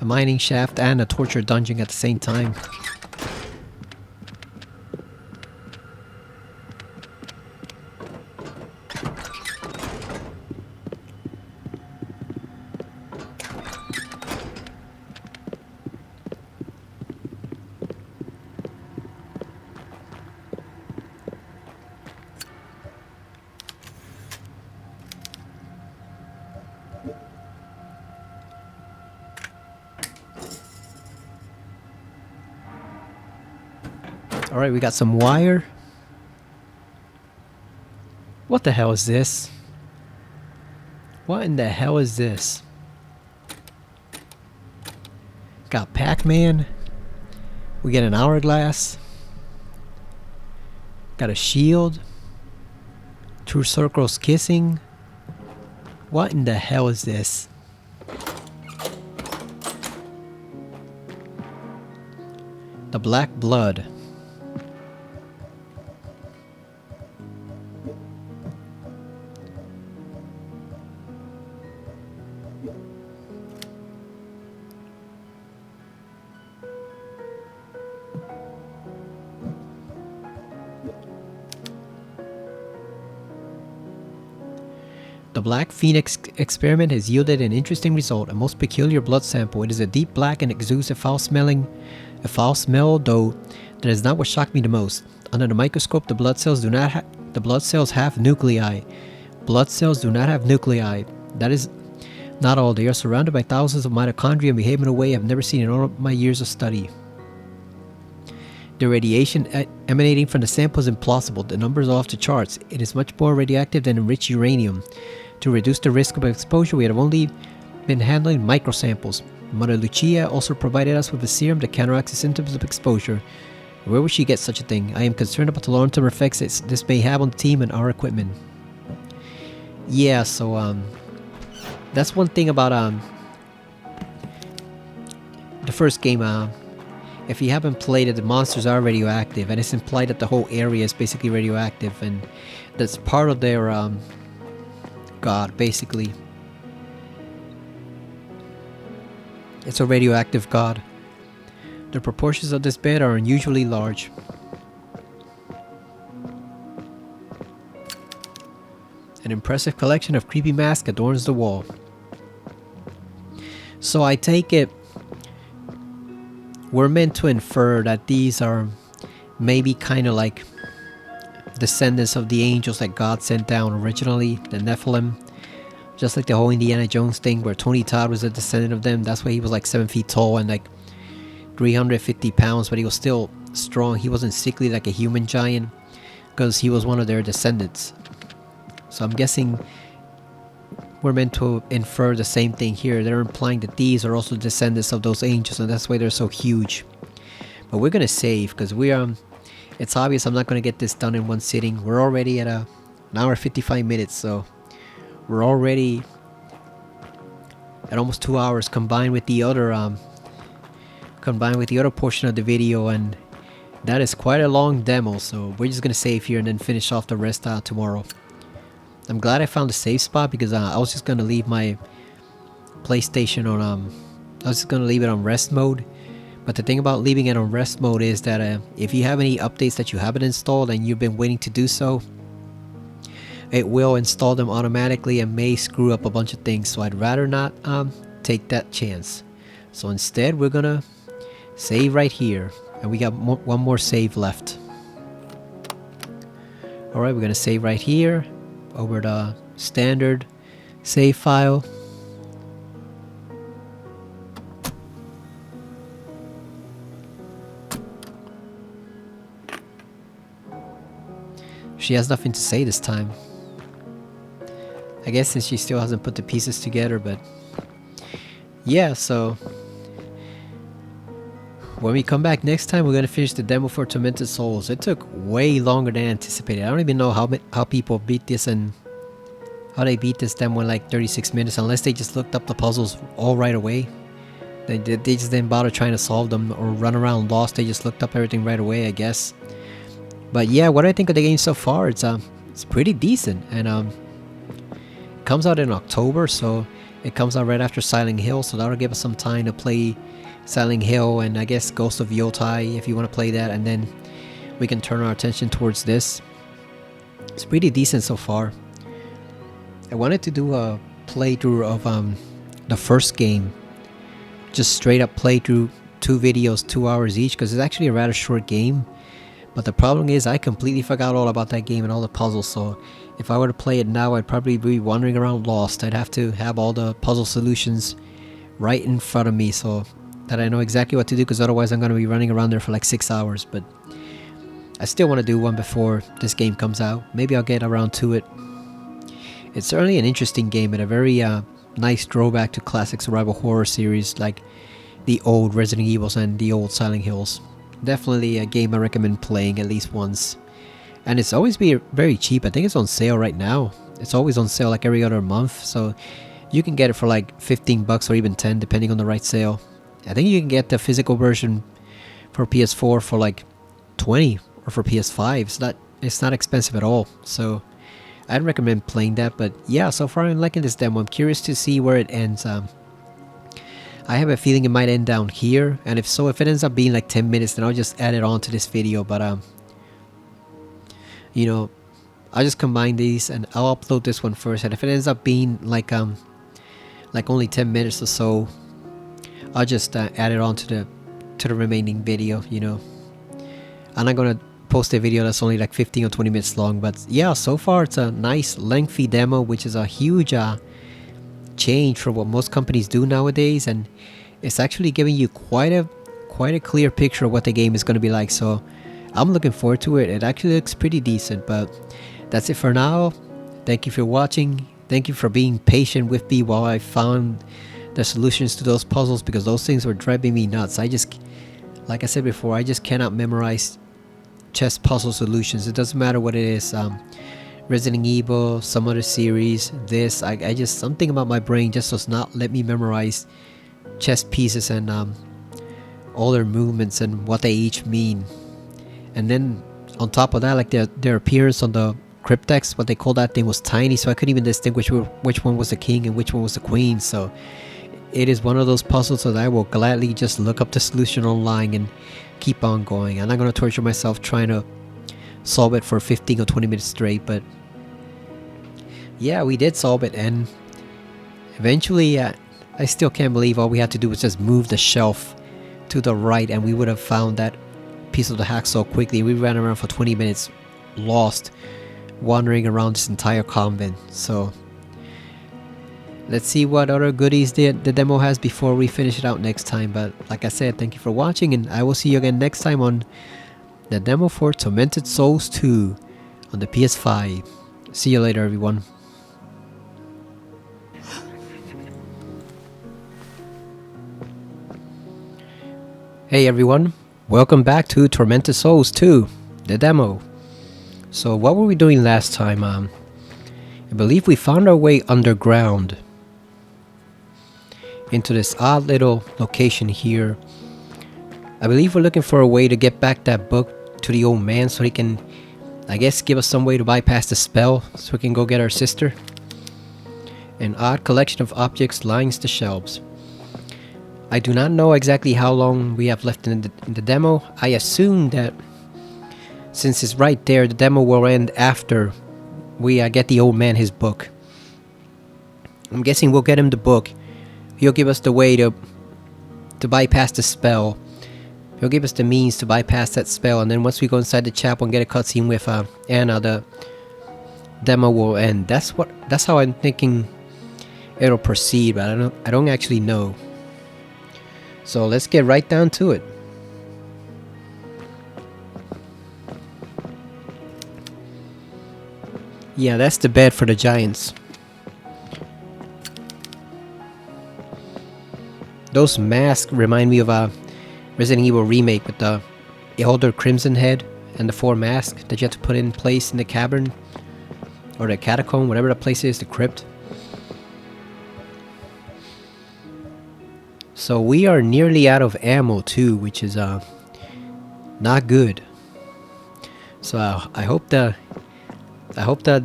A mining shaft and a torture dungeon at the same time. Alright, we got some wire. What the hell is this? What in the hell is this? Got Pac-Man. We get an hourglass. Got a shield. Two circles kissing. What in the hell is this? The black blood. The Black Phoenix experiment has yielded an interesting result, a most peculiar blood sample. It is a deep black and exudes a foul smell, though that is not what shocked me the most. Under the microscope, the blood cells have nuclei. Blood cells do not have nuclei. That is not all. They are surrounded by thousands of mitochondria and behave in a way I've never seen in all of my years of study. The radiation emanating from the sample is implausible. The numbers are off the charts. It is much more radioactive than enriched uranium. To reduce the risk of exposure, we have only been handling microsamples. Mother Lucia also provided us with a serum that counteracts the symptoms of exposure. Where would she get such a thing? I am concerned about the long-term effects this may have on the team and our equipment. Yeah, so that's one thing about the first game. If you haven't played it, the monsters are radioactive, and it's implied that the whole area is basically radioactive, and that's part of their god, basically. It's a radioactive god. The proportions of this bed are unusually large. An impressive collection of creepy masks adorns the wall. So I take it we're meant to infer that these are maybe kind of like descendants of the angels that God sent down originally, the Nephilim. Just like the whole Indiana Jones thing where Tony Todd was a descendant of them. That's why he was like 7 feet tall and like 350 pounds, but he was still strong. He wasn't sickly like a human giant because he was one of their descendants. So I'm guessing we're meant to infer the same thing here. They're implying that these are also descendants of those angels, and that's why they're so huge. But we're gonna save because it's obvious I'm not gonna get this done in one sitting. We're already at an hour 55 minutes, so we're already at almost 2 hours combined with the other portion of the video, and that is quite a long demo. So we're just gonna save here and then finish off the rest tomorrow. I'm glad I found a safe spot because I was just gonna leave my PlayStation on I was just gonna leave it on rest mode. But the thing about leaving it on rest mode is that if you have any updates that you haven't installed and you've been waiting to do so, it will install them automatically and may screw up a bunch of things. So I'd rather not take that chance. So instead, we're gonna save right here, and we got one more save left. All right, we're gonna save right here. Over the standard save file. She has nothing to say this time. I guess since she still hasn't put the pieces together, but yeah, so when we come back next time, we're gonna finish the demo for Tormented Souls. It took way longer than anticipated. I don't even know how people beat this and how they beat this demo in like 36 minutes, unless they just looked up the puzzles all right away. They just didn't bother trying to solve them or run around lost. They just looked up everything right away, I guess. But yeah, what I think of the game so far, it's pretty decent, and it comes out in October, so it comes out right after Silent Hill, so that'll give us some time to play Silent Hill and I guess Ghost of Yotai if you want to play that, and then we can turn our attention towards this. It's pretty decent so far. I wanted to do a playthrough of the first game, just straight up playthrough, 2 videos, 2 hours each, because it's actually a rather short game. But the problem is I completely forgot all about that game and all the puzzles, so if I were to play it now, I'd probably be wandering around lost. I'd have to have all the puzzle solutions right in front of me so that I know exactly what to do, because otherwise I'm going to be running around there for like 6 hours. But I still want to do one before this game comes out. Maybe I'll get around to it. It's certainly an interesting game and a very nice throwback to classic survival horror series like the old Resident Evils and the old Silent Hills. Definitely a game I recommend playing at least once. And it's always been very cheap. I think it's on sale right now. It's always on sale like every other month, so you can get it for like 15 bucks or even 10 depending on the right sale. I think you can get the physical version for PS4 for like 20 or for PS5. It's not expensive at all. So I'd recommend playing that. But yeah, so far I'm liking this demo. I'm curious to see where it ends. I have a feeling it might end down here, and if it ends up being like 10 minutes, then I'll just add it on to this video. But you know, I'll just combine these and I'll upload this one first. And if it ends up being like only 10 minutes or so, I'll just add it on to the remaining video. You know, I'm not gonna post a video that's only like 15 or 20 minutes long. But yeah, so far it's a nice lengthy demo, which is a huge change from what most companies do nowadays, and it's actually giving you quite a clear picture of what the game is going to be like. So I'm looking forward to it. It actually looks pretty decent. But that's it for now. Thank you for watching. Thank you for being patient with me while I found the solutions to those puzzles, because those things were driving me nuts. Like I said before, I just cannot memorize chess puzzle solutions. It doesn't matter what it is. Resident Evil, some other series, this, I just, something about my brain just does not let me memorize chess pieces and all their movements and what they each mean. And then on top of that, like their appearance on the cryptex, what they call that thing, was tiny, so I couldn't even distinguish which one was the king and which one was the queen. So it is one of those puzzles that I will gladly just look up the solution online and keep on going. I'm not going to torture myself trying to solve it for 15 or 20 minutes straight. But yeah, we did solve it, and eventually I still can't believe all we had to do was just move the shelf to the right and we would have found that piece of the hack so quickly. We ran around for 20 minutes lost, wandering around this entire convent. So let's see what other goodies the demo has before we finish it out next time. But like I said, thank you for watching, and I will see you again next time on the demo for Tormented Souls 2 on the PS5. See you later, everyone. Hey everyone, welcome back to Tormented Souls 2, the demo. So what were we doing last time? I believe we found our way underground into this odd little location here. I believe we're looking for a way to get back that book to the old man so he can, I guess, give us some way to bypass the spell so we can go get our sister. An odd collection of objects lines the shelves. I do not know exactly how long we have left in the demo. I assume that since it's right there, the demo will end after we get the old man his book. I'm guessing we'll get him the book. He'll give us the way to bypass the spell. He'll give us the means to bypass that spell, and then once we go inside the chapel and get a cutscene with Anna, the demo will end. That's how I'm thinking it'll proceed, but I don't actually know. So let's get right down to it. Yeah, that's the bed for the giants. Those masks remind me of a Resident Evil remake with the older Crimson Head and the 4 masks that you have to put in place in the cavern or the catacomb, whatever the place is, the crypt. So we are nearly out of ammo too, which is not good. So I hope the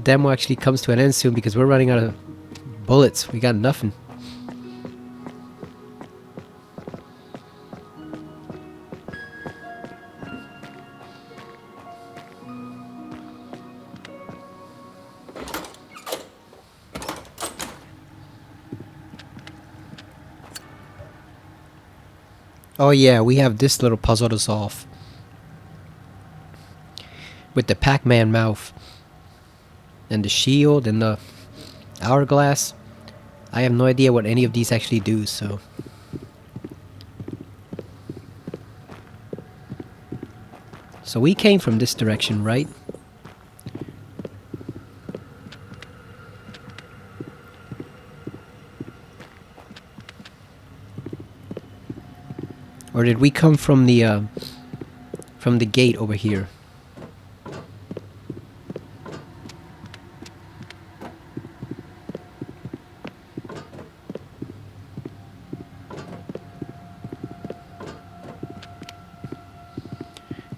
demo actually comes to an end soon, because we're running out of bullets. We got nothing. Oh yeah, we have this little puzzle to solve with the Pac-Man mouth and the shield and the hourglass. I have no idea what any of these actually do, so we came from this direction, right? Or did we come from the gate over here?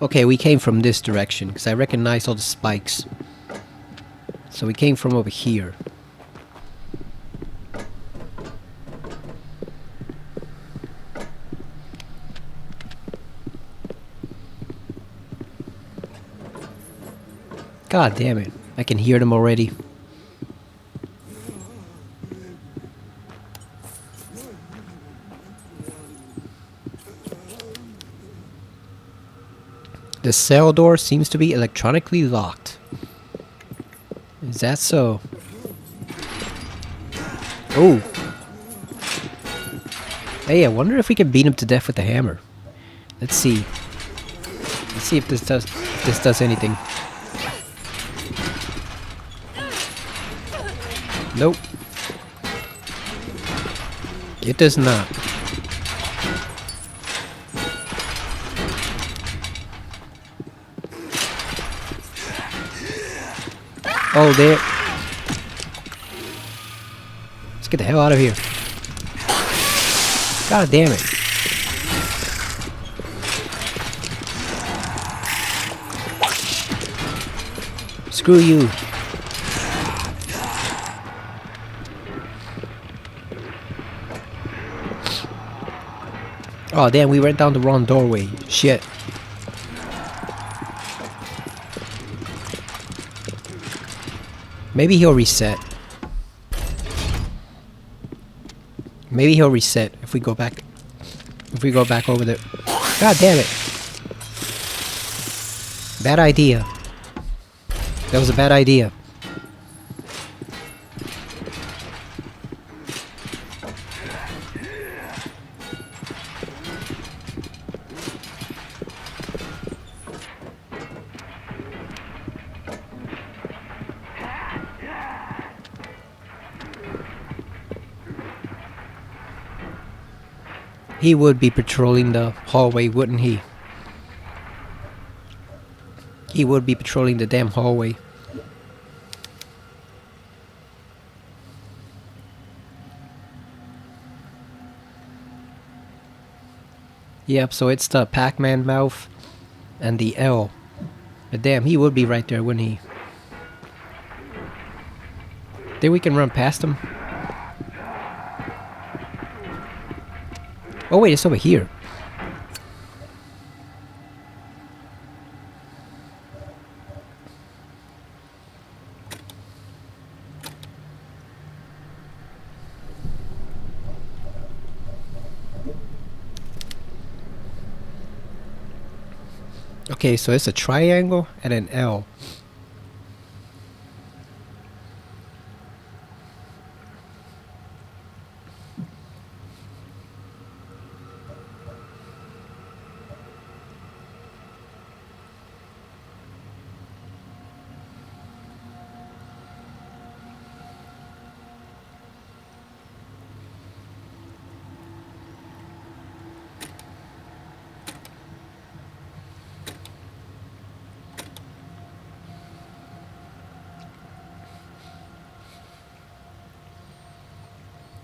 Okay, we came from this direction because I recognize all the spikes. So we came from over here. God damn it. I can hear them already. The cell door seems to be electronically locked. Is that so? Oh. Hey, I wonder if we can beat him to death with the hammer. Let's see. Let's see if this does anything. Nope. It does not. Oh, there. Let's get the hell out of here. God damn it. Screw you. Oh damn, we went down the wrong doorway. Shit. Maybe he'll reset. Maybe he'll reset if we go back. If we go back over there. God damn it. Bad idea. That was a bad idea. He would be patrolling the hallway, wouldn't he? He would be patrolling the damn hallway. Yep, so it's the Pac-Man mouth and the L. But damn, he would be right there, wouldn't he? Think we can run past him? Oh wait, it's over here. Okay, so it's a triangle and an L.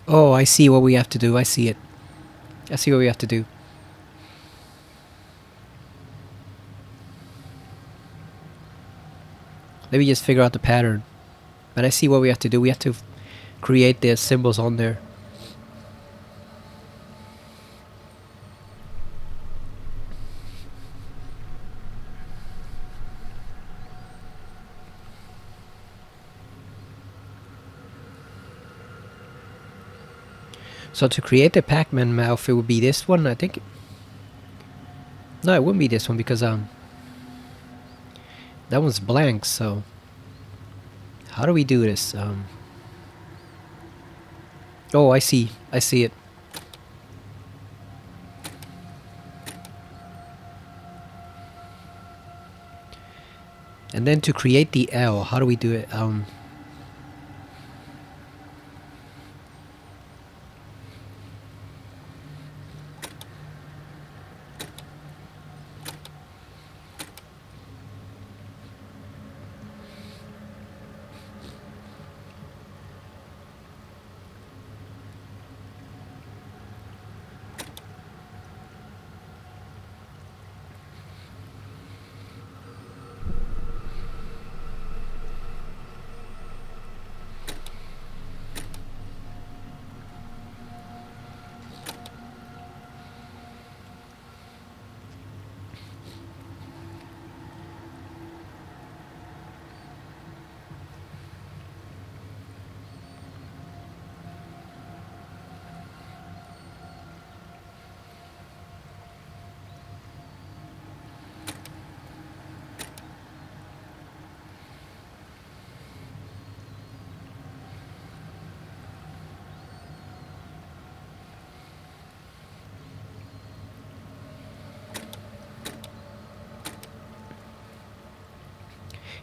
Oh, I see what we have to do. I see it. I see what we have to do. Let me just figure out the pattern. But I see what we have to do. We have to create the symbols on there. So to create the Pac-Man mouth, it would be this one, I think. No, it wouldn't be this one because that one's blank. So how do we do this? Oh, I see. I see it. And then to create the L, how do we do it?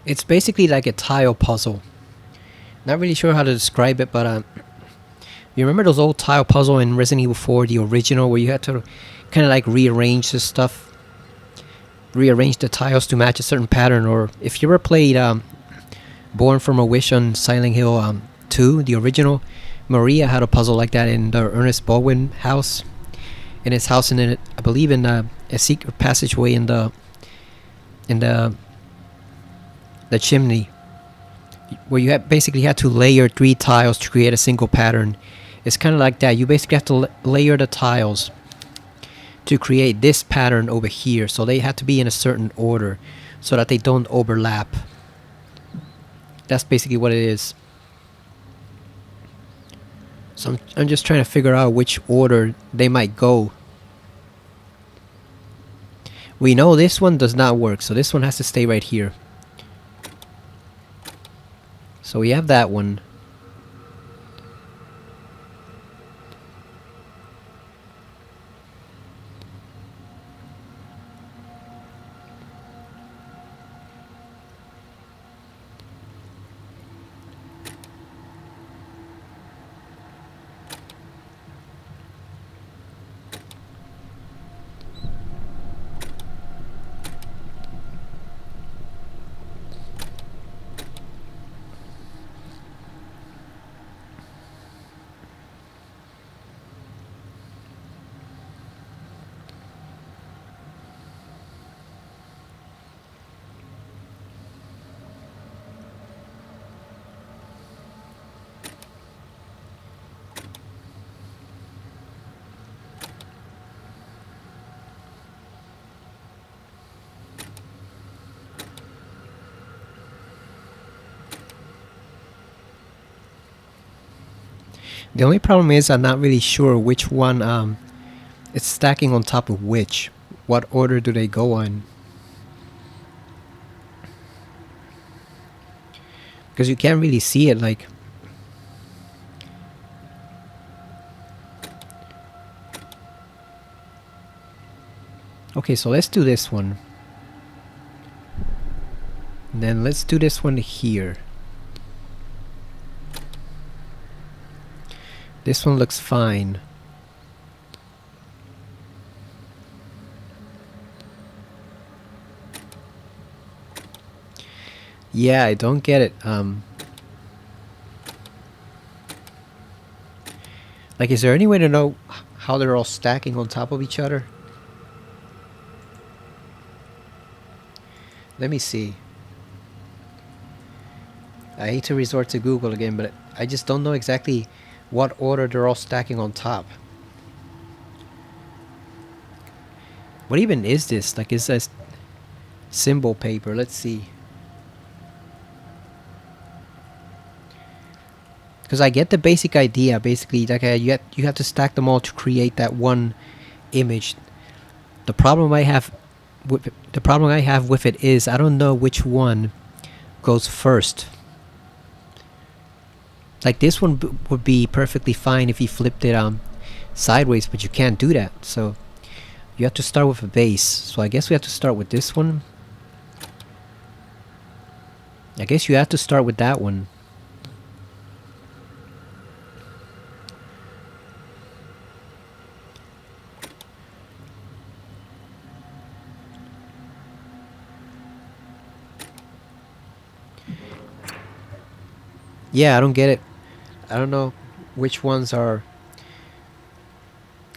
It's basically like a tile puzzle. Not really sure how to describe it, but you remember those old tile puzzle in Resident Evil 4, the original, where you had to kind of like rearrange the stuff, rearrange the tiles to match a certain pattern? Or if you ever played Born from a Wish on Silent Hill 2, the original, Maria had a puzzle like that in the Ernest Baldwin house. In his house, and in I believe in a secret passageway in the chimney, where you basically had to layer 3 tiles to create a single pattern. It's kind of like that. You basically have to layer the tiles to create this pattern over here. So they have to be in a certain order so that they don't overlap. That's basically what it is. So I'm just trying to figure out which order they might go. We know this one does not work, so this one has to stay right here. So we have that one. The only problem is I'm not really sure which one it's stacking on top of which. What order do they go on? Because you can't really see it, like... Okay, so let's do this one. And then let's do this one here. This one looks fine. Yeah, I don't get it. Like, is there any way to know how they're all stacking on top of each other? Let me see. I hate to resort to Google again, but I just don't know exactly what order they're all stacking on top. What even is this? Like, is this symbol paper? Let's see. Because I get the basic idea. Basically, like you have to stack them all to create that one image. The problem I have with it is I don't know which one goes first. Like, this one would be perfectly fine if you flipped it sideways, but you can't do that. So you have to start with a base. So I guess we have to start with this one. I guess you have to start with that one. Yeah, I don't get it. I don't know which ones are...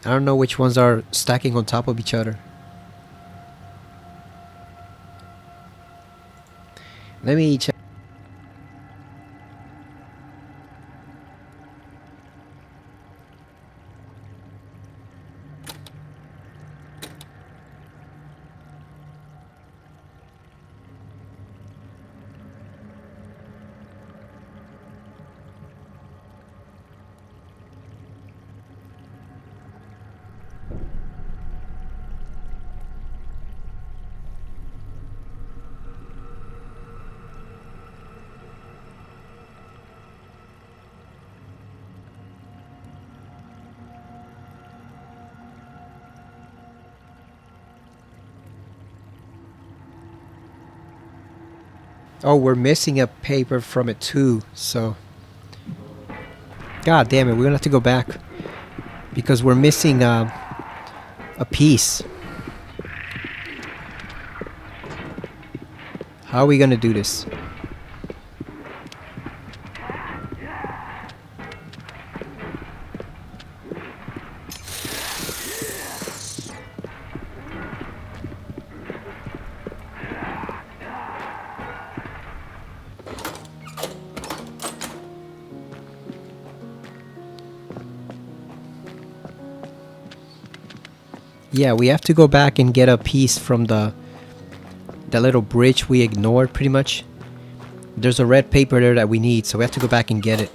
I don't know which ones are stacking on top of each other. Let me check. Oh, we're missing a paper from it too, so... God damn it, we're gonna have to go back. Because we're missing a piece. How are we gonna do this? Yeah, we have to go back and get a piece from the little bridge we ignored, pretty much. There's a red paper there that we need, so we have to go back and get it.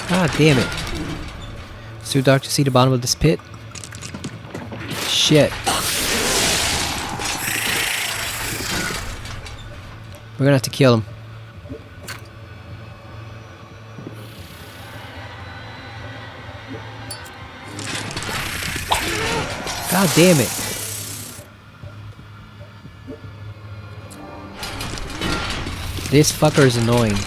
God damn it. It's too dark to see the bottom of this pit. Shit. We're gonna have to kill him. God damn it. This fucker is annoying.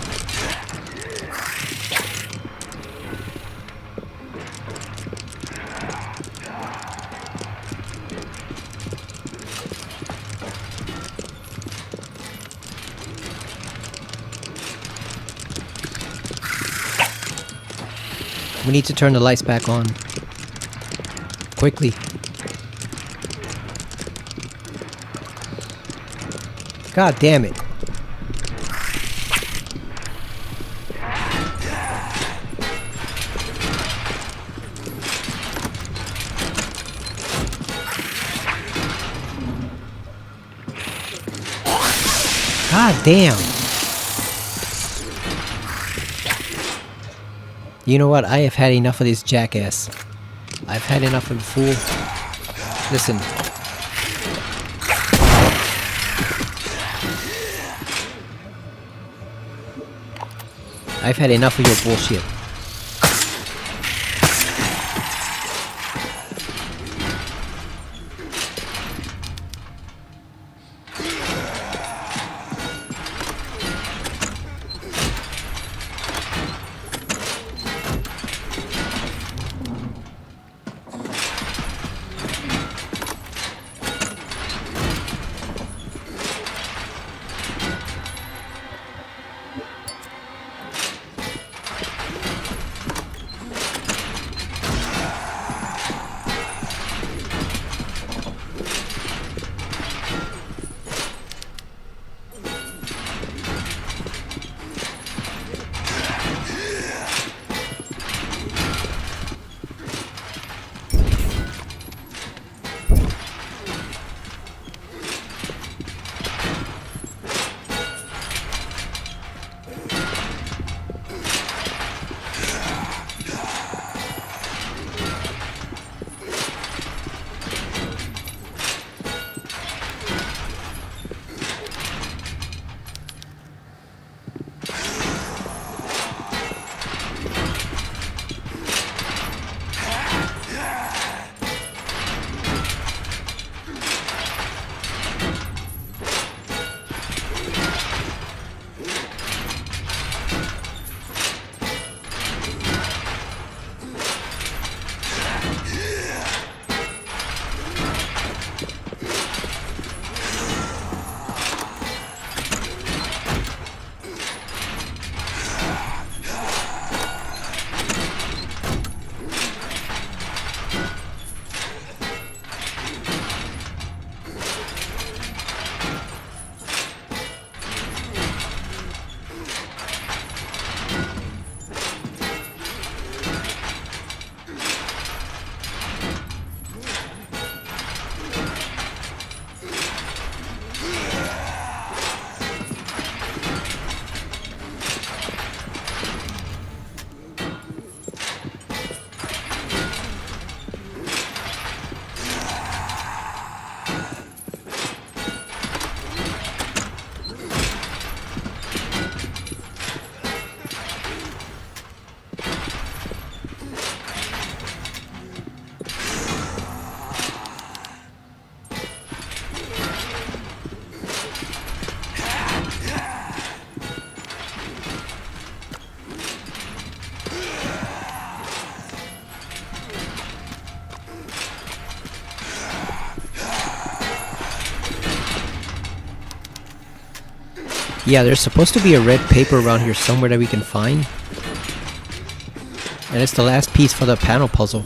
We need to turn the lights back on. Quickly. God damn it. God damn. You know what? I have had enough of this jackass. I've had enough of the fool. Listen. I've had enough of your bullshit. Yeah, there's supposed to be a red paper around here somewhere that we can find. And it's the last piece for the panel puzzle.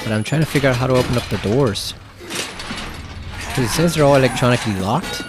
But I'm trying to figure out how to open up the doors. Because it says they're all electronically locked.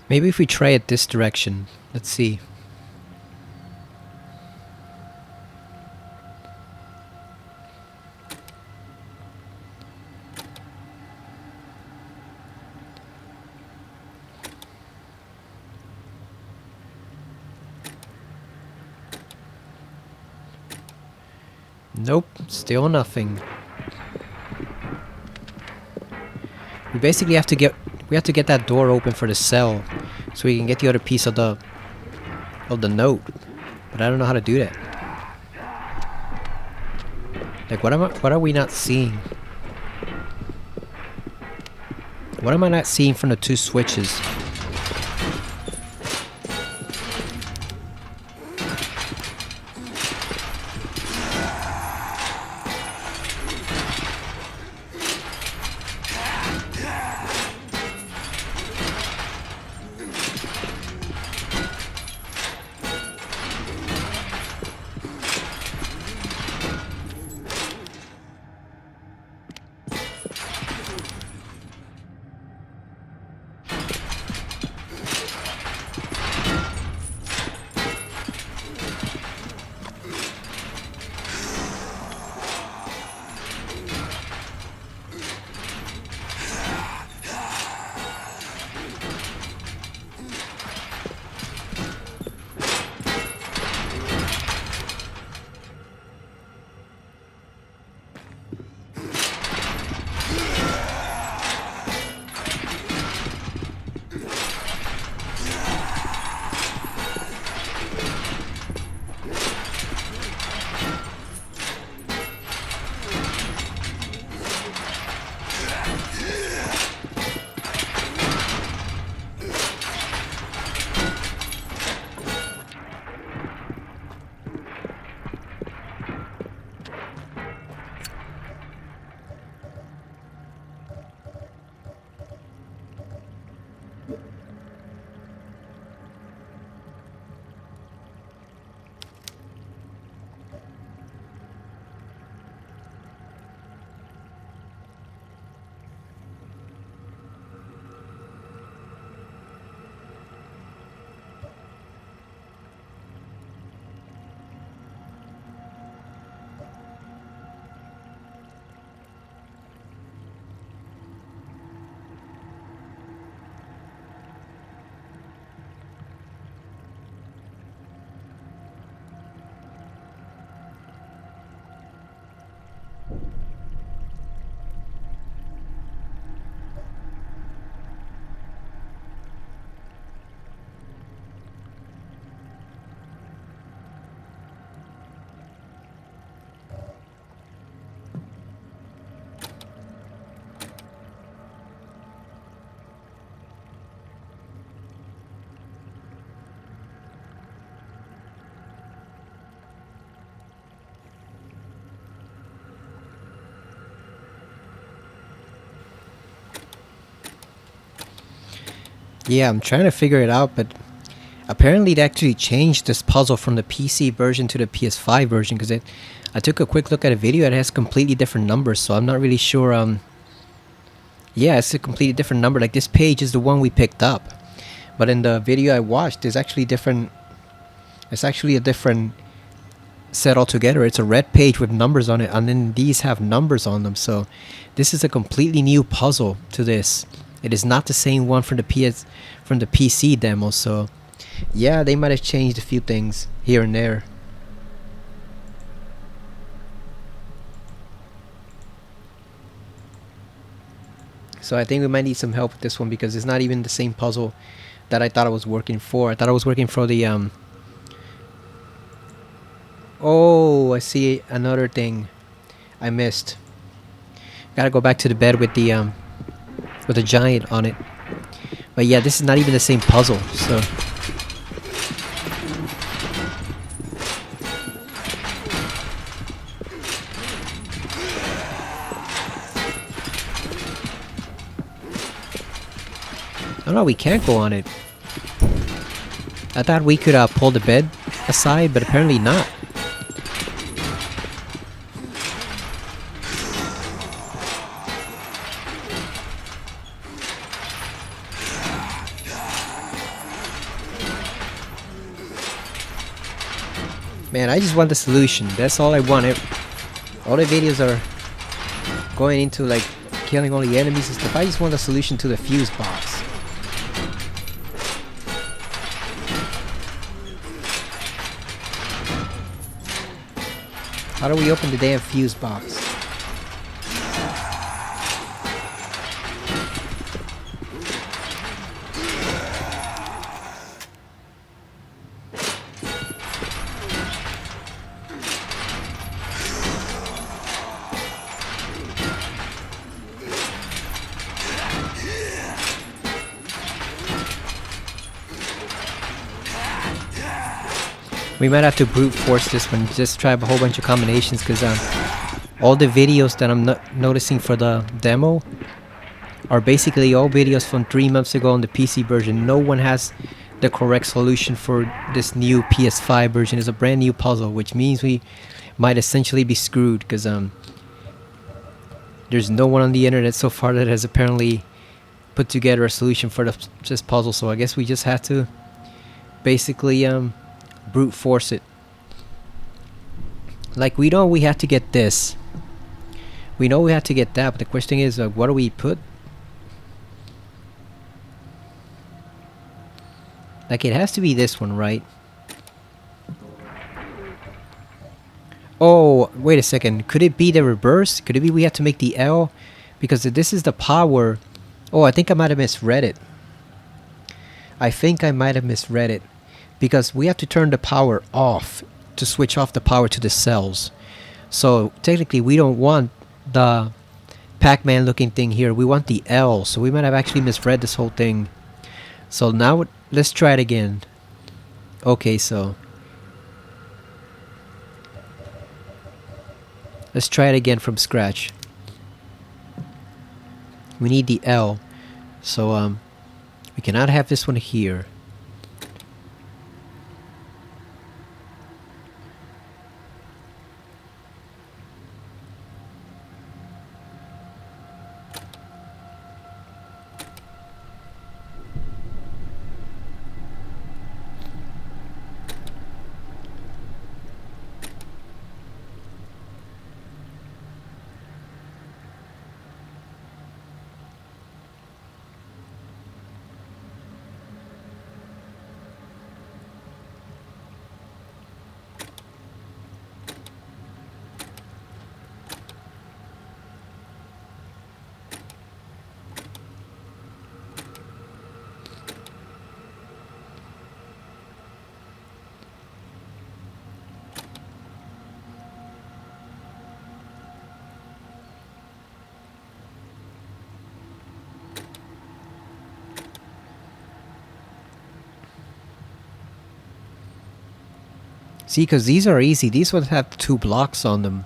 Maybe if we try it this direction. Let's see. Nope, still nothing. We basically have to get that door open for the cell so we can get the other piece of the note. But I don't know how to do that. Like what are we not seeing? What am I not seeing from the two switches? Yeah, I'm trying to figure it out, but apparently they actually changed this puzzle from the PC version to the PS5 version, because I took a quick look at a video. It has completely different numbers, so I'm not really sure. Yeah, it's a completely different number. Like, this page is the one we picked up, but in the video I watched, there's actually different. It's actually a different set altogether. It's a red page with numbers on it, and then these have numbers on them. So this is a completely new puzzle to this. It is not the same one from the PC demo. So yeah, they might have changed a few things here and there. So I think we might need some help with this one, because it's not even the same puzzle that I thought I was working for. I thought I was working for the Oh, I see another thing I missed. Gotta go back to the bed with the giant on it. But yeah, this is not even the same puzzle, so. Oh no, we can't go on it. I thought we could pull the bed aside, but apparently not. Man, I just want the solution. That's all I want. All the videos are going into like killing all the enemies and stuff. I just want the solution to the fuse box. How do we open the damn fuse box? We might have to brute force this one, just try a whole bunch of combinations, because all the videos that I'm noticing for the demo are basically all videos from 3 months ago on the PC version. No one has the correct solution for this new PS5 version. It's a brand new puzzle, which means we might essentially be screwed, because there's no one on the internet so far that has apparently put together a solution for this puzzle. So I guess we just have to basically brute force it. Like, we know we have to get this. We know we have to get that, but the question is, what do we put? Like, it has to be this one, right? Oh, wait a second. Could it be the reverse? Could it be we have to make the L? Because this is the power. Oh, I think I might have misread it. Because we have to turn the power off to switch off the power to the cells. So technically we don't want the Pac-Man looking thing here. We want the L. So we might have actually misread this whole thing. So now let's try it again. Okay, so let's try it again from scratch. We need the L. So we cannot have this one here. See, because these are easy. These ones have 2 blocks on them.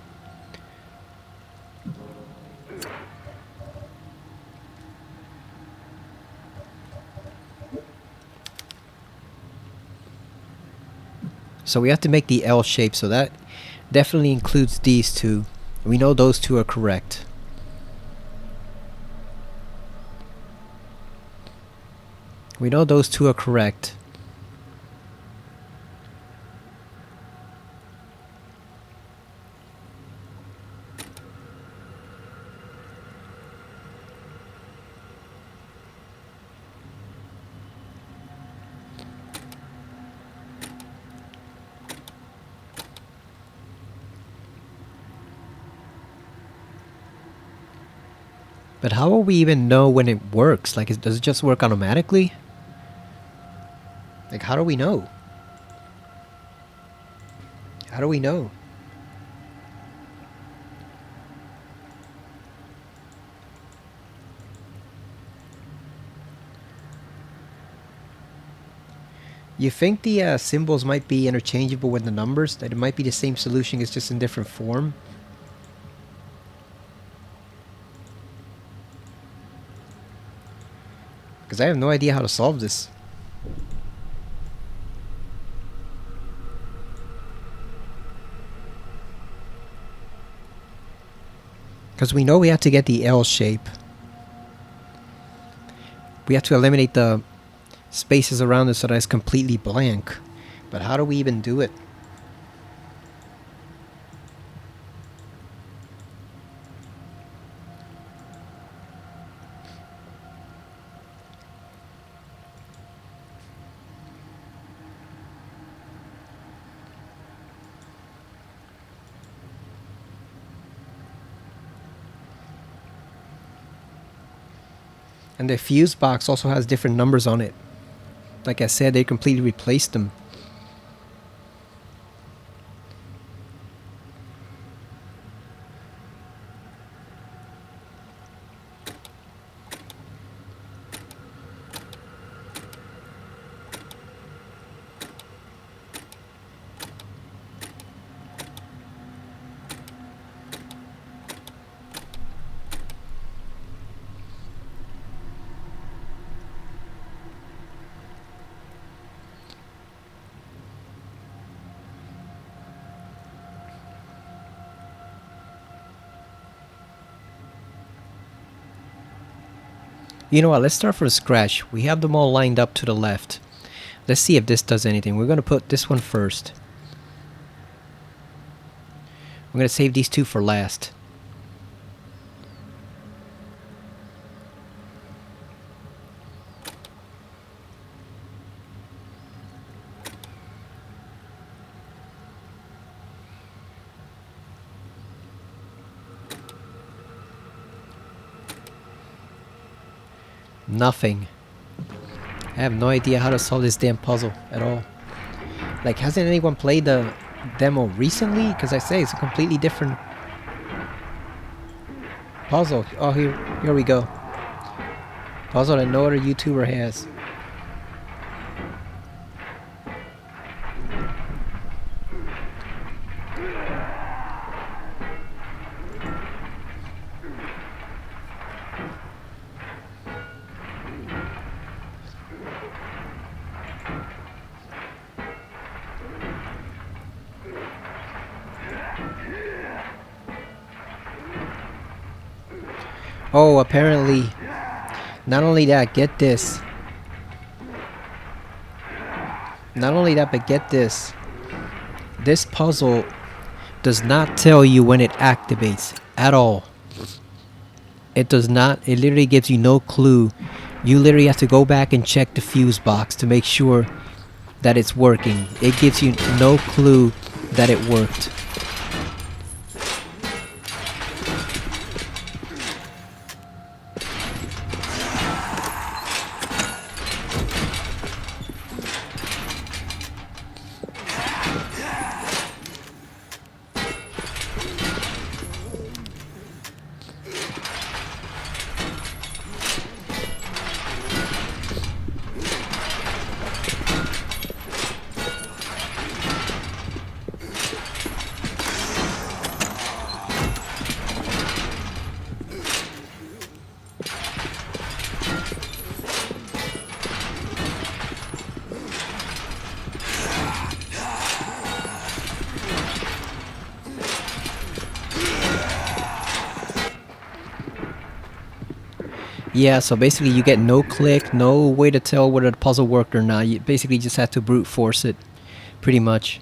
So we have to make the L shape, so that definitely includes these two. We know those two are correct. We know those two are correct. But how will we even know when it works? Like, does it just work automatically? Like, how do we know? How do we know? You think the symbols might be interchangeable with the numbers? That it might be the same solution, it's just in different form? Because I have no idea how to solve this. Because we know we have to get the L shape. We have to eliminate the spaces around it so that it's completely blank. But how do we even do it? And the fuse box also has different numbers on it. Like I said, they completely replaced them. You know what, let's start from scratch. We have them all lined up to the left. Let's see if this does anything. We're going to put this one first. We're going to save these two for last. Nothing. I have no idea how to solve this damn puzzle at all. Like, hasn't anyone played the demo recently? Because I say it's a completely different puzzle. Oh, here we go. Puzzle that no other YouTuber has. Oh, apparently, not only that, get this. Not only that, but get this. This puzzle does not tell you when it activates at all. It does not. It literally gives you no clue. You literally have to go back and check the fuse box to make sure that it's working. It gives you no clue that it worked. Yeah, so basically you get no click, no way to tell whether the puzzle worked or not. You basically just have to brute force it, pretty much.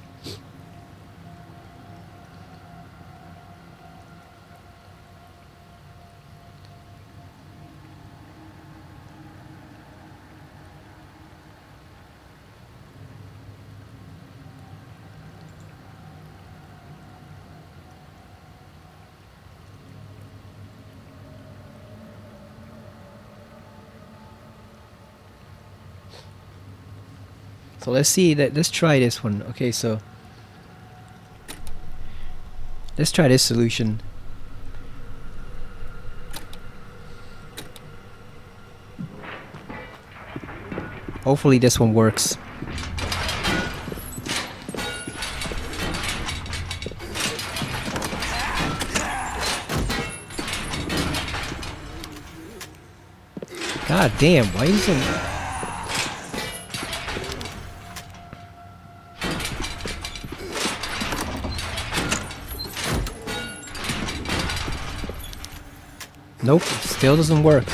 So let's see that. Let's try this one. Okay, so let's try this solution. Hopefully this one works. God damn, why isn't... Nope, still doesn't work.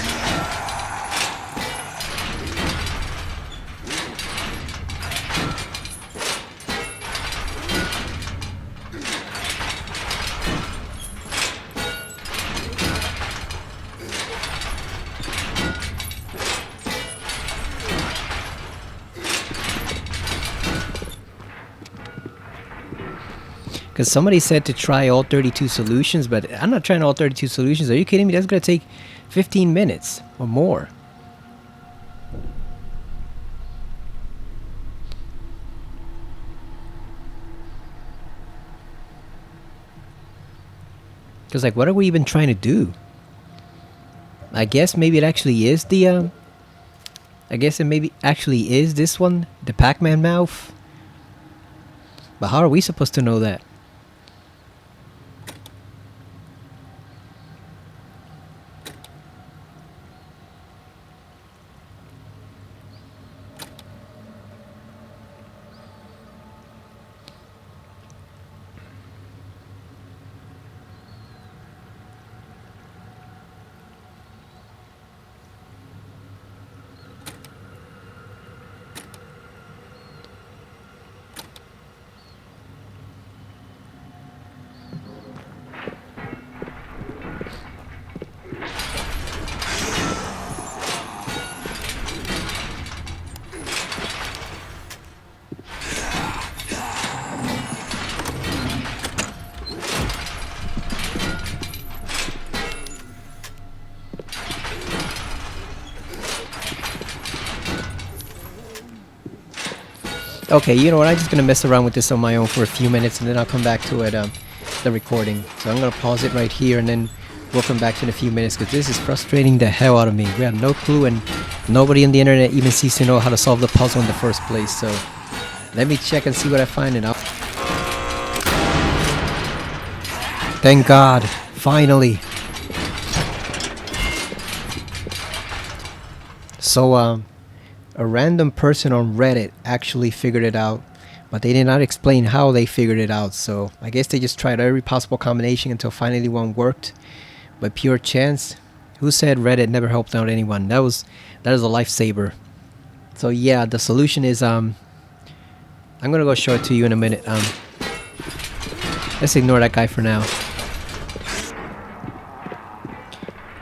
Because somebody said to try all 32 solutions, but I'm not trying all 32 solutions. Are you kidding me? That's going to take 15 minutes or more. Because, like, what are we even trying to do? I guess maybe it actually is the, I guess it maybe actually is this one, the Pac-Man mouth. But how are we supposed to know that? Okay, you know what? I'm just gonna mess around with this on my own for a few minutes, and then I'll come back to it, the recording. So I'm gonna pause it right here, and then we'll come back to it in a few minutes, because this is frustrating the hell out of me. We have no clue, and nobody on the internet even seems to know how to solve the puzzle in the first place. So let me check and see what I find, and I'll... Thank God, finally. So a random person on Reddit actually figured it out, but they did not explain how they figured it out. So I guess they just tried every possible combination until finally one worked by pure chance. Who said Reddit never helped out anyone? That is a lifesaver. So yeah, the solution is I'm gonna go show it to you in a minute. Let's ignore that guy for now.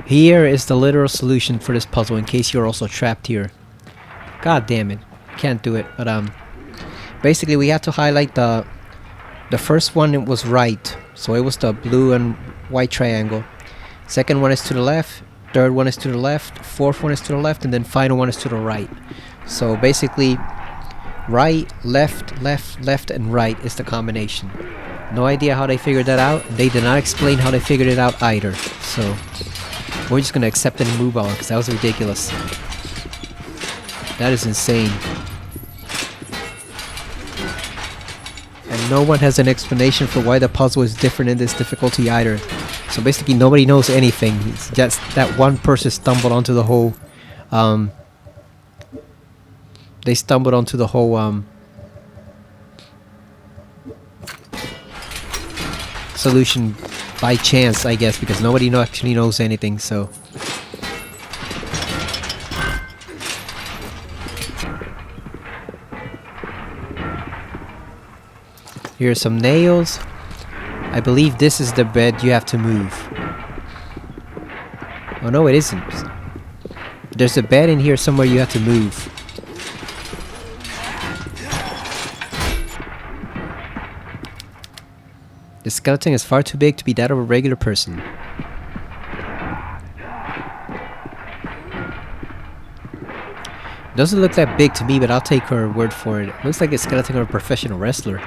Here is the literal solution for this puzzle, in case you're also trapped here. God damn it, can't do it. But basically we have to highlight the first one. It was right, so it was the blue and white triangle. Second one is to the left, third one is to the left, fourth one is to the left, and then final one is to the right. So basically right, left, left, left, and right is the combination. No idea how they figured that out. They did not explain how they figured it out either. So we're just gonna accept it and move on, because that was ridiculous. That is insane. And no one has an explanation for why the puzzle is different in this difficulty either. So basically nobody knows anything. It's just that one person stumbled onto the whole... they stumbled onto the whole... solution by chance, I guess, because nobody actually knows anything, so... Here are some nails. I believe this is the bed you have to move. Oh no, it isn't. There's a bed in here somewhere you have to move. The skeleton is far too big to be that of a regular person. Doesn't look that big to me, but I'll take her word for it. Looks like a skeleton of a professional wrestler.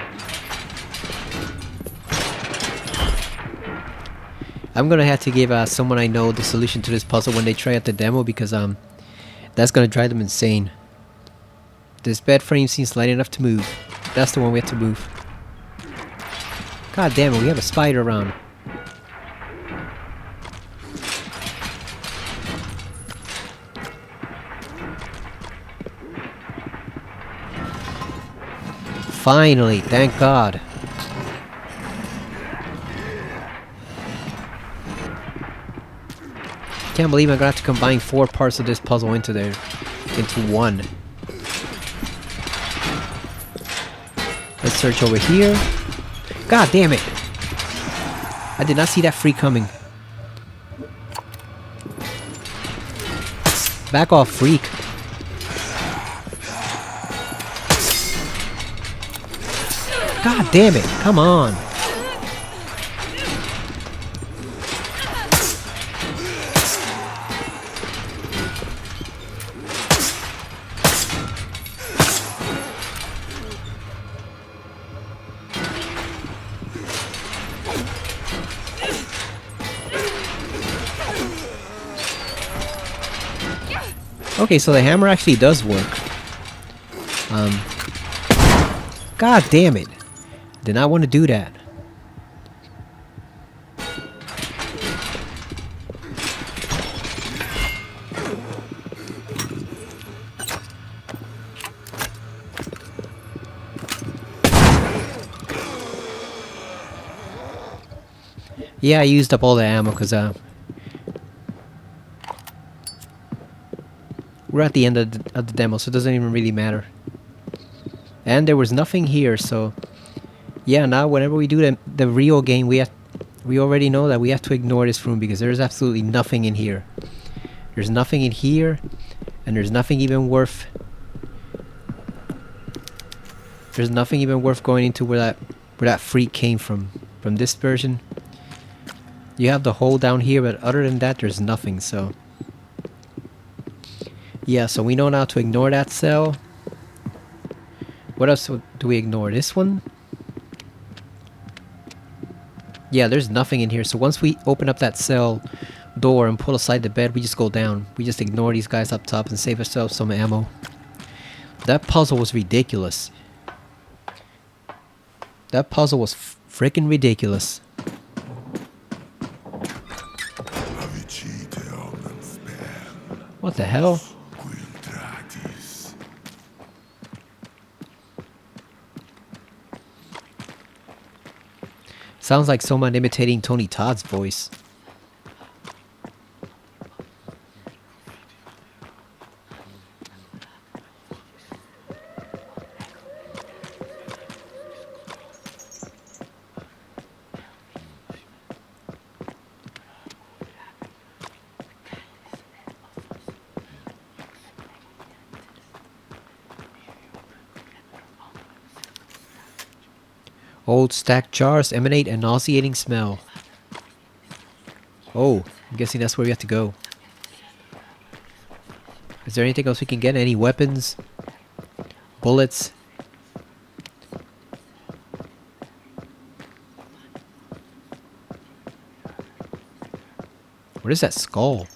I'm gonna have to give someone I know the solution to this puzzle when they try out the demo, because that's gonna drive them insane. This bed frame seems light enough to move. That's the one we have to move. God damn it, we have a spider around. Finally, thank God. Can't believe I'm gonna have to combine 4 parts of this puzzle into one. Let's search over here. God damn it! I did not see that freak coming. Back off, freak. God damn it, come on. Okay, so the hammer actually does work. God damn it. Did not want to do that. Yeah, I used up all the ammo because we're at the end of the demo, so it doesn't even really matter. And there was nothing here, so yeah, now whenever we do the real game, we already know that we have to ignore this room because there's absolutely nothing in here. There's nothing in here, and there's nothing even worth. There's nothing even worth going into where that freak came from. From this version, you have the hole down here, but other than that, there's nothing. So yeah, so we know now to ignore that cell. What else do we ignore? This one? Yeah, there's nothing in here. So once we open up that cell door and pull aside the bed, we just go down. We just ignore these guys up top and save ourselves some ammo. That puzzle was ridiculous. That puzzle was freaking ridiculous. What the hell? Sounds like someone imitating Tony Todd's voice. Old stacked jars emanate a nauseating smell. Oh, I'm guessing that's where we have to go. Is there anything else we can get? Any weapons? Bullets? What is that skull?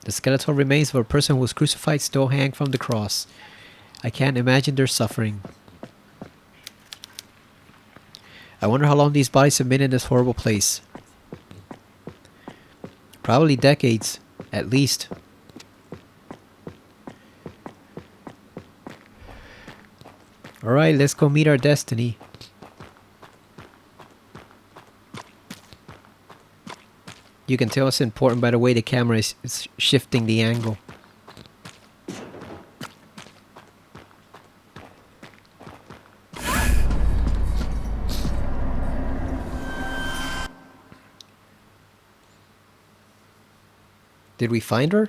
The skeletal remains of a person who was crucified still hang from the cross. I can't imagine their suffering. I wonder how long these bodies have been in this horrible place. Probably decades, at least. Alright, let's go meet our destiny. You can tell it's important by the way the camera is shifting the angle. Did we find her?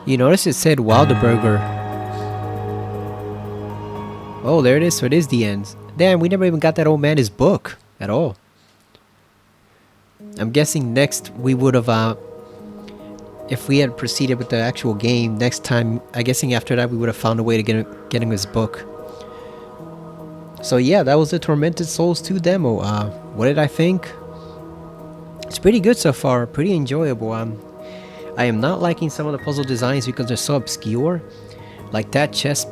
You notice it said Wilderberger. Oh, there it is. So it is the end. Damn, we never even got that old man his book at all. I'm guessing next we would have, if we had proceeded with the actual game, next time, I'm guessing after that we would have found a way to get him his book. So yeah, that was the Tormented Souls 2 demo. What did I think? It's pretty good so far. Pretty enjoyable. I am not liking some of the puzzle designs because they're so obscure. Like that chess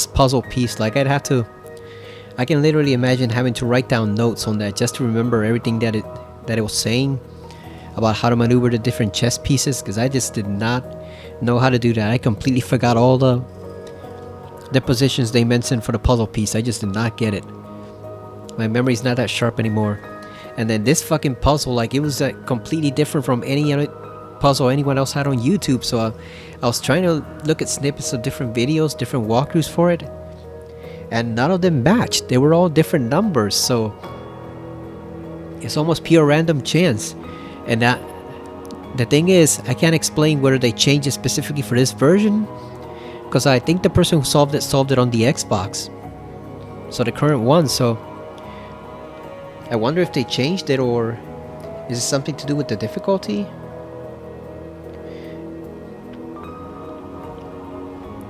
puzzle piece. Like I can literally imagine having to write down notes on that just to remember everything that it was saying about how to maneuver the different chess pieces, because I just did not know how to do that. I completely forgot all the positions they mentioned for the puzzle piece. I just did not get it. My memory's not that sharp anymore. And then this fucking puzzle, like, it was completely different from any other puzzle anyone else had on YouTube. So I was trying to look at snippets of different videos, different walkthroughs for it, and none of them matched. They were all different numbers, so it's almost pure random chance. And the thing is, I can't explain whether they changed it specifically for this version, because I think the person who solved it on the Xbox, so the current one. So I wonder if they changed it, or is it something to do with the difficulty?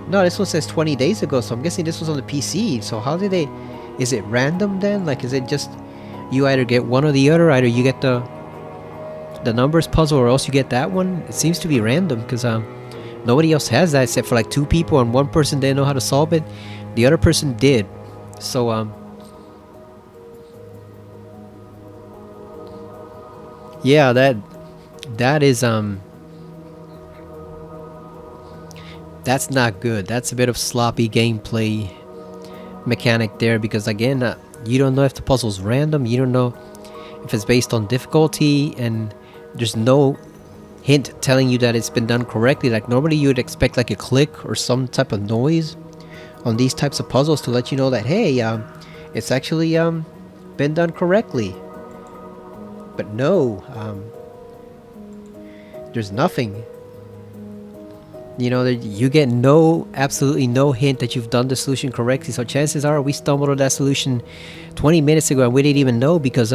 No, this one says 20 days ago, so I'm guessing this was on the PC. So how did they... Is it random then? Like, is it just... You either get one or the other? Either you get the numbers puzzle, or else you get that one? It seems to be random, because nobody else has that except for like 2 people, and one person didn't know how to solve it. The other person did. So, yeah, that is... That's not good. That's a bit of sloppy gameplay mechanic there, because again, you don't know if the puzzle's random, you don't know if it's based on difficulty, and there's no hint telling you that it's been done correctly. Like normally you would expect like a click or some type of noise on these types of puzzles to let you know that, hey, it's actually been done correctly. But no, there's nothing. You know, you get absolutely no hint that you've done the solution correctly. So chances are we stumbled on that solution 20 minutes ago and we didn't even know, because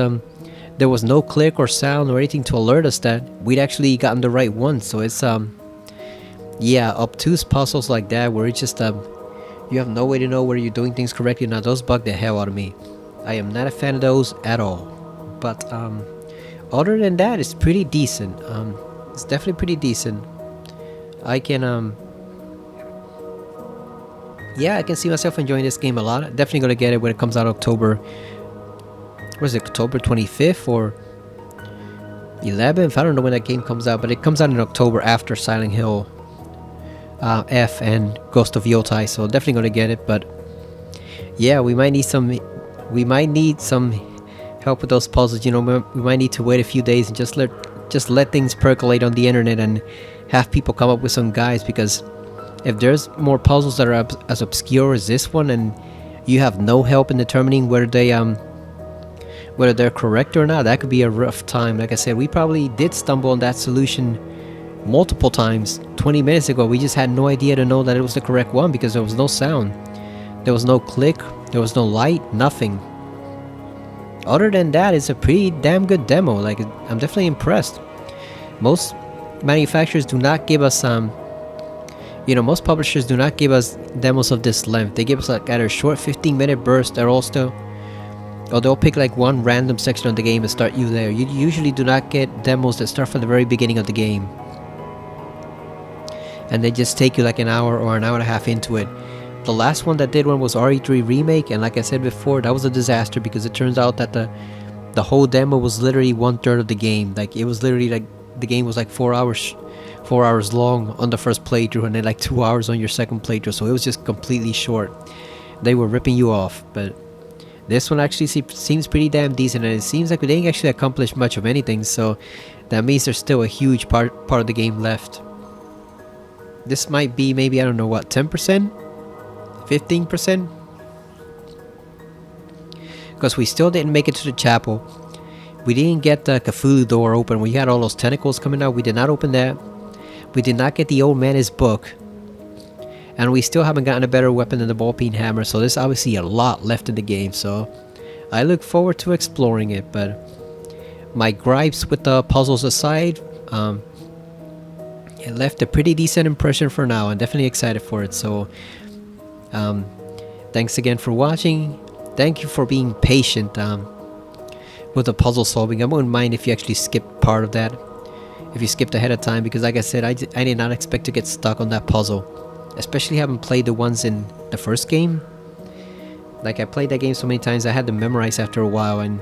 there was no click or sound or anything to alert us that we'd actually gotten the right one. So it's yeah, obtuse puzzles like that where it's just you have no way to know whether you're doing things correctly. Now those bug the hell out of me. I am not a fan of those at all. But other than that, it's pretty decent. It's definitely pretty decent. I can yeah, I can see myself enjoying this game a lot. Definitely gonna get it when it comes out October. What is it, October 25th or 11th? I don't know when that game comes out, but it comes out in October after Silent Hill F and Ghost of Yotai, so definitely gonna get it. But yeah, we might need some help with those puzzles. You know, we might need to wait a few days and just let things percolate on the internet and have people come up with some guides, because if there's more puzzles that are as obscure as this one and you have no help in determining whether they're correct or not, that could be a rough time. Like I said, we probably did stumble on that solution multiple times 20 minutes ago. We just had no idea to know that it was the correct one, because there was no sound, there was no click, there was no light, nothing. Other than that, it's a pretty damn good demo. Like, I'm definitely impressed. Most manufacturers do not give us most publishers do not give us demos of this length. They give us like either short 15-minute bursts, or they'll pick like one random section of the game and start you there. You usually do not get demos that start from the very beginning of the game, and they just take you like an hour or an hour and a half into it. The last one that did one was RE3 Remake, and like I said before, that was a disaster, because it turns out that the whole demo was literally 1/3 of the game. Like, it was literally like the game was like 4 hours long on the first playthrough, and then like 2 hours on your second playthrough. So it was just completely short. They were ripping you off. But This one actually seems pretty damn decent, and it seems like we didn't actually accomplish much of anything, so that means there's still a huge part of the game left. This might be maybe, I don't know what, 10%? 15%? Because we still didn't make it to the chapel. We didn't get the Cthulhu door open. We had all those tentacles coming out. We did not open that. We did not get the old man's book. And we still haven't gotten a better weapon than the ball-peen hammer, so there's obviously a lot left in the game, so I look forward to exploring it. But my gripes with the puzzles aside, it left a pretty decent impression for now. I'm definitely excited for it, so thanks again for watching. Thank you for being patient with the puzzle solving. I wouldn't mind if you actually skipped part of that, if you skipped ahead of time, because like I said, I did not expect to get stuck on that puzzle. Especially having played the ones in the first game. Like, I played that game so many times I had to memorize after a while, and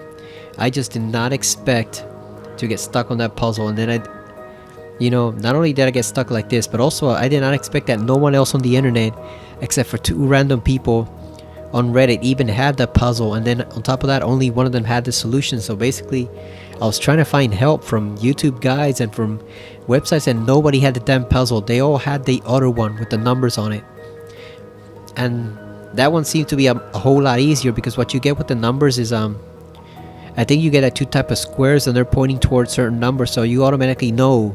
I just did not expect to get stuck on that puzzle. And then not only did I get stuck like this, but also I did not expect that no one else on the internet, except for 2 random people on Reddit, even had that puzzle. And then on top of that, only one of them had the solution. So basically, I was trying to find help from YouTube guides and from websites, and nobody had the damn puzzle. They all had the other one with the numbers on it, and that one seemed to be a whole lot easier, because what you get with the numbers is I think you get 2 type of squares, and they're pointing towards certain numbers, so you automatically know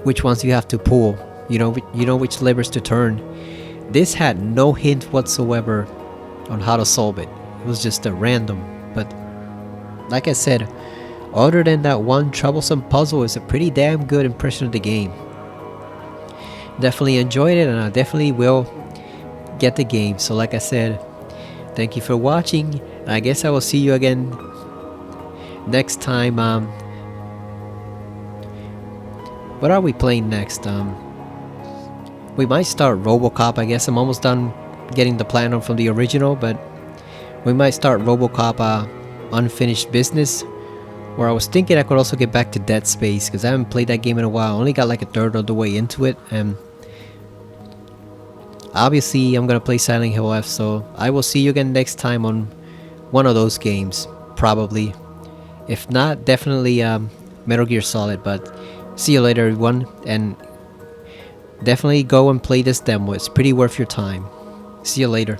which ones you have to pull. You know which levers to turn. This had no hint whatsoever on how to solve it. It was just a random. But like I said, other than that one troublesome puzzle, it's a pretty damn good impression of the game. Definitely enjoyed it, and I definitely will get the game. So like I said, thank you for watching. I guess I will see you again next time. What are we playing next? We might start RoboCop. I guess I'm almost done getting the platinum from the original, but we might start RoboCop Unfinished Business. Where I was thinking I could also get back to Dead Space, because I haven't played that game in a while. I only got like a third of the way into it, and obviously I'm gonna play Silent Hill F, so I will see you again next time on one of those games, probably. If not, definitely Metal Gear Solid. But see you later, everyone, and definitely go and play this demo. It's pretty worth your time. See you later.